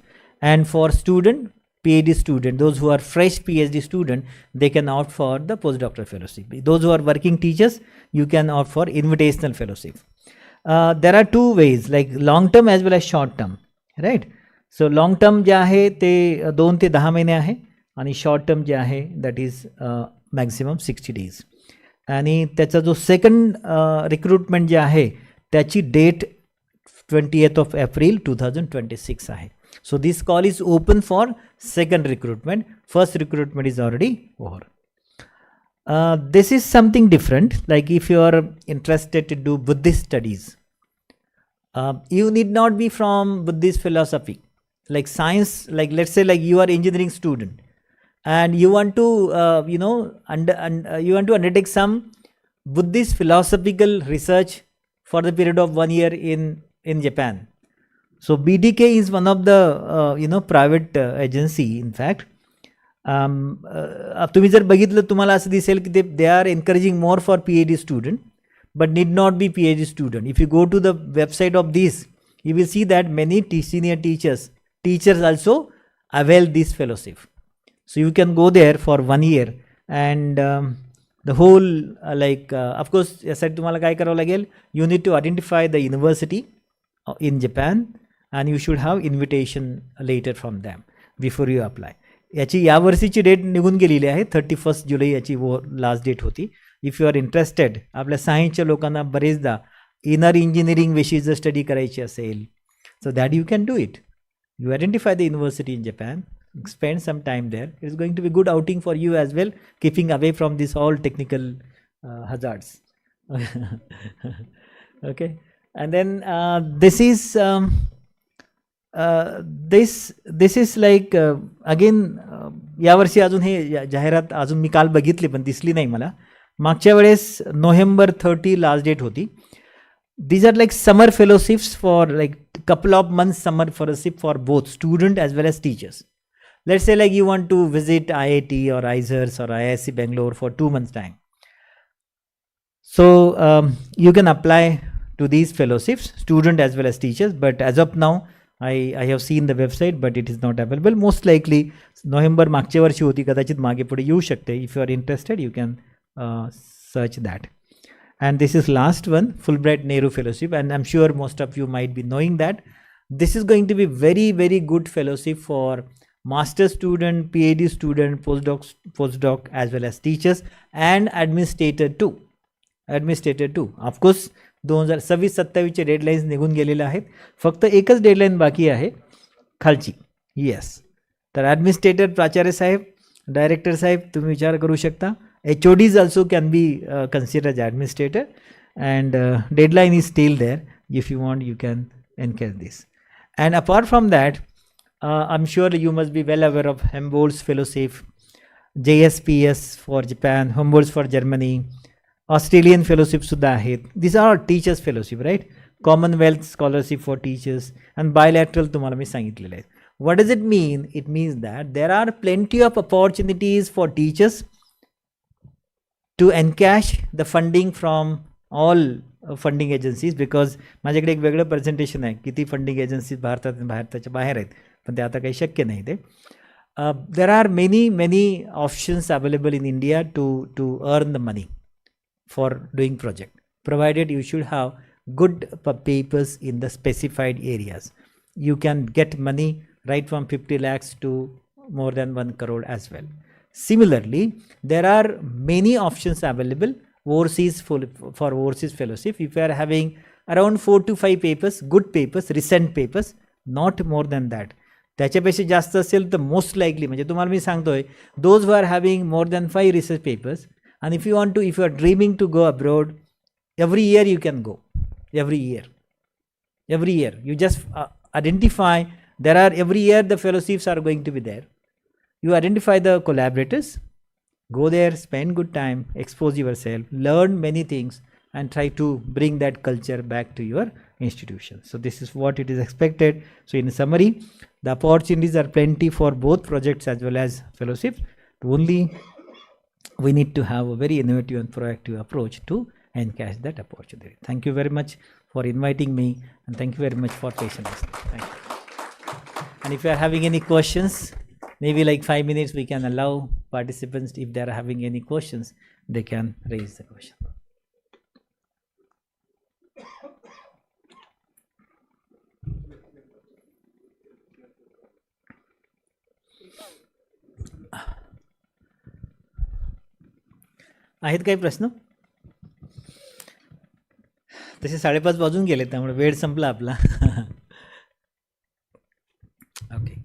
S4: and for student, PhD student, those who are fresh PhD student, they can opt for the postdoctoral fellowship. Those who are working teachers, you can opt for invitational fellowship. There are 2 ways, like long term as well as short term, right? So long term जे आहे ते 2 ते 10 महिने आहे, आणि short term जे आहे that is maximum 60 days. आणि त्याचा जो सेकंड रिक्रुटमेंट जे आहे त्याची डेट 20th April 2026 आहे. So this call is open for second recruitment. First recruitment is already over. This is something different. Like if you are interested to do Buddhist studies, you need not be from Buddhist philosophy. Like science, like let's say like you are engineering student and you want to you want to undertake some Buddhist philosophical research for the period of 1 year in Japan. So BDK is one of the private agency in fact. तुम्ही जर बघितलं तुम्हाला असं दिसेल की they are encouraging more for PhD student but need not be PhD student. If you go to the website of this, you will see that many senior teachers also avail this fellowship. So you can go there for 1 year and the whole of course यासाठी तुम्हाला काय करावं लागेल, you need to identify the university in Japan and you should have invitation later from them before you apply. याची यावर्षीची date निघून गेलेली आहे, 31 जुलै याची लास्ट डेट होती. इफ यू आर इंटरेस्टेड, आपल्या सायन्सच्या लोकांना बरेचदा इनर इंजिनिअरिंग विषयी जर स्टडी करायची असेल, सो that you can do it. You identify the university in Japan, spend some time there. It is going to be good outing for you as well, keeping away from this all technical hazards. Okay, and then this is like again यावर्षी अजून हे जाहिरात अजून मी काल बघितली पण दिसली नाही मला. मागच्या वेळेस November 30 लास्ट डेट होती. These are like summer fellowships for like couple of months summer fellowship for both student as well as teachers. Let's say like you want to visit IIT or ISERS or IISc Bangalore for 2 months time. So you can apply to these fellowships, student as well as teachers, but as of now I have seen the website but it is not available. Most likely November मागच्या वर्षी होती, कदाचित मागे पुढे येऊ शकते. If you are interested you can search that. And this is last one, Fulbright Nehru Fellowship, and I'm sure most of you might be knowing that this is going to be very, very good fellowship for master student, PhD student, postdoc as well as teachers and administrator too. Of course 2026-27 चे deadlines निघून गेलेले आहेत, फक्त एकच deadline बाकी आहे खालची. Yes, तर ॲडमिनिस्ट्रेटर प्राचार्य साहेब, डायरेक्टर साहेब तुम्ही विचार करू शकता. HODs also can be considered as administrator, and deadline is still there. If you want you can encourage this. And apart from that I'm sure you must be well aware of Humboldt's Fellowship, JSPS for Japan, Humboldt's for Germany, Australian Fellowship सुद्धा आहेत. These are teachers fellowship, right? Commonwealth scholarship for teachers and bilateral तुम्हाला मी सांगितलेलं आहे. What does it mean? It means that there are plenty of opportunities for teachers to encash the funding from all funding agencies, because माझ्याकडे एक वेगळं presentation आहे किती funding agencies भारताच्या बाहेर आहेत, पण ते आता काही शक्य नाही ते. There are many options available in India to earn the money for doing project, provided you should have good papers in the specified areas. You can get money right from 50 lakhs to more than 1 crore as well. Similarly, there are many options available overseas for overseas fellowship. If you are having around 4 to 5 papers, good papers, recent papers, not more than that. त्याच्यापेक्षा जास्त असेल तर most likely, म्हणजे तुम्हाला मी सांगतोय, those who are having more than 5 research papers, and if you are dreaming to go abroad, every year you can go. Every year you just identify. There are every year the fellowships are going to be there. You identify the collaborators, go there, spend good time, expose yourself, learn many things, and try to bring that culture back to your institution. So this is what it is expected. So in summary, the opportunities are plenty for both projects as well as fellowships. Only we need to have a very innovative and proactive approach to encash that opportunity. Thank you very much for inviting me, and thank you very much for patience. Thank you. And if you are having any questions, maybe like 5 minutes we can allow participants, if they are having any questions, they can raise the question. आहेत काही प्रश्न? तसे 5:30 वाजून गेले, त्यामुळे वेळ संपला आपला. ओके.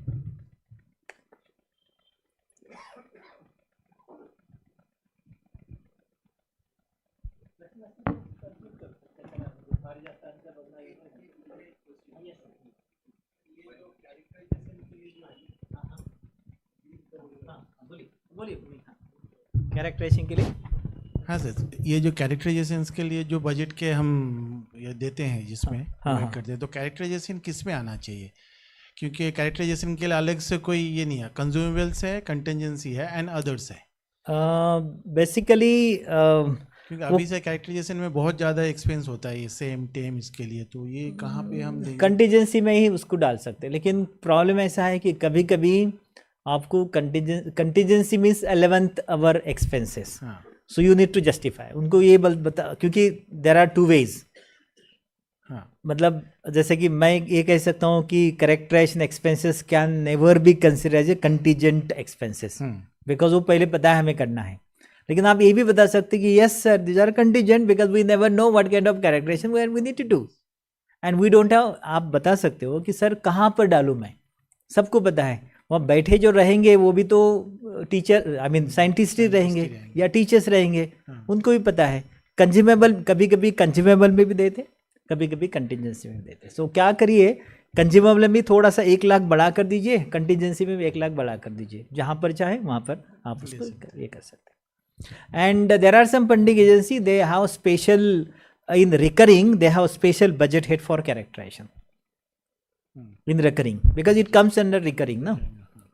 S4: कैरेक्टराइजेशन के लिए,
S5: हाँ सर, ये जो कैरेक्टराइजेशंस के लिए जो बजट के हम ये देते हैं जिसमें करते हैं, तो कैरेक्टराइजेशन किस में आना चाहिए? क्योंकि कैरेक्टराइजेशन के लिए अलग से कोई ये नहीं है, कंज्यूमेबल्स है, कंटेंजेंसी है एंड अदर्स है.
S4: बेसिकली
S5: क्योंकि अभी से कैरेक्टराइजेशन में बहुत ज़्यादा एक्सपेंस होता है ये सेम टेम इसके लिए, तो ये कहाँ पे हम
S4: कंटीजेंसी में ही उसको डाल सकते हैं. लेकिन प्रॉब्लम ऐसा है कि कभी कभी आपको contingency means 11th hour expenses, so you need to justify. उनको ये बता, क्योंकि देर आर 2 ways. मतलब जैसे कि मैं ये कह सकता हूँ कि characterization expenses can never be consider as a contingent expenses, because वो पहले पता है हमें करना है. लेकिन आप ये भी बता सकते हैं कि yes sir, these are contingent because we never know what kind of characterization we need to do and we don't have. आप बता सकते हो कि सर कहाँ पर डालूँ मैं, सबको पता है. वहाँ बैठे जो रहेंगे वो भी तो टीचर, आई मीन साइंटिस्ट ही रहेंगे या टीचर्स रहेंगे, उनको भी पता है. कंज्यूमेबल कभी कभी कंज्यूमेबल में भी देते, कभी कभी कंटीजेंसी में भी देते. सो क्या करिए, कंज्यूमेबल में भी थोड़ा सा 1 लाख बढ़ा कर दीजिए, कंटीजेंसी में भी 1 लाख बढ़ा कर दीजिए. जहाँ पर चाहे वहाँ पर आप उसको ये कर सकते हैं. And there are some funding agency, they have special in recurring, they have special budget head for characterization in recurring, because it comes under recurring, no?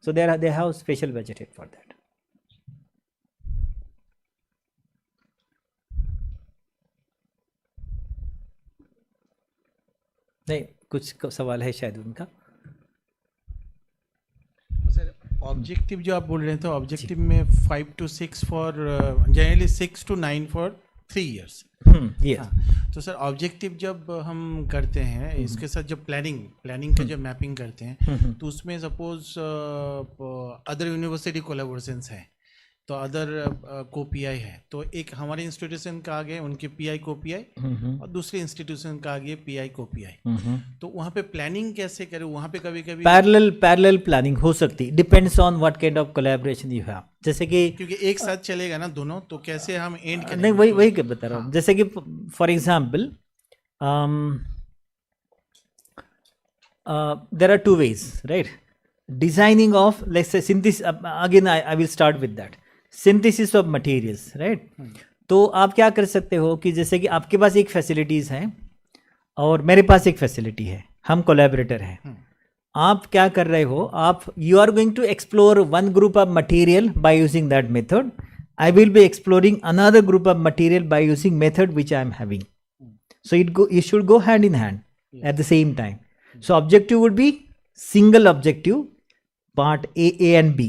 S4: So they have special budget for that. नहीं, कुछ सवाल है शायद उनका.
S5: Sir objective जो आप बोल रहे थे, तो ऑब्जेक्टिव में 5 to 6 for generally 6 to 9 for 3 years.
S4: Yes.
S5: तो सर ऑब्जेक्टिव जब हम करते हैं, इसके साथ जब प्लानिंग का जब मैपिंग करते हैं, तो उसमें सपोज अदर यूनिवर्सिटी कोलैबोरेशंस है, तो अदर को पीआई है, तो एक हमारे इंस्टीट्यूशन का आगे उनके पीआई को पीआई और दूसरे इंस्टीट्यूशन का आगे पीआई को पीआई, तो वहाँ पे प्लानिंग कैसे करें? वहाँ पे कभी कभी
S4: पैरेलल प्लानिंग हो सकती, depends on what kind of collaboration you have. जैसे कि क्योंकि
S5: एक साथ चलेगा ना दोनों, तो कैसे हम एंड करें?
S4: नहीं, वही क्या बता रहा हूँ. जैसे कि for example there are 2 ways, right? designing of, let's say, synthesis. Again I will start with that, synthesis of materials, right? तो आप क्या कर सकते हो कि जैसे कि आपके पास एक फैसिलिटीज़ हैं और मेरे पास एक फैसिलिटी है, हम कोलैबोरेटर हैं. आप क्या कर रहे हो, आप you are going to explore one group of material by using that method. I will be exploring another group of material by using method which I am having. So it should go hand in hand at the same time. So objective would be single objective, part A and B.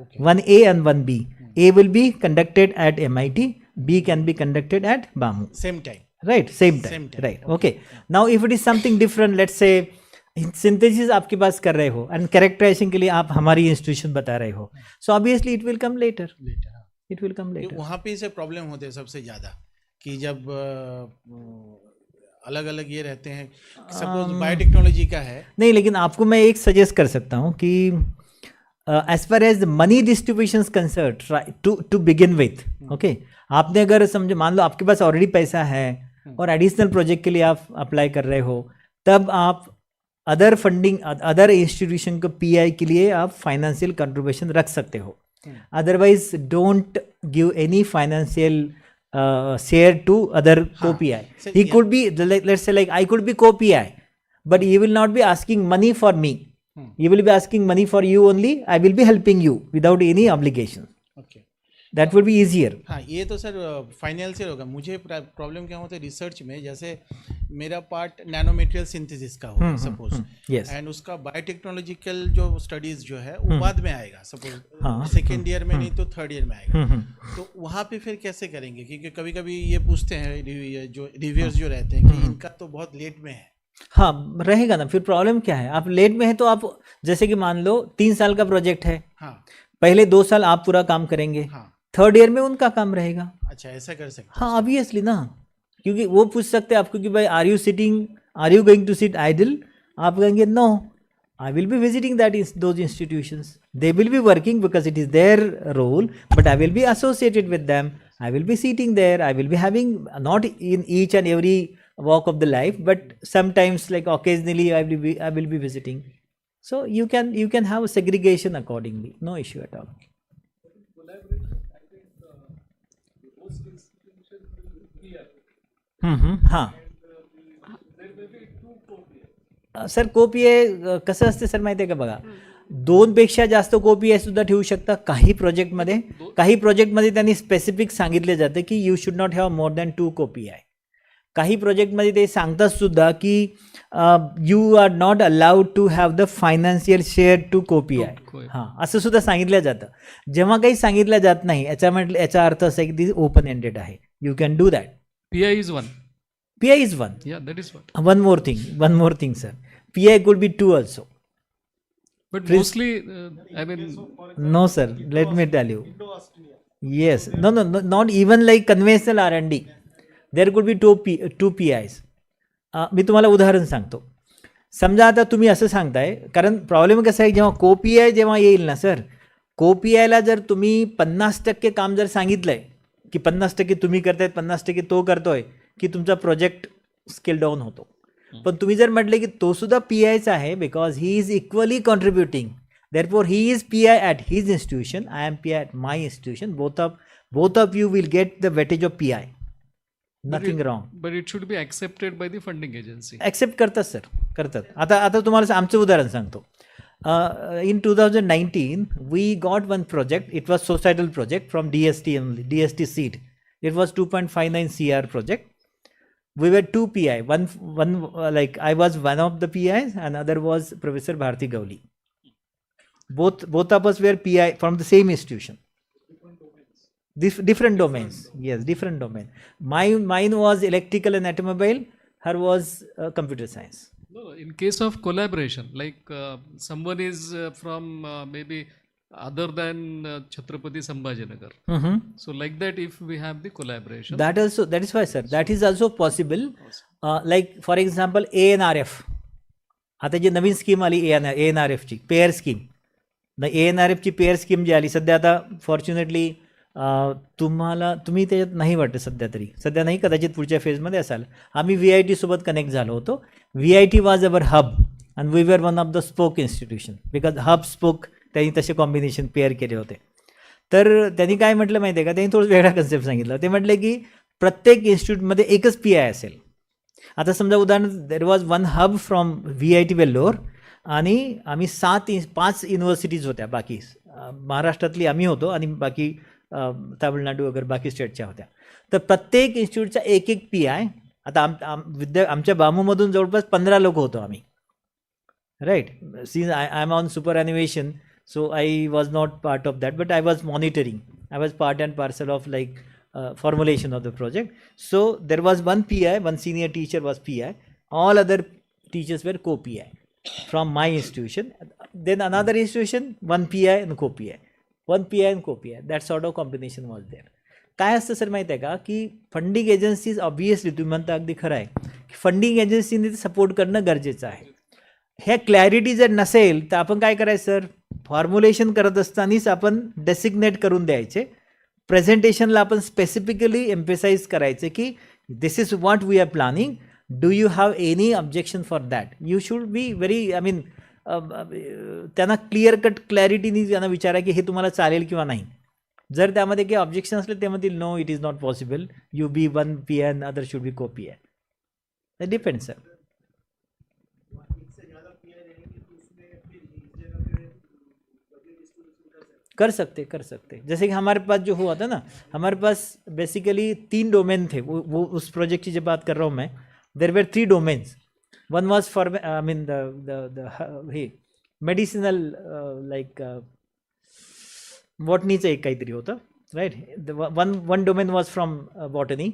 S5: Okay.
S4: One A and one B. A will be conducted at MIT, B can be conducted at BAMU.
S5: Same time.
S4: Right, same time. Right, okay. Now if it is something different, let's say synthesis आपके पास कर रहे हो and characterization के लिए आप हमारी institution बता रहे हो, so obviously it will come later. It will come later.
S5: वहाँ पे से प्रॉब्लम होते हैं सबसे ज़्यादा कि जब अलग अलग ये रहते हैं, सपोज बायोटेक्नोलॉजी का है.
S4: नहीं, लेकिन आपको मैं एक सजेस्ट कर सकता हूँ कि as far as money distribution concern to begin with, okay. आपने अगर समझो, मान लो आपके पास ऑलरेडी पैसा है और एडिशनल प्रोजेक्ट के लिए आप अप्लाई कर रहे हो, तब आप अदर फंडिंग, अदर इंस्टीट्यूशन को पीआई के लिए आप फाइनेंशियल कंट्रीब्यूशन रख सकते हो. Otherwise, don't give any financial share to other co-PI. He could be, let's say, like I could be co-PI, but he will not be asking money for me. He will be asking money for you only. I will be helping you without any obligation.
S5: Okay.
S4: That would be easier.
S5: हाँ, ये तो sir financial होगा. मुझे problem क्या होता है research में, जैसे मेरा पार्ट नैनो मटेरियल सिंथेसिस का होगा सपोज,
S4: Yes.
S5: एंड उसका बायोटेक्नोलॉजिकल जो स्टडीज जो है वो बाद में आएगा, सपोज सेकेंड ईयर में नहीं तो थर्ड ईयर में आएगा. तो वहाँ पे फिर कैसे करेंगे, क्योंकि कभी कभी ये पूछते हैं जो रिव्यूअर्स जो रहते हैं कि इनका तो बहुत लेट में है.
S4: हाँ, रहेगा ना. फिर प्रॉब्लम क्या है, आप लेट में है तो आप जैसे कि मान लो 3 साल का प्रोजेक्ट है,
S5: हाँ
S4: पहले 2 साल आप पूरा काम करेंगे,
S5: हाँ.
S4: थर्ड ईयर में उनका काम रहेगा.
S5: अच्छा, ऐसा कर सकते
S4: हाँ, ऑब्वियसली ना, क्योंकि वो पूछ सकते हैं आपको कि भाई are you going to sit idle. आप कहेंगे no, I will be visiting those institutions. They will be working because it is their role, but I will be associated with them. I will be sitting there. I will be having not in each and every walk of the life, but sometimes, like occasionally, I will be visiting. So you can have a segregation accordingly. No issue at all. हाँ sir, कोपीए कसं असते sir माहिती आहे का, बघा 2पेक्षा जास्त कोपीए सुद्धा ठेवू शकता काही प्रोजेक्टमध्ये. काही प्रोजेक्टमध्ये त्यांनी स्पेसिफिक सांगितले जाते की you should not have more than 2 co PI. काही प्रोजेक्टमध्ये ते सांगतात सुद्धा की you are not allowed to have the financial share to co PI. हां, असं सुद्धा सांगितलं जातं. जेव्हा काही सांगितलं जात नाही याचा अर्थ असा आहे की ती ओपन एंडेड आहे. You can do that.
S3: PI is one.
S4: PI is one.
S3: Yeah, that is what.
S4: One more thing, sir. PI could be 2 also.
S3: But mostly, I mean,
S4: No, sir. Let me tell you. Yes. No. Not even like conventional R&D. There could be two PIs. मी तुम्हाला उदाहरण सांगतो. समजा आता तुम्ही असं सांगताय, कारण problem कसा आहे, जेव्हा को-PI जेव्हा येईल ना सर, को-PIला जर तुम्ही 50% काम जर सांगितलंय की 50% तुम्ही करतायत, 50% तो करतोय, की तुमचा प्रोजेक्ट स्केल डाऊन होतो. पण तुम्ही जर म्हटले की तो सुद्धा PIचा आहे, because he is equally contributing, therefore he is PI at his institution, I am PI at my institution, both of you will get the weightage of PI. Nothing wrong.
S3: but it should be accepted by the funding agency.
S4: Accept करतात sir, करतात. आता तुम्हाला आमचं उदाहरण सांगतो. In 2019 we got one project. It was societal project from DST only, DST seed. It was 2.59 CR project. We were 2 PI. One like I was one of the PIs and other was Professor Bharti Gauli. Both of us were PI from the same institution. Different domains. Yes, different domain. Mine was electrical and automobile. Her was computer science.
S3: No, in case of collaboration, like someone is from maybe other than Chhatrapati Sambhajinagar. So like that, if we have the collaboration.
S4: That is why, sir, that is also possible. Like for example, ANRF. आता जी नवीन scheme आली ANRF ची pair scheme. ANRF ची pair scheme जी आली सध्या, आता fortunately तुम्ही त्याच्यात नाही वाटतं सध्या नाही, कदाचित पुढच्या फेजमध्ये असाल. आम्ही VIT सोबत कनेक्ट झालो होतो. VIT वॉज अवर हब आणि we were one of the spoke institution because hub spoke त्यांनी तसे कॉम्बिनेशन पेअर केले होते. तर त्यांनी काय म्हटलं माहिती आहे का, त्यांनी थोडं वेगळा कन्सेप्ट सांगितलं. ते म्हटले की प्रत्येक इन्स्टिट्यूटमध्ये एकच PI असेल. आता समजा उदाहरण, there was one hub from VIT Vellore आणि आम्ही 5 युनिव्हर्सिटीज होत्या, बाकी महाराष्ट्रातली आम्ही होतो आणि बाकी तामिळनाडू वगैरे बाकी स्टेटच्या होत्या. तर प्रत्येक इन्स्टिट्यूटचा एक PI. आता आमच्या बामूमधून जवळपास 15 लोक होतो आम्ही, right. Since I am on superannuation, so I was not part of that, but I was monitoring. I was part and parcel of like formulation of the project. So there was one PI, one senior teacher was PI, all other teachers were co-PI from my institution. Then another institution, one PI and co-PI, one PI and co-PI. That sort of combination was there. काय असतं sir माहीत आहे का, की funding agencies obviously तुम्ही म्हणता अगदी खरं आहे की फंडिंग एजन्सीने सपोर्ट करणं गरजेचं आहे. ह्या क्लॅरिटी जर नसेल तर आपण काय करायचं सर, फॉर्म्युलेशन करत असतानाच आपण डेसिग्नेट करून द्यायचे. प्रेझेंटेशनला आपण स्पेसिफिकली एम्फेसाइज करायचे की this is what we are planning, do you have any objection for that. You should be very, I mean त्यांना क्लिअर कट क्लॅरिटीनी त्यांना विचारा की हे तुम्हाला चालेल किंवा नाही. जर त्यामध्ये काही ऑब्जेक्शन असले ते म्हणतील no it is not possible, you be one PI and other should be co-PI. It depends sir. कर सकते. जैसे कि हमारे पास जो हुआ था ना, हमारे पास बेसिकली 3 डोमेन थे. वो उस प्रोजेक्ट की जब बात कर रहा हूँ मैं, there were 3 domains. One was for, I mean हे मेडिसिनल लाईक बॉटनीचं एक काहीतरी होतं, right. One domain was from botany,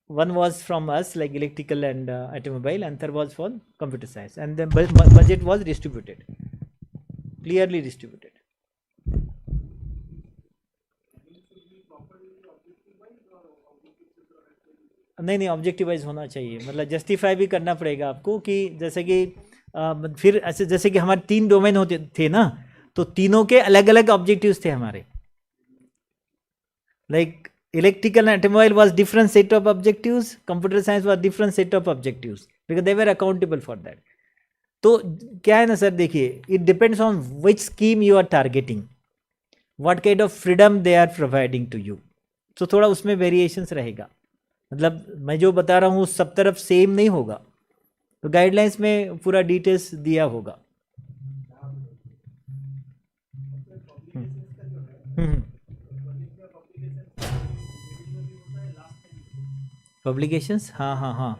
S4: one was from us like electrical and automobile, and third was for computer science, and the budget was distributed, clearly distributed. नहीं objective wise होना चाहिए, मतलब justify भी करना पड़ेगा आपको कि जैसे कि फिर ऐसे जैसे कि हमारे 3 डोमेन होते थे ना, तो तीनों के अलग अलग ऑब्जेक्टिव्स थे हमारे. Like electrical and automobile was different set of objectives, computer science was different set of objectives because they were accountable for that. तो क्या है ना सर, देखिए it depends on which scheme you are targeting, what kind of freedom they are providing to you. तो थोड़ा उसमें variations रहेगा. मतलब मैं जो बता रहा हूँ सब तरफ सेम नहीं होगा, तो गाइडलाइंस में पूरा डिटेल्स दिया होगा. पब्लिकेशंस, हाँ,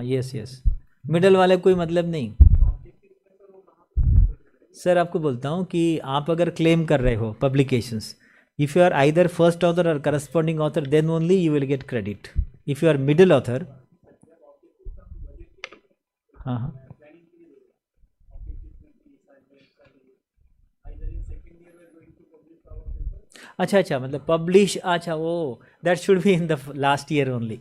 S4: यस. मिडल वाले कोई मतलब नहीं सर. आपको बोलता हूँ कि आप अगर क्लेम कर रहे हो publications, if you are either first author और corresponding author, then only you will get credit. If you are middle author, हाँ, अच्छा, मतलब पब्लिश, अच्छा वो that should be in the last year only,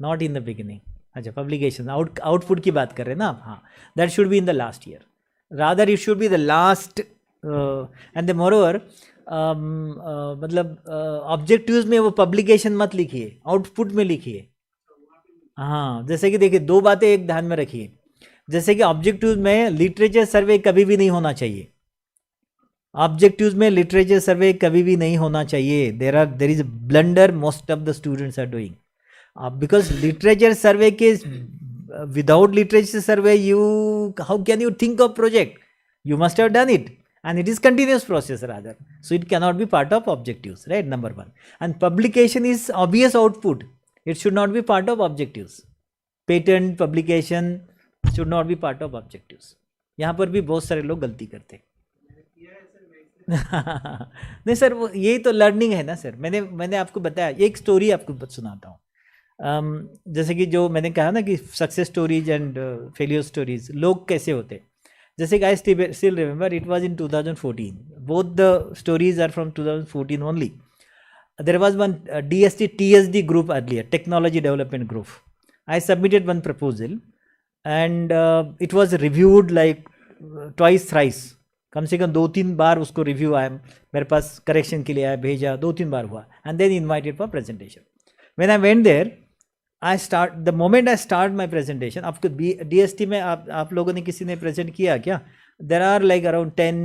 S4: not in the beginning. अच्छा, publication output की बात कर रहे हैं ना आप, हाँ, that should be in the last year, rather it should be the last. And the moreover मतलब ऑब्जेक्टिव्स में वो पब्लिकेशन मत लिखिए, आउटपुट में लिखिए. हाँ, जैसे कि देखिए 2 बातें एक ध्यान में रखिए. जैसे कि ऑब्जेक्टिव्स में लिटरेचर सर्वे कभी भी नहीं होना चाहिए. ऑब्जेक्टिव्स में लिटरेचर सर्वे कभी भी नहीं होना चाहिए. There is blunder most of the students are doing, because literature survey के without literature survey you how can you think of project. You must have done it and it is continuous process rather, so it cannot be part of objectives, right? Number 1. And publication is obvious output, it should not be part of objectives. Patent publication should not be part of objectives. यहाँ पर भी बहुत सारे लोग गलती करते हैं. नहीं सर, वो यही तो लर्निंग है ना सर. मैंने आपको बताया, एक स्टोरी आपको सुनाता हूँ. जैसे कि जो मैंने कहा ना कि success stories and failure stories, लोग कैसे होते. जैसे कि I still remember it was in 2014. Both the stories are from 2014 only. There was one DST TSD group earlier, Technology Development Group. I submitted one proposal and it was reviewed like twice, thrice. कम से कम 2-3 बार उसको review आया मेरे पास, correction के लिए आया, भेजा, 2-3 बार हुआ, and then invited for presentation. When I went there, the moment I start my presentation, आपको DST में आप लोगों ने किसी ने present किया क्या? There are like around 10,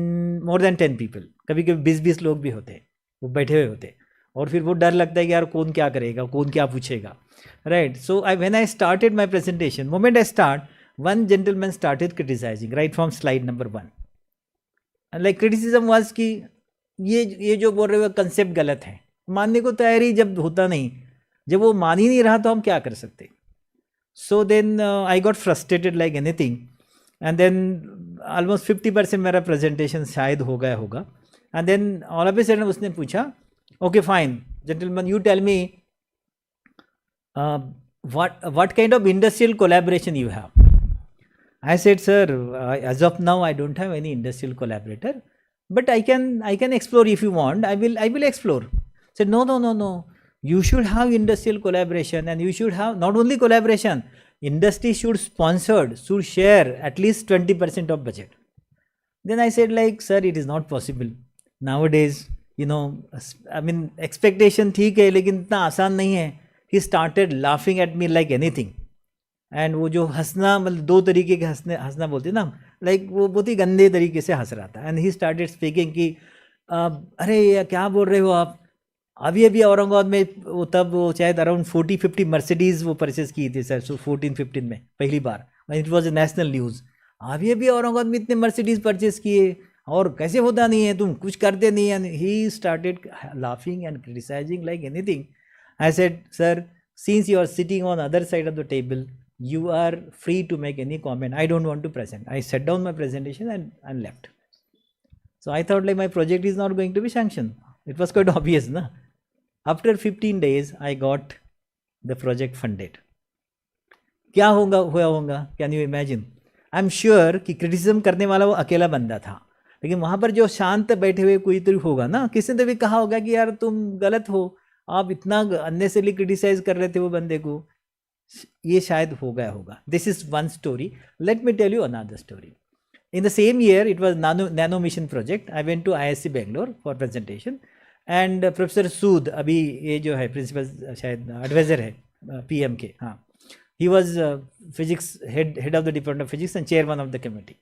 S4: more than 10 people. कभी कभी 20 लोग भी होते हैं, वो बैठे हुए होते हैं, और फिर वो डर लगता है कि यार कौन क्या करेगा, कौन क्या पूछेगा, right? So when I started my presentation, moment I start, one gentleman started criticizing right from slide number 1. And like criticism was कि ये जो बोल रहे हो कंसेप्ट गलत है. मानने को तैयारी जब होता नहीं, जब वो मान ही नहीं रहा तो हम क्या कर सकते. So then I got frustrated like anything, and then almost 50% मेरा presentation शायद हो गया होगा. And then all of a sudden उसने पूछा, okay fine gentlemen, you tell me what kind of industrial collaboration you have. I said, sir, as of now I don't have any industrial collaborator, but I can explore if you want. I will explore. Said no. You should have industrial collaboration, and you should have not only collaboration. Industry should share at least 20% of budget. Then I said like, sir, it is not possible nowadays. I mean expectation ठीक है, लेकिन इतना आसान नहीं है. He started laughing at me like anything. And वो जो हंसना, मतलब दो तरीके के हंसना बोलते हैं ना, लाइक वो बहुत ही गंदे तरीके से हंस रहा था. एंड ही स्टार्टेड स्पीकिंग कि अरे यार क्या बोल रहे हो आप, अभी औरंगाबाद में वो तब वो शायद अराउंड 40-50 मर्सिडीज़ वो परचेज की थी सर, 14-15 में पहली बार. It was a national news. अभी औरंगाबाद में इतने मर्सिडीज़ परचेज किए और कैसे होता नहीं है, तुम कुछ करते नहीं. And he started laughing and criticizing like anything. I said, sir, since you are sitting on other side of the table, you are free to make any comment. I don't want to present. I set down my presentation and left. So I thought like my project is not going to be sanctioned. It was quite obvious, na? After 15 days, I got the project funded. क्या हुआ होगा? Can you imagine? I'm sure कि criticism करने वाला वो अकेला बंदा था, लेकिन वहाँ पर जो शांत बैठे हुए कोई तो होगा ना, किसी ने भी कहा होगा कि यार तुम गलत हो, आप इतना अननेसेसरली क्रिटिसाइज कर रहे थे वो बंदे को. ये शायद हो गया होगा. This is one story. Let me tell you another story. In the same year it was nano mission project. I went to ISC Bangalore for presentation, and professor Sood, अभी ये जो है प्रिंसिपल शायद एडवाइजर है PM के, हाँ, he was physics head of the department of physics and chairman of the committee.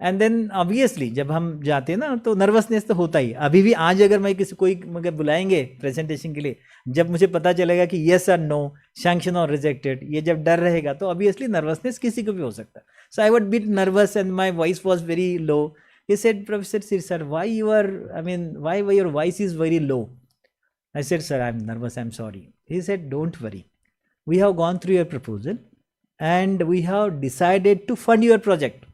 S4: And then obviously जब हम जाते हैं ना तो नर्वसनेस तो होता ही. अभी भी आज अगर मैं कोई मगर बुलाएंगे प्रेजेंटेशन के लिए, जब मुझे पता चलेगा कि येस और नो, सैंक्शन और रिजेक्टेड, ये जब डर रहेगा तो ऑब्वियसली नर्वसनेस किसी को भी हो सकता है. So I would bit nervous and my voice was very low. He said, professor Shirsat, why your voice is very low? I said, sir, I'm nervous, I'm sorry. He said, don't worry. We have gone through your proposal and we have decided to fund your project.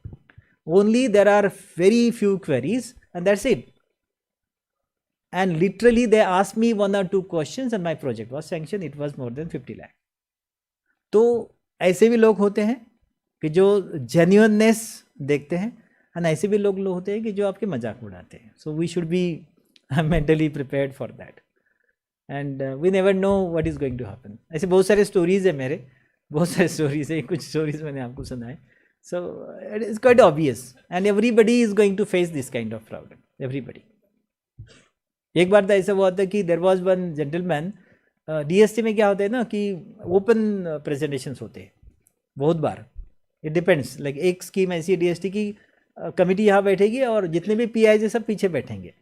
S4: Only there are very few queries and that's it. And literally they asked me 1 or 2 questions and my project was sanctioned. It was more than 50 lakh. तो ऐसे भी लोग होते हैं कि जो genuineness देखते हैं, और ऐसे भी लोग होते हैं कि जो आपके मजाक उड़ाते हैं. So we should be mentally prepared for that, and we never know what is going to happen. ऐसे बहुत सारे स्टोरीज है मेरे, बहुत सारे स्टोरीज है, कुछ स्टोरीज मैंने आपको सुनाए. So it is quite obvious and everybody is going to face this kind of problem. Everybody. एक बार तो ऐसा हुआ था कि there was one gentleman, DST में क्या होता है ना कि open presentations होते हैं बहुत बार. It depends. Like एक स्कीम ऐसी है DST की, कमिटी यहाँ बैठेगी और जितने भी PIs सब पीछे बैठेंगे.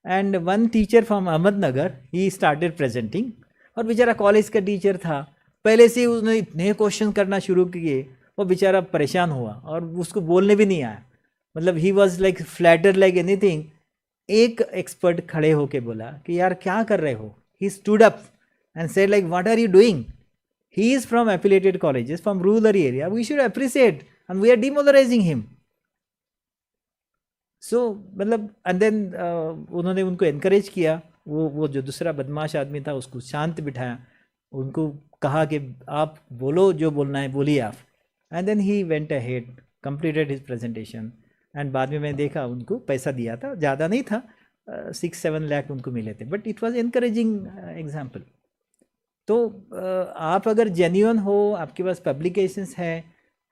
S4: And one teacher from Ahmednagar, he started presenting, और बेचारा कॉलेज का टीचर था, पहले से उसने इतने क्वेश्चन करना शुरू किए, वो बेचारा परेशान हुआ और उसको बोलने भी नहीं आया. मतलब he was like flatter like anything. एक एक्सपर्ट खड़े होके बोला कि यार क्या कर रहे हो. He stood up and said like, what are you doing? He is from affiliated colleges from rural area, we should appreciate and we are demoralizing him. So मतलब एंड देन उन्होंने उनको एनकरेज किया. वो जो दूसरा बदमाश आदमी था उसको शांत बिठाया, उनको कहा कि आप बोलो, जो बोलना है बोलिए आप. And then he went ahead, completed his presentation, and बाद में मैंने देखा उनको पैसा दिया था, ज़्यादा नहीं था, 6-7 लाख उनको मिले थे, but it was encouraging example. तो आप अगर genuine हो, आपके पास publications है,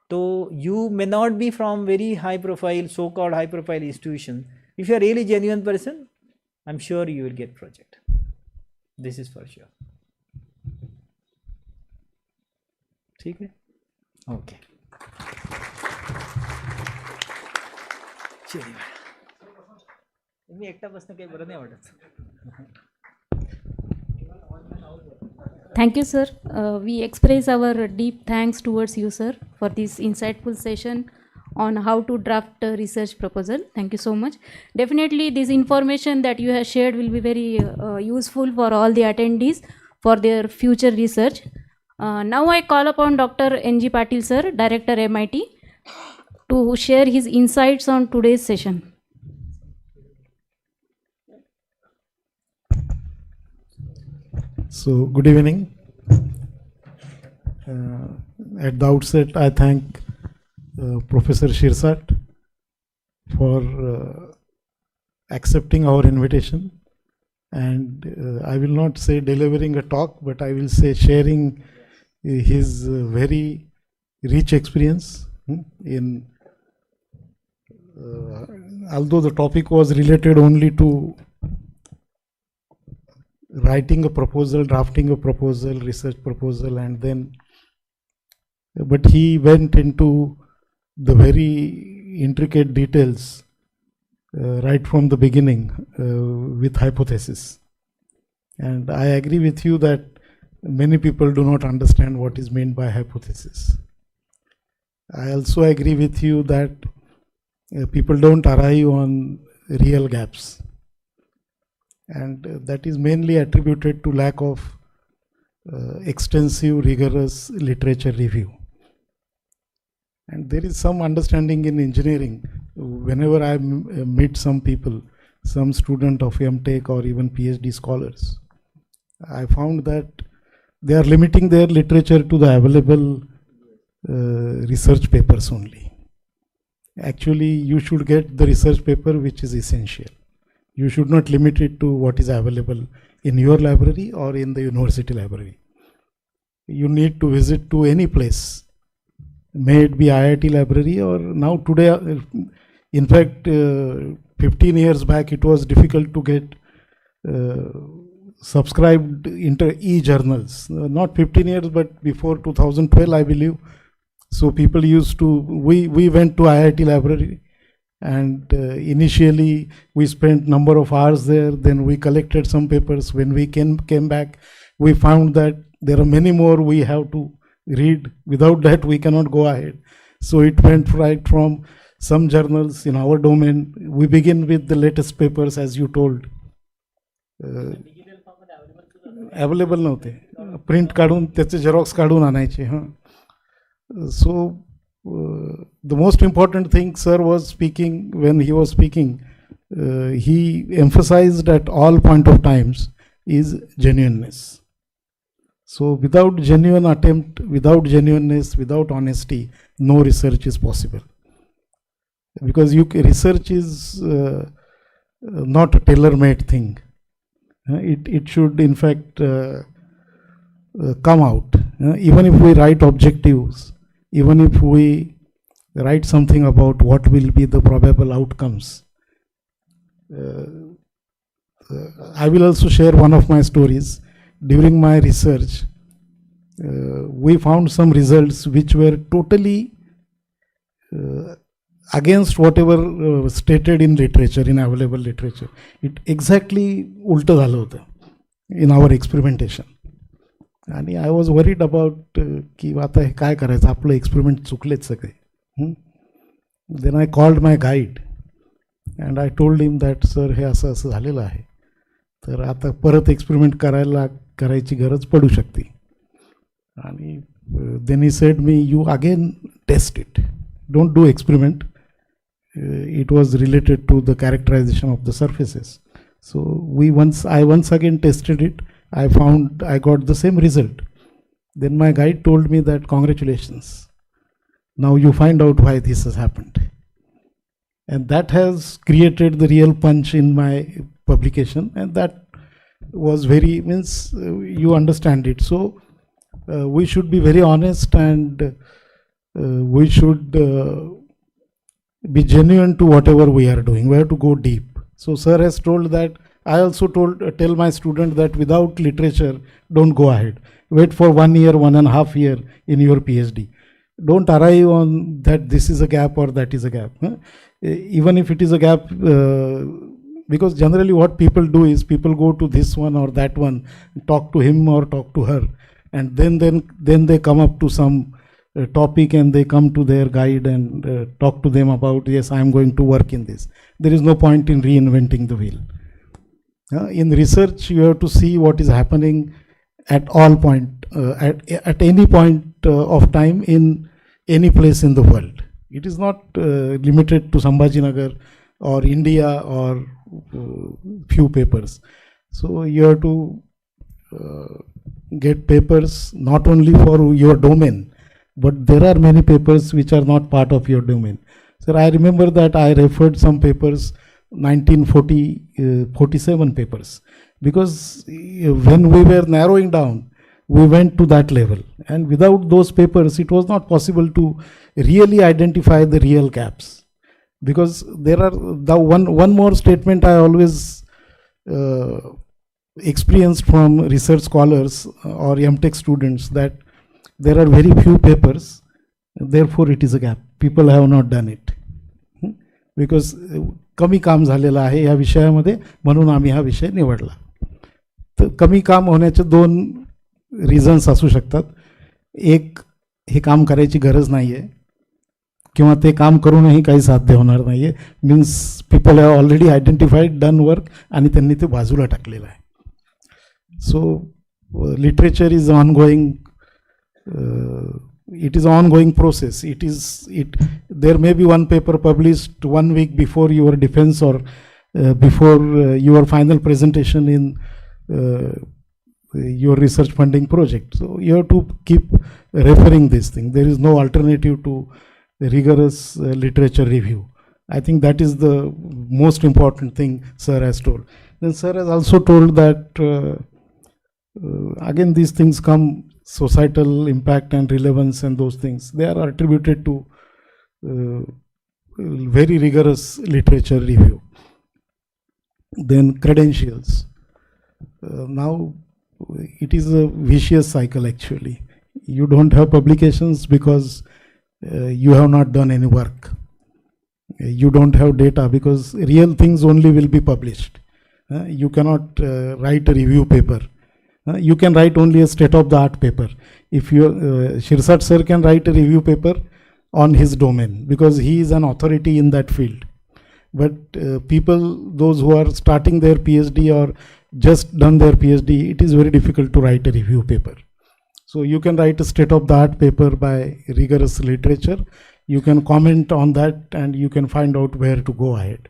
S4: तो you may not be from very high profile, so-called high profile institution. If you are really genuine person, I'm sure you will get project. This is for sure. ठीक है, okay. मी एकटा बसणं काही बरं नाही वाटत.
S2: Thank you, sir. We express our deep thanks towards you, sir, for this insightful session on how to draft a research proposal. Thank you so much. Definitely, this information that you have shared will be very useful for all the attendees for their future research. Now I call upon Dr. N.G. Patil, sir, Director MIT, to share his insights on today's session.
S6: So, good evening. At the outset, I thank Professor Shirsat for accepting our invitation, and I will not say delivering a talk, but I will say sharing his very rich experience in although the topic was related only to writing a proposal, drafting a proposal, research proposal, and then, but he went into the very intricate details right from the beginning with hypothesis. And I agree with you that many people do not understand what is meant by hypothesis. I also agree with you that people don't arrive on real gaps. And that is mainly attributed to lack of extensive, rigorous literature review. And there is some understanding in engineering. Whenever I meet some people, some student of MTech or even PhD scholars, I found that they are limiting their literature to the available research papers only. Actually, you should get the research paper which is essential. You should not limit it to what is available in your library or in the university library. You need to visit to any place, may it be IIT library or now today. In fact, 15 years back, it was difficult to get subscribed into e-journals. Not 15 years, but before 2012, I believe. So people used to, we went to IIT library. And initially we spent number of hours there, then we collected some papers. When we came back, we found that there are many more we have to read. Without that we cannot go ahead. So it went right from some journals in our domain. We begin with the latest papers, as you told. Available नव्हते, print काढून त्याचे Xerox काढून आणायचे. So the most important thing sir was speaking, when he was speaking, he emphasized at all point of times is genuineness. So without genuine attempt, without genuineness, without honesty, no research is possible. Because research is not a tailor-made thing. It should in fact come out. Even if we write objectives, even if we write something about what will be the probable outcomes. I will also share one of my stories. During my research, we found some results which were totally against whatever stated in literature, in available literature. It exactly ulta झालं होतं in our experimentation. आणि I was worried about की आता हे काय करायचं, आपलं experiment चुकलेच सगळे. Then I called my guide and I told him that sir हे असं असं झालेलं आहे, तर आता परत एक्सपेरिमेंट करायची गरज पडू शकते. आणि then he said me you again test it, don't do experiment. It was related to the characterization of the surfaces. So I once again tested it. I found I got the same result. Then my guide told me that congratulations, now you find out why this has happened. And that has created the real punch in my publication, and that was very, you understand it. So we should be very honest, and we should be genuine to whatever we are doing. We have to go deep. So sir has told that I also tell my student that without literature, don't go ahead. Wait for 1 year, 1.5 year in your PhD. Don't arrive on that this is a gap or that is a gap. Even if it is a gap, because generally what people do is people go to this one or that one, talk to him or talk to her, and then they come up to some topic and they come to their guide and talk to them about, yes, I am going to work in this. There is no point in reinventing the wheel. In research, you have to see what is happening at all point, at any point of time in any place in the world. It is not limited to Sambhajinagar or India or few papers. So you have to get papers not only for your domain, but there are many papers which are not part of your domain. So I remember that I referred some papers, 1947 papers, because when we were narrowing down, we went to that level, and without those papers it was not possible to really identify the real gaps, because there are the one more statement I always experienced from research scholars or MTech students, that there are very few papers, therefore it is a gap, people have not done it, because कमी काम झालेलं आहे या विषयामध्ये, म्हणून आम्ही हा विषय निवडला. तर कमी काम होण्याचे दोन रिझन्स असू शकतात. एक, हे काम करायची गरज नाही आहे, किंवा ते काम करूनही काही साध्य होणार नाही आहे, means people have already identified, done work, आणि त्यांनी ते बाजूला टाकलेलं आहे. So literature is ongoing, it is an ongoing process. There may be one paper published 1 week before your defense or before your final presentation in your research funding project. So you have to keep referring this thing. There is no alternative to rigorous literature review. I think that is the most important thing sir has told. Then sir has also told that again these things come, societal impact and relevance and those things, they are attributed to very rigorous literature review. Then credentials. Now it is a vicious cycle actually. You don't have publications because you have not done any work. You don't have data because real things only will be published. You cannot write a review paper. You can write only a state-of-the-art paper. If you, Shirsat sir can write a review paper on his domain because he is an authority in that field. But people, those who are starting their PhD or just done their PhD, it is very difficult to write a review paper. So you can write a state-of-the-art paper by rigorous literature. You can comment on that and you can find out where to go ahead.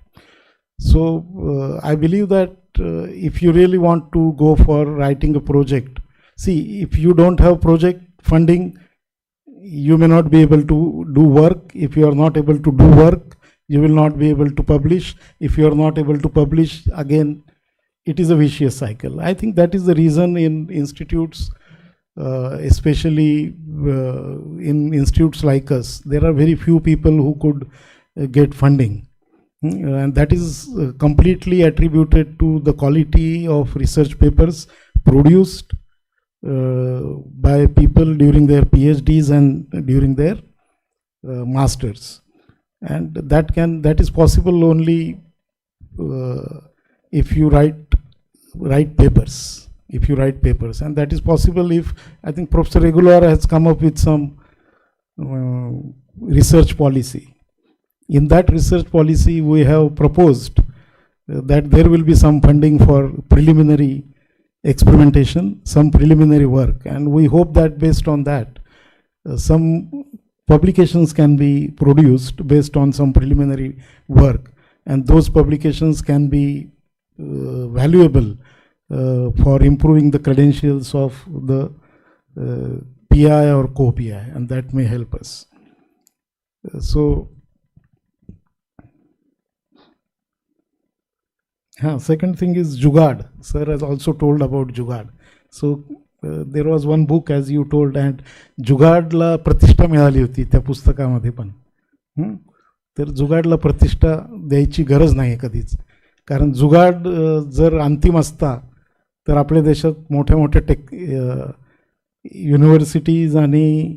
S6: So I believe that if you really want to go for writing a project, see, if you don't have project funding, you may not be able to do work. If you are not able to do work, you will not be able to publish. If you are not able to publish, again, it is a vicious cycle. I think that is the reason in institutes, especially in institutes like us, there are very few people who could get funding. And that is completely attributed to the quality of research papers produced by people during their PhDs and during their masters. And that is possible only if you write papers. If you write papers, and that is possible if, I think Professor Regular has come up with some research policy. In that research policy, we have proposed that there will be some funding for preliminary experimentation, some preliminary work, and we hope that based on that, some publications can be produced based on some preliminary work, and those publications can be valuable for improving the credentials of the PI or co-PI, and that may help us. Second thing is Jugaad. Sir has also told about Jugaad. So there was one book, as you told, and जुगाडला प्रतिष्ठा मिळाली होती त्या पुस्तकामध्ये पण. तर जुगाडला प्रतिष्ठा द्यायची गरज नाही कधीच, कारण जुगाड जर अंतिम असता तर आपल्या देशात मोठ्या मोठ्या युनिव्हर्सिटीज आणि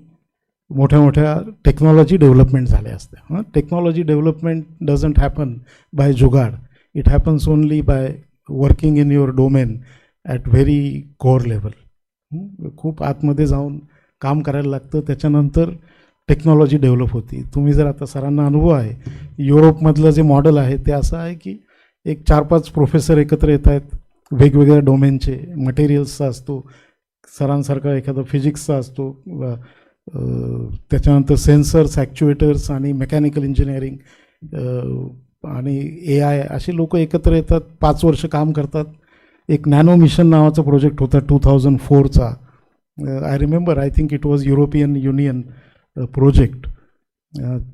S6: मोठ्या मोठ्या टेक्नॉलॉजी डेव्हलपमेंट झाल्या असत्या. Technology development doesn't happen by jugaad, it happens only by working in your domain at very core level. खूप आतमध्ये जाऊन काम करायला लागतं, त्याच्यानंतर टेक्नॉलॉजी डेव्हलप होती. तुम्ही जर आता सरांना अनुभव आहे, युरोपमधलं जे मॉडेल आहे ते असं आहे की एक 4-5 प्रोफेसर एकत्र येत आहेत वेगवेगळ्या डोमेनचे. मटेरियल्सचा असतो, सरांसारखा एखादा फिजिक्सचा असतो, त्याच्यानंतर सेन्सर्स, ॲक्च्युएटर्स आणि मेकॅनिकल इंजिनिअरिंग आणि AI असे लोक एकत्र येतात, 5 वर्ष काम करतात. एक नॅनो मिशन नावाचा प्रोजेक्ट होता 2004चा. I remember, I think it was European Union project.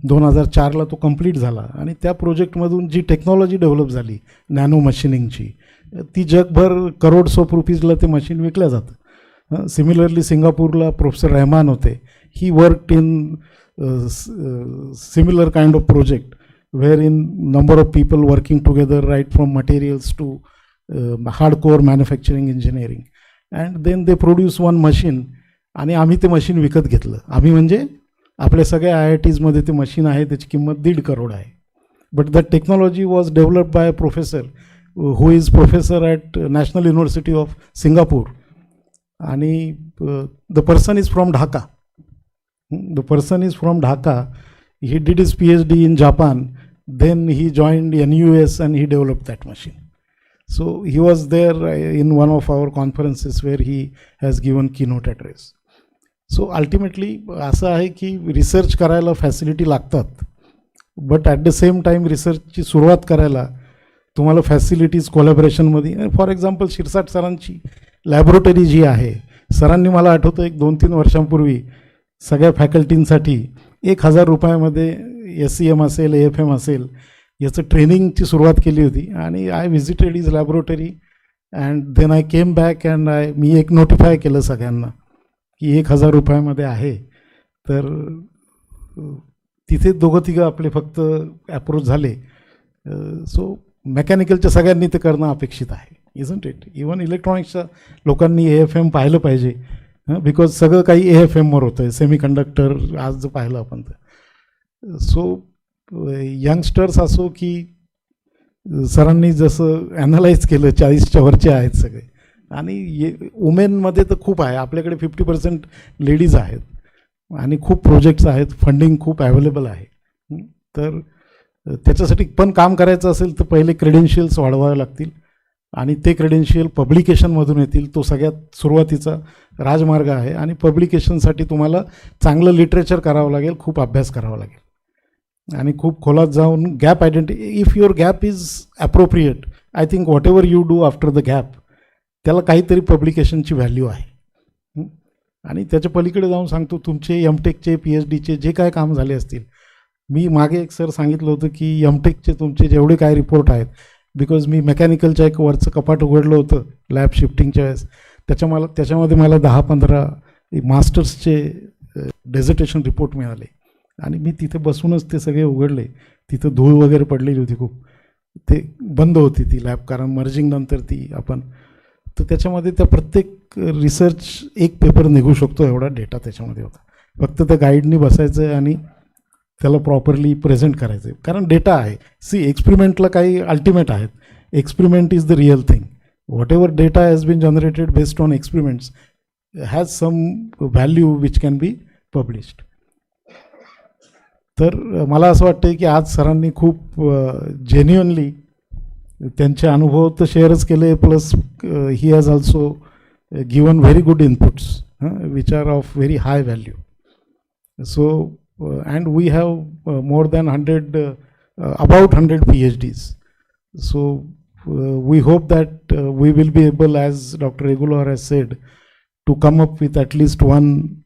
S6: 2004ला तो कंप्लीट झाला आणि त्या प्रोजेक्टमधून जी टेक्नॉलॉजी डेव्हलप झाली नॅनो मशिनिंगची, ती जगभर करोड्स ऑफ रुपीजला ते मशीन विकल्या जातं. सिमिलरली सिंगापूरला प्रोफेसर रहमान होते. He worked in similar kind of project where in number of people working together right from materials to hardcore manufacturing engineering. And then they produce one machine आणि आम्ही ते machine विकत घेतलं. आम्ही म्हणजे आपल्या सगळ्या IITsमध्ये ते मशीन आहे, त्याची किंमत 1.5 करोड आहे. But the technology was developed by a professor who is professor at National University of Singapore, आणि the person is from Dhaka. The person is from Dhaka. He did his PhD in Japan, then he joined NUS and he developed that machine. So he was there in one of our conferences where he has given keynote address. So ultimately असं आहे की research करायला facility लागतात, but at the same time रिसर्चची सुरुवात करायला तुम्हाला facilities कोलॅबरेशनमध्ये. फॉर एक्झाम्पल शिरसाट सरांची लॅबोरेटरी जी आहे, सरांनी मला आठवतं एक 2-3 वर्षांपूर्वी सगळ्या फॅकल्टींसाठी 1,000 रुपयामध्ये SCM असेल, AFM असेल, याचं ट्रेनिंगची सुरुवात केली होती. आणि I visited is laboratory and then I came back and मी एक नोटिफाय केलं सगळ्यांना की 1,000 रुपयामध्ये आहे. तर तिथे 2-3 आपले फक्त ॲप्रोच झाले. सो मेकॅनिकलच्या सगळ्यांनी ते करणं अपेक्षित आहे, इजंट इट. इवन इलेक्ट्रॉनिक्सच्या लोकांनी AFM पाहिलं पाहिजे, बिकॉज सगळं काही AFMवर होतं आहे. सेमीकंडक्टर आज जर पाहिलं आपण तर. सो यंगस्टर्स असो की सरांनी जसं ॲनालाइज केलं, 40च्या वरचे आहेत सगळे. आणि वुमेनमध्ये तर खूप आहे, आपल्याकडे 50% लेडीज आहेत आणि खूप प्रोजेक्ट्स आहेत, फंडिंग खूप अवेलेबल आहे. तर त्याच्यासाठी पण काम करायचं असेल तर पहिले क्रेडेन्शियल्स वाढवावे लागतील आणि ते क्रेडेन्शियल पब्लिकेशनमधून येतील. तो सगळ्यात सुरुवातीचा राजमार्ग आहे. आणि पब्लिकेशनसाठी तुम्हाला चांगलं लिटरेचर करावं लागेल, खूप अभ्यास करावा लागेल आणि खूप खोलात जाऊन gap if your gap is appropriate, I think what ever you do after the gap, त्याला काहीतरी पब्लिकेशनची व्हॅल्यू आहे. आणि त्याच्या पलीकडे जाऊन सांगतो, तुमचे MTechचे PhDचे जे काय काम झाले असतील, मी मागे एक सर सांगितलं होतं की MTechचे तुमचे जेवढे काय रिपोर्ट आहेत, बिकॉज मी मेकॅनिकलच्या एक वरचं कपाट उघडलं होतं लॅब शिफ्टिंगच्या वेळेस, त्याच्यामध्ये मला 10-15 मास्टर्सचे डेझर्टेशन रिपोर्ट मिळाले. आणि मी तिथे बसूनच ते सगळे उघडले. तिथं धूळ वगैरे पडलेली होती खूप, ते बंद होती ती लॅब, कारण मर्जिंग नंतर ती आपण. तर त्याच्यामध्ये त्या प्रत्येक रिसर्च एक पेपर निघू शकतो एवढा डेटा त्याच्यामध्ये होता. फक्त त्या गाईडनी बसायचं आहे आणि त्याला प्रॉपरली प्रेझेंट करायचं आहे, कारण डेटा आहे. एक्सपेरिमेंटला काही अल्टिमेट आहेत. Experiment is the real thing. Whatever data has been generated based on experiments has some value which can be published. तर मला असं वाटतं की आज सरांनी खूप जेन्युअनली त्यांचे अनुभव तर शेअरच केले, plus he has also given very good inputs which are of very high value. So and we have more than 100 about 100 PhDs. So we hope that we will be able, as Dr. Regular has said, to come up with at least one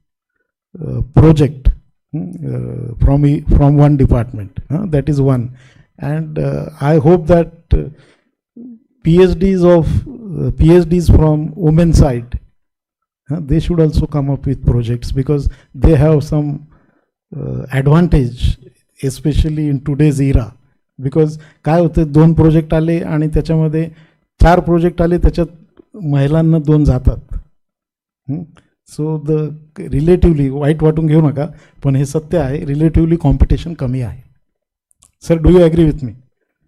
S6: project from one department. That is one. And I hope that PhDs from women's side, they should also come up with projects, because they have some advantage, especially in today's era, because काय होतं, 2 project आले आणि त्याच्यामध्ये 4 project आले, त्याच्यात महिलांना 2 जातात. सो relatively white वाटून घेऊ नका, पण हे सत्य आहे, रिलेटिव्हली कॉम्पिटिशन कमी आहे. Sir, do you agree with me?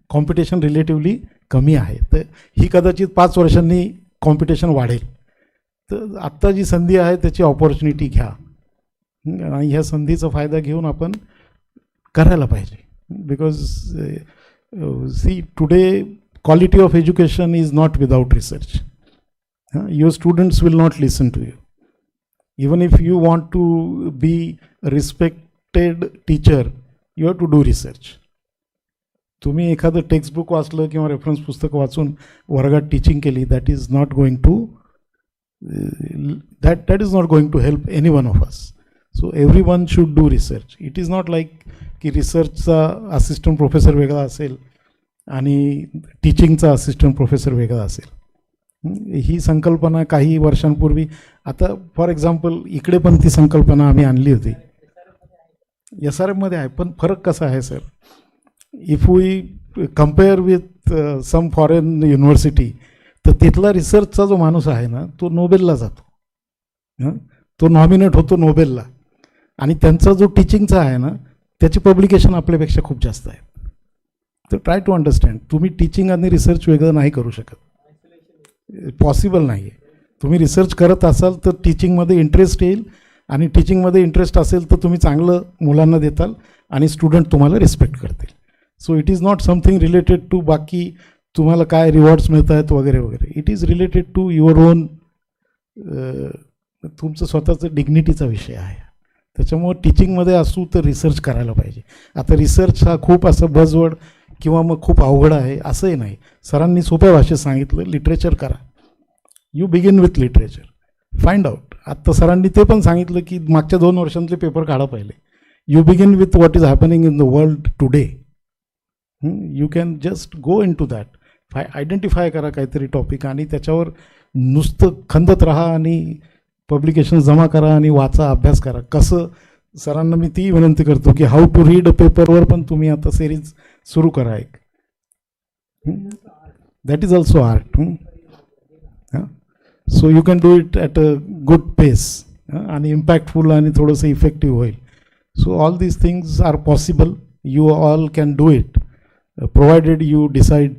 S6: Competition relatively कमी आहे. तर ही कदाचित 5 वर्षांनी कॉम्पिटिशन वाढेल. तर आत्ता जी संधी आहे त्याची ऑपॉर्च्युनिटी घ्या आणि ह्या संधीचा फायदा घेऊन आपण करायला पाहिजे. Because see, today quality of education is not without research. Your students will not listen to you. Even if you want to be a respected teacher, you have to do research. तुम्ही एखादं textbook वाचलं किंवा reference पुस्तक वाचून वर्गात teaching केली, that is not going to that is not going to help any one of us. So every one should do research. It is not like की रिसर्चचा असिस्टंट प्रोफेसर वेगळा असेल आणि टीचिंगचा असिस्टंट प्रोफेसर वेगळा असेल. ही संकल्पना काही वर्षांपूर्वी, आता फॉर एक्झाम्पल इकडे पण ती संकल्पना आम्ही आणली होती, SRMमध्ये आहे. पण फरक कसा आहे sir, if we compare with some foreign university, तर तिथला रिसर्चचा जो माणूस आहे ना, तो नोबेलला जातो, तो नॉमिनेट होतो नोबेलला. आणि त्यांचा जो टीचिंगचा आहे ना, त्याची पब्लिकेशन आपल्यापेक्षा खूप जास्त आहे. तर ट्राय टू अंडरस्टँड, तुम्ही टीचिंग आणि रिसर्च वेगळं नाही करू शकत, पॉसिबल नाही आहे. तुम्ही रिसर्च करत असाल तर टीचिंगमध्ये इंटरेस्ट येईल, आणि टीचिंगमध्ये इंटरेस्ट असेल तर तुम्ही चांगलं मुलांना देताल आणि स्टुडंट तुम्हाला रिस्पेक्ट करतील. So it is not something related to बाकी तुम्हाला काय रिवॉर्ड्स मिळत आहेत वगैरे वगैरे. It is related to your own, तुमचं स्वतःचं डिग्निटीचा विषय आहे. त्याच्यामुळं टीचिंगमध्ये असू तर रिसर्च करायला पाहिजे. आता रिसर्च हा खूप असं बजवर्ड किंवा मग खूप अवघड आहे असंही नाही. सरांनी सोप्या भाषेत सांगितलं, लिटरेचर करा. You begin with literature, find out. आत्ता सरांनी ते पण सांगितलं की मागच्या 2 वर्षांतले पेपर काढा पहिले. You begin with what is happening in the world today. You can just go in to that. Identify करा काहीतरी टॉपिक आणि त्याच्यावर नुसतं खंदत राहा आणि पब्लिकेशन जमा करा आणि वाचा, अभ्यास करा. कसं, सरांना मी ती विनंती करतो की हाऊ टू रीड अ पेपरवर पण तुम्ही आता सिरीज सुरू करा एक. That is also art. So you can do it at a good pace आणि इम्पॅक्टफुल आणि थोडंसं इफेक्टिव्ह होईल. So all these things are possible. You all can do it provided you decide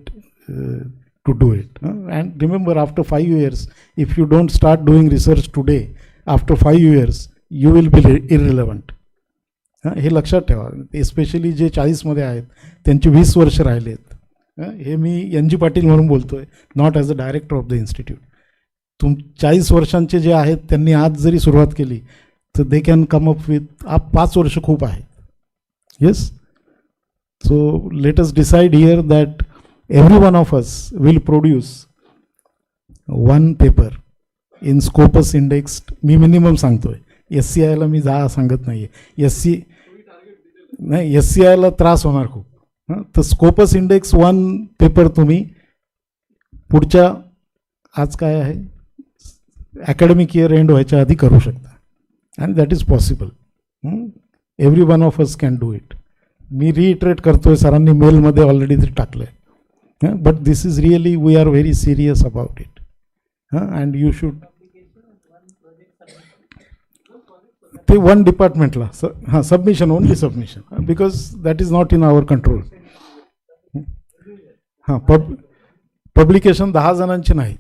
S6: to do it. And remember, after 5 years, if you don't start doing research today, after 5 years, you will be irrelevant. हे लक्षात ठेवा. Especially जे 40मध्ये आहेत त्यांची 20 वर्ष राहिलेत. हे मी NG Patil म्हणून बोलतोय, not as a director of the institute. 40 वर्षांचे जे आहेत त्यांनी आज जरी सुरुवात केली तर they can come up with 5 वर्ष खूप आहेत. Yes. So let us decide here that every one of us will produce one paper in Scopus indexed. Me minimum सांगतोय, SCIला मी सांगत नाही आहे. नाही, SCIला त्रास होणार खूप. तर स्कोपस इंडेक्स 1 पेपर तुम्ही पुढच्या, आज काय आहे, अकॅडमिक इयर एंड व्हायच्या आधी करू शकता. आणि that is possible. Every one of us can do it. मी रिइटरेट करतोय, सरांनी मेलमध्ये ऑलरेडी ते टाकलं आहे. But this is really, we are very serious about it. And you should. ते 1 डिपार्टमेंटला submission, only submission, because that is not in our control. Publication 10 जणांची नाही.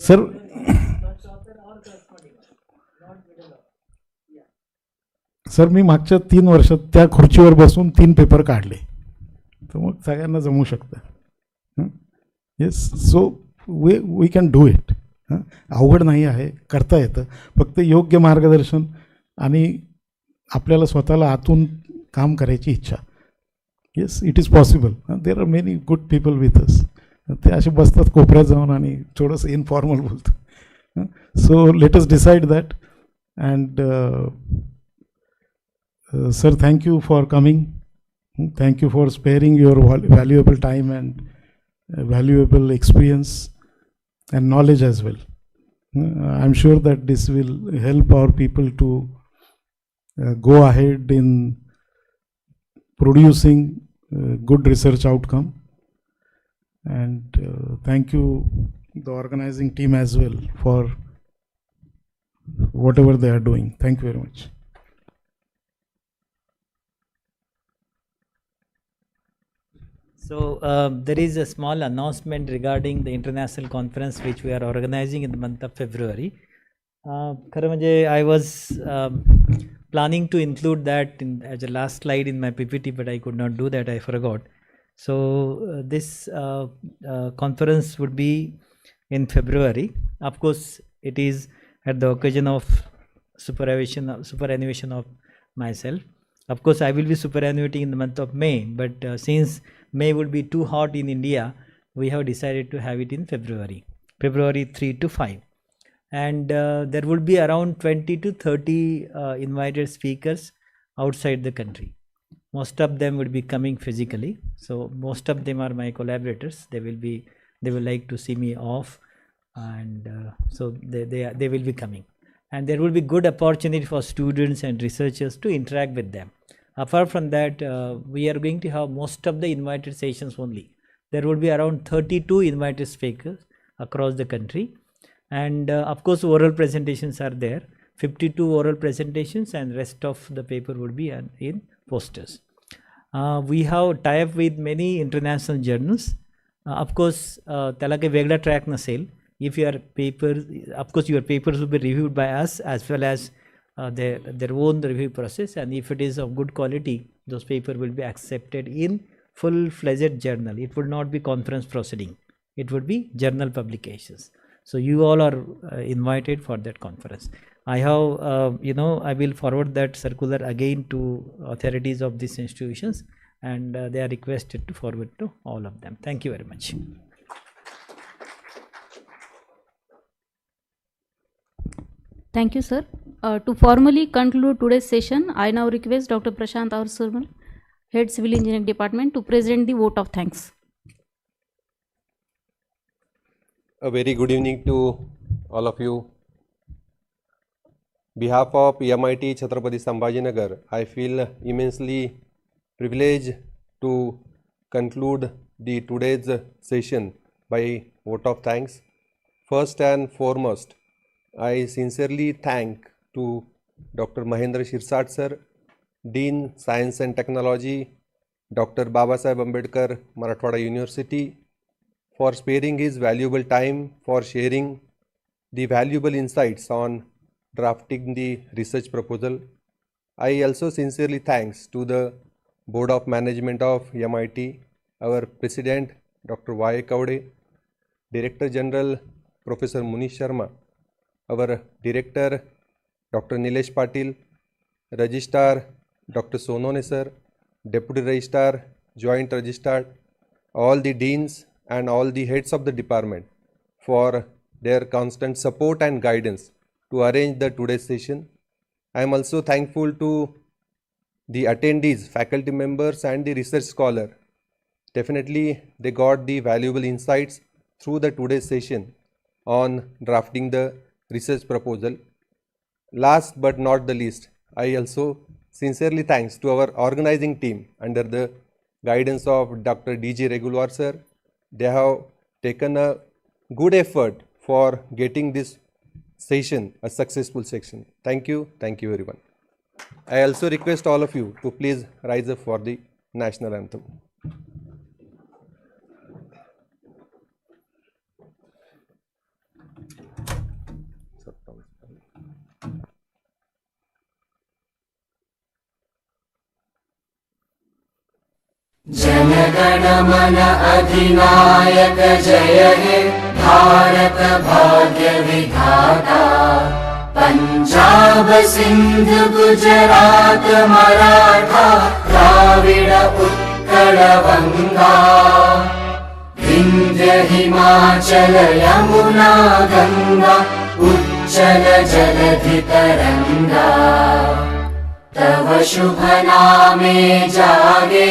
S6: Sir, sir मी मागच्या 3 वर्षात त्या खुर्चीवर बसून 3 पेपर काढले, तर मग सगळ्यांना जमू शकतं. Yes. So we can do it. अवघड नाही आहे, करता येतं. फक्त योग्य मार्गदर्शन आणि आपल्याला स्वतःला आतून काम करायची इच्छा. Yes, it is possible. There are many good people with us. ते असे बसतात कोपऱ्यात जाऊन आणि थोडंसं इनफॉर्मल बोलतं. So let us decide that. And sir, thank you for coming. Thank you for sparing your valuable time and valuable experience and knowledge as well. I'm sure that this will help our people to go ahead in producing good research outcome. And thank you, the organizing team as well, for whatever they are doing. Thank you very much.
S4: So there is a small announcement regarding the international conference which we are organizing in the month of February. I was planning to include that as a last slide in my PPT, but I could not do that. I forgot. So this conference would be in February. Of course, it is at the occasion of superannuation of myself. Of course, I will be superannuating in the month of May, but since May would be too hot in India, we have decided to have it in February 3 to 5. And there would be around 20 to 30 invited speakers outside the country. Most of them would be coming physically. So most of them are my collaborators. They will like to see me off, and so they will be coming. And there will be good opportunity for students and researchers to interact with them. Apart from that, we are going to have most of the invited sessions only. There will be around 32 invited speakers across the country. And of course, oral presentations are there. 52 oral presentations, and rest of the paper would be in posters. We have tie-up with many international journals. Of course, Talake Vegla track nasil. If your papers, of course, your papers will be reviewed by us as well as their own review process. And if it is of good quality, those papers will be accepted in full-fledged journal. It would not be conference proceeding. It would be journal publications. So you all are invited for that conference. I have, I will forward that circular again to authorities of these institutions, and they are requested to forward to all of them. Thank you very much.
S2: Thank you, sir. To formally conclude today's session, I now request Dr. Prashant Surman, Head Civil Engineering Department, to present the vote of thanks.
S7: A very good evening to all of you. Behalf of MIT Chhatrapati Sambhajinagar, I feel immensely privileged to conclude the today's session by vote of thanks. First and foremost, I sincerely thank to Dr. Mahendra Shirsat sir, Dean Science and Technology, Dr. Babasaheb Ambedkar, Marathwada University, for sparing his valuable time for sharing the valuable insights on drafting the research proposal. I also sincerely thanks to the Board of Management of MIT, our President Dr. Y. Kaude, Director General Professor Munish Sharma, our Director Dr. Nilesh Patil, Registrar Dr. Sonone sir, Deputy Registrar, Joint Registrar, all the Deans and all the heads of the department for their constant support and guidance to arrange the today's session. I am also thankful to the attendees, faculty members and the research scholar. Definitely they got the valuable insights through the today's session on drafting the research proposal. Last but not the least, I also sincerely thanks to our organizing team under the guidance of Dr. D.J. Regular sir. They have taken a good effort for getting this session a successful session. Thank you everyone. I also request all of you to please rise up for the national anthem.
S8: जनगण मन अधिनायक जय हे भारत भाग्य विधाता पंजाब सिंध गुजरात मराठा द्राविड उत्कल गंगा विंध्य हिमाचल यमुना गंगा उच्चल जलधि तरंगा तव शुभ नामे जागे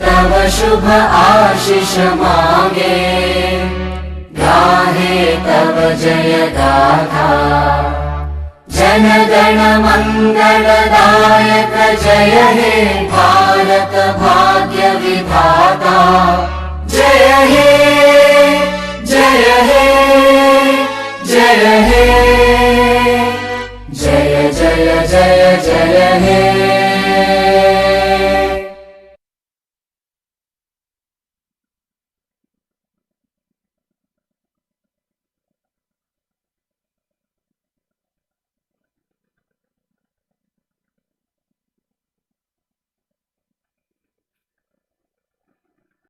S8: तव शुभ आशीष मांगे गाहे तव जय गाथा जय जनगण मंगलदायक जय हे भारत भाग्य विधाता जय हे